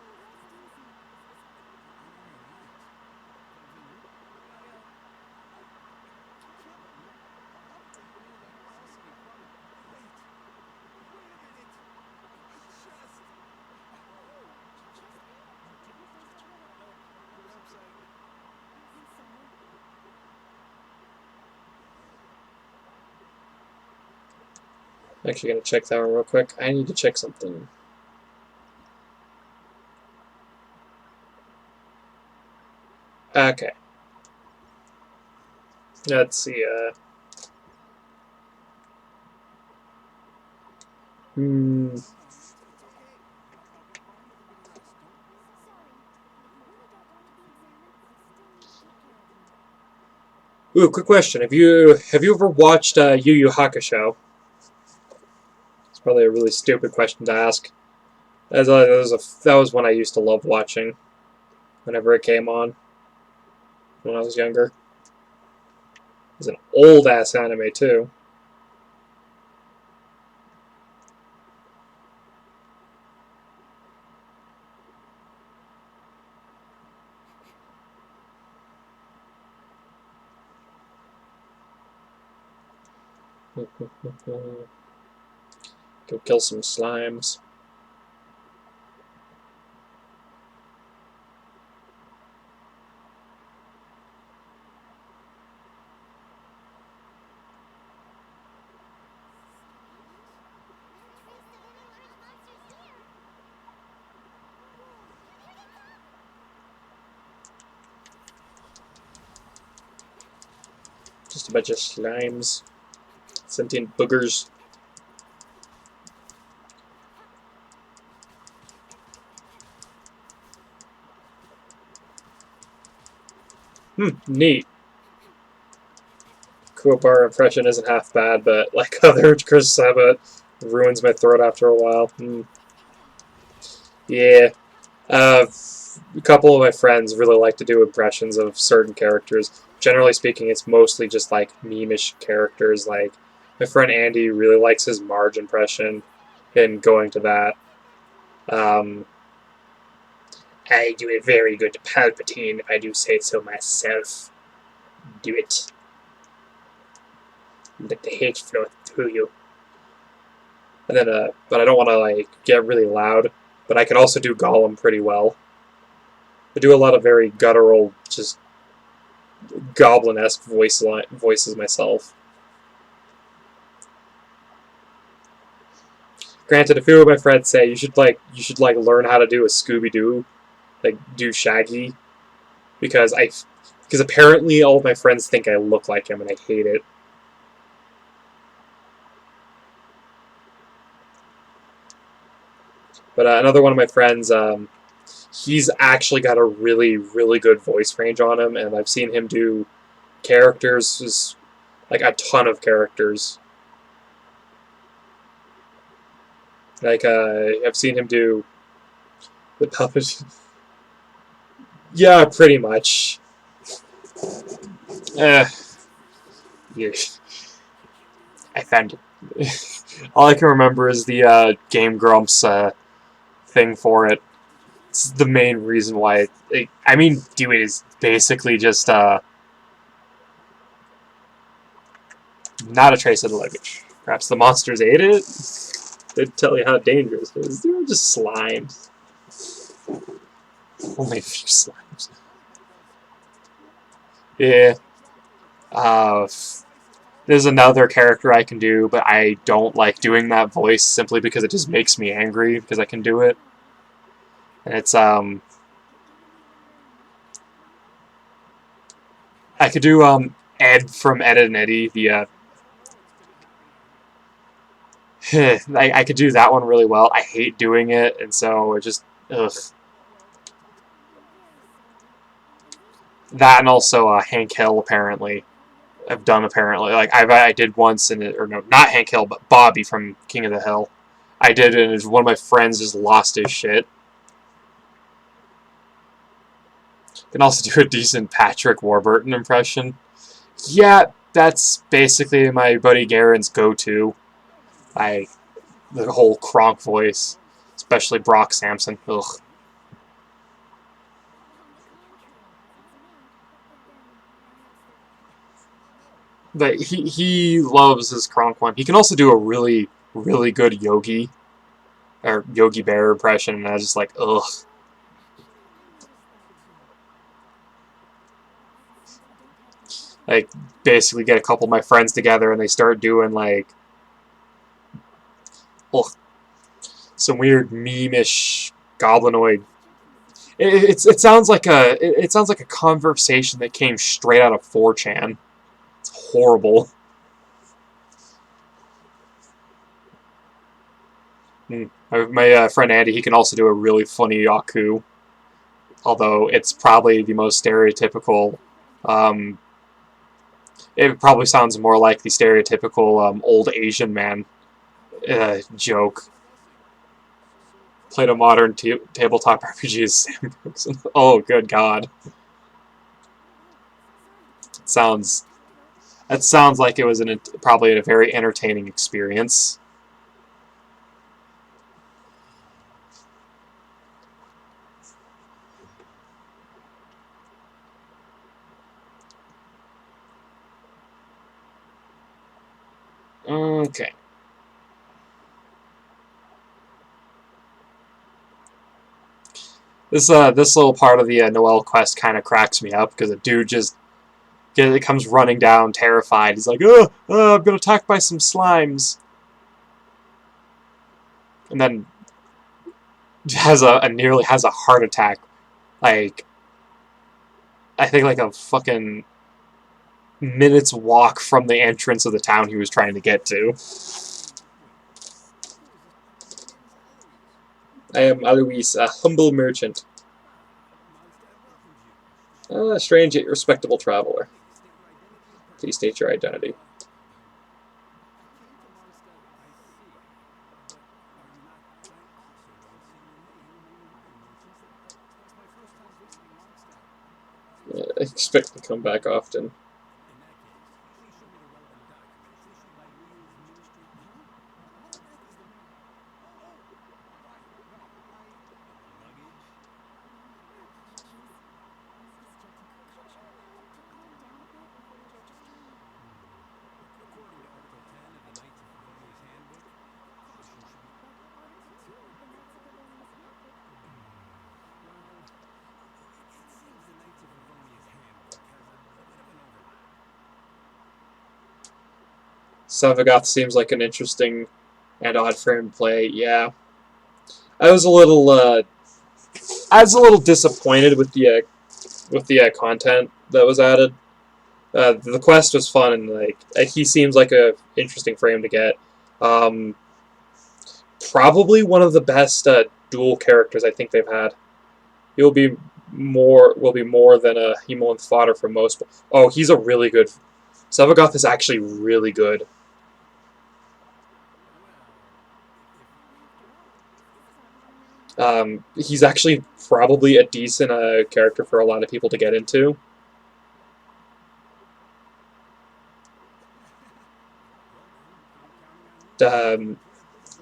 actually gonna check that one real quick. I need to check something. Okay. Let's see, Ooh, quick question. Have you ever watched Yu Yu Hakusho? It's probably a really stupid question to ask. That was one I used to love watching whenever it came on when I was younger. It's an old ass anime too. Go kill some slimes. Just a bunch of slimes. Sentient boogers. Neat. Kuwabara impression isn't half bad, but like other Chris Sabat, ruins my throat after a while. Yeah. A couple of my friends really like to do impressions of certain characters. Generally speaking, it's mostly just like meme-ish characters. Like my friend Andy really likes his Marge impression, and going to that. I do a very good Palpatine, if I do say so myself. Do it. Let the hate flow through you. And then, but I don't want to like get really loud. But I can also do Gollum pretty well. I do a lot of very guttural, just goblin-esque voices myself. Granted, a few of my friends say you should learn how to do a Scooby-Doo, like do Shaggy, because apparently all of my friends think I look like him and I hate it. But another one of my friends, he's actually got a really, really good voice range on him, and I've seen him do characters, like a ton of characters. Like, I've seen him do the puppet. Yeah, pretty much. Yeah. I found it. All I can remember is the Game Grumps thing for it. It's the main reason why I mean, do it is basically just not a trace of the luggage. Perhaps the monsters ate it? They'd tell you how dangerous it is. They were just slimes. Only a few slimes. Yeah. There's another character I can do, but I don't like doing that voice simply because it just makes me angry because I can do it. And it's, I could do, Ed from Ed and Eddie, the, I could do that one really well. I hate doing it, and so it just, ugh. That and also, Hank Hill, apparently. I've done, apparently. Like, I did once, or no, not Hank Hill, but Bobby from King of the Hill. I did it, and one of my friends just lost his shit. Can also do a decent Patrick Warburton impression. Yeah, that's basically my buddy Garen's go-to. The whole Kronk voice, especially Brock Sampson. Ugh. But he loves his Kronk one. He can also do a really, really good Yogi, or Yogi Bear impression, and I was just like, ugh. Like, basically get a couple of my friends together and they start doing, like, ugh, some weird meme-ish goblinoid. It sounds like a conversation that came straight out of 4chan. It's horrible. My friend Andy, he can also do a really funny Yaku, although it's probably the most stereotypical. It probably sounds more like the stereotypical old Asian man joke. Played a modern tabletop RPG as Sam Brooks. Oh, good God! That sounds like it was probably a very entertaining experience. Okay. This little part of the Noel quest kind of cracks me up because a dude just comes running down terrified. He's like, I've been attacked by some slimes," and then nearly has a heart attack. Like, I think like a fucking minute's walk from the entrance of the town he was trying to get to. I am Alois, a humble merchant. A strange yet respectable traveler. Please state your identity. I expect to come back often. Savagoth seems like an interesting and odd frame to play. Yeah, I was a little disappointed with the content that was added. The quest was fun, and like he seems like a interesting frame to get. Um, Probably one of the best dual characters I think they've had. He'll be more than a Hemolymph fodder for most. Oh, he's a really good. Savagoth is actually really good. He's actually probably a decent character for a lot of people to get into.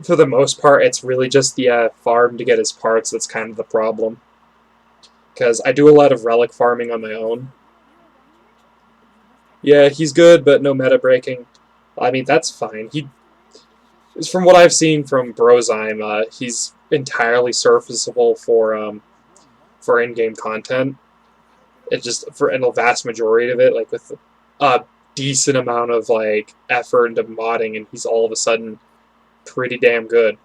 For the most part, it's really just the farm to get his parts that's kind of the problem. Because I do a lot of relic farming on my own. Yeah, he's good, but no meta breaking. I mean, that's fine. From what I've seen from Brozyme, he's entirely serviceable for in-game content. It just in the vast majority of it, like with a decent amount of like effort into modding, and he's all of a sudden pretty damn good.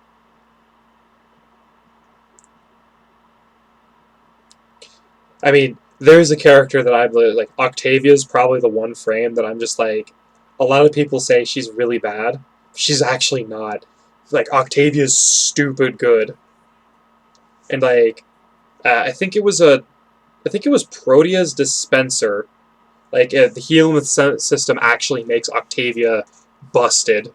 I mean, there's a character that I like. Octavia's probably the one frame that I'm just like. A lot of people say she's really bad. She's actually not. Like Octavia's stupid good, and like I think it was Protea's dispenser. Like the healing system actually makes Octavia busted.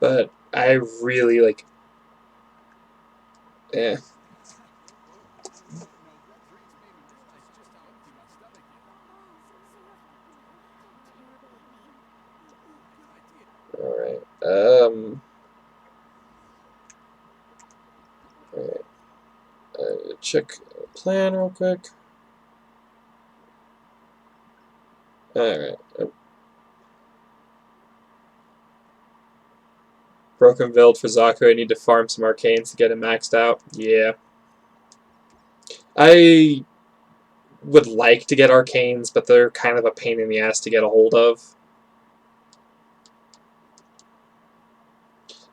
But I really like. Eh. All right. All right. Check plan real quick. All right. Broken build for Zaku. I need to farm some arcanes to get him maxed out. Yeah. I would like to get arcanes, but they're kind of a pain in the ass to get a hold of.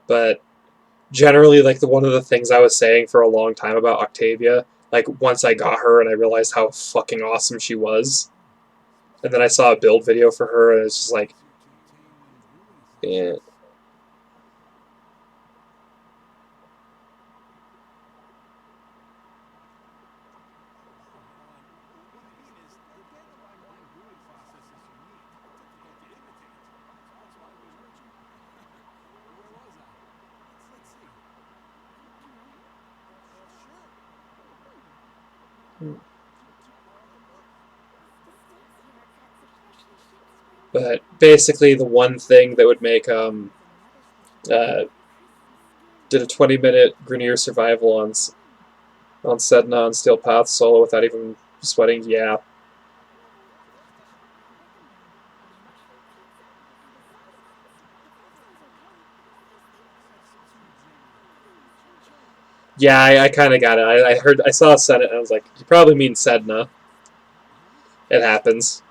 But generally, like one of the things I was saying for a long time about Octavia, like once I got her and I realized how fucking awesome she was, and then I saw a build video for her and it's just like, yeah. But basically, the one thing that would make did a 20-minute Grenier survival on Sedna on Steel Path solo without even sweating. Yeah. Yeah, I kind of got it. I saw Senate and I was like, you probably mean Sedna. It happens.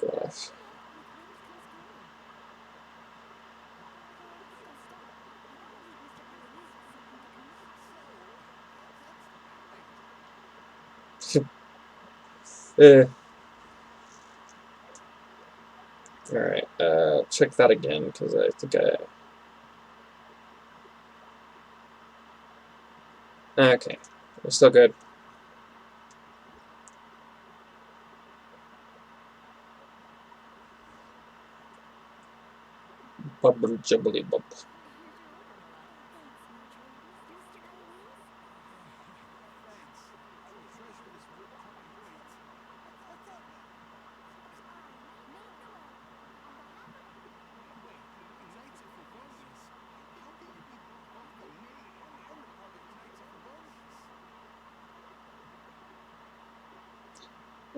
Gosh. Alright, check that again, because I think okay, we're still good. Bubble jibbly bub.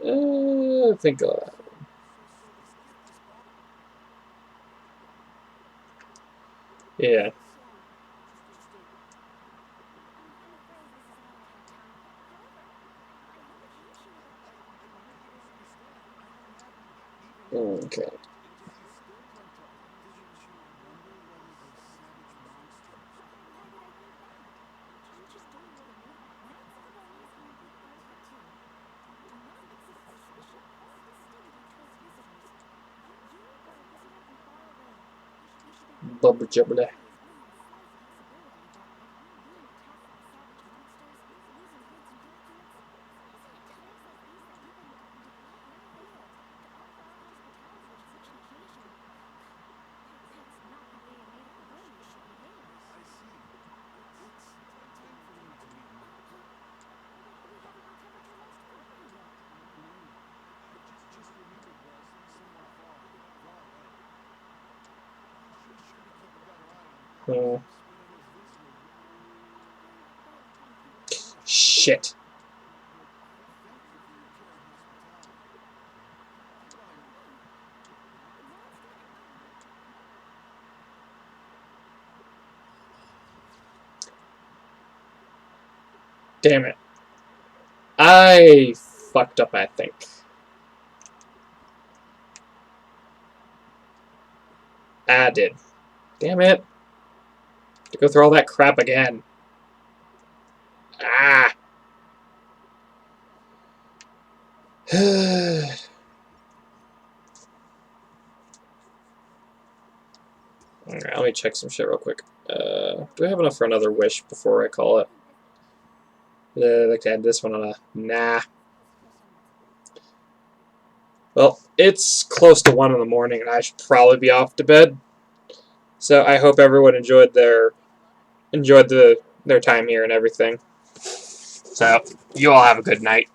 I think. Yeah. Okay. Bubba jubba. Shit. Damn it. I fucked up, I think. I did. Damn it. To go through all that crap again. Ah. Alright, let me check some shit real quick. Do I have enough for another wish before I call it? I'd like to add this one on a... Nah. Well, it's close to 1 in the morning, and I should probably be off to bed. So I hope everyone enjoyed their time here and everything. So you all have a good night.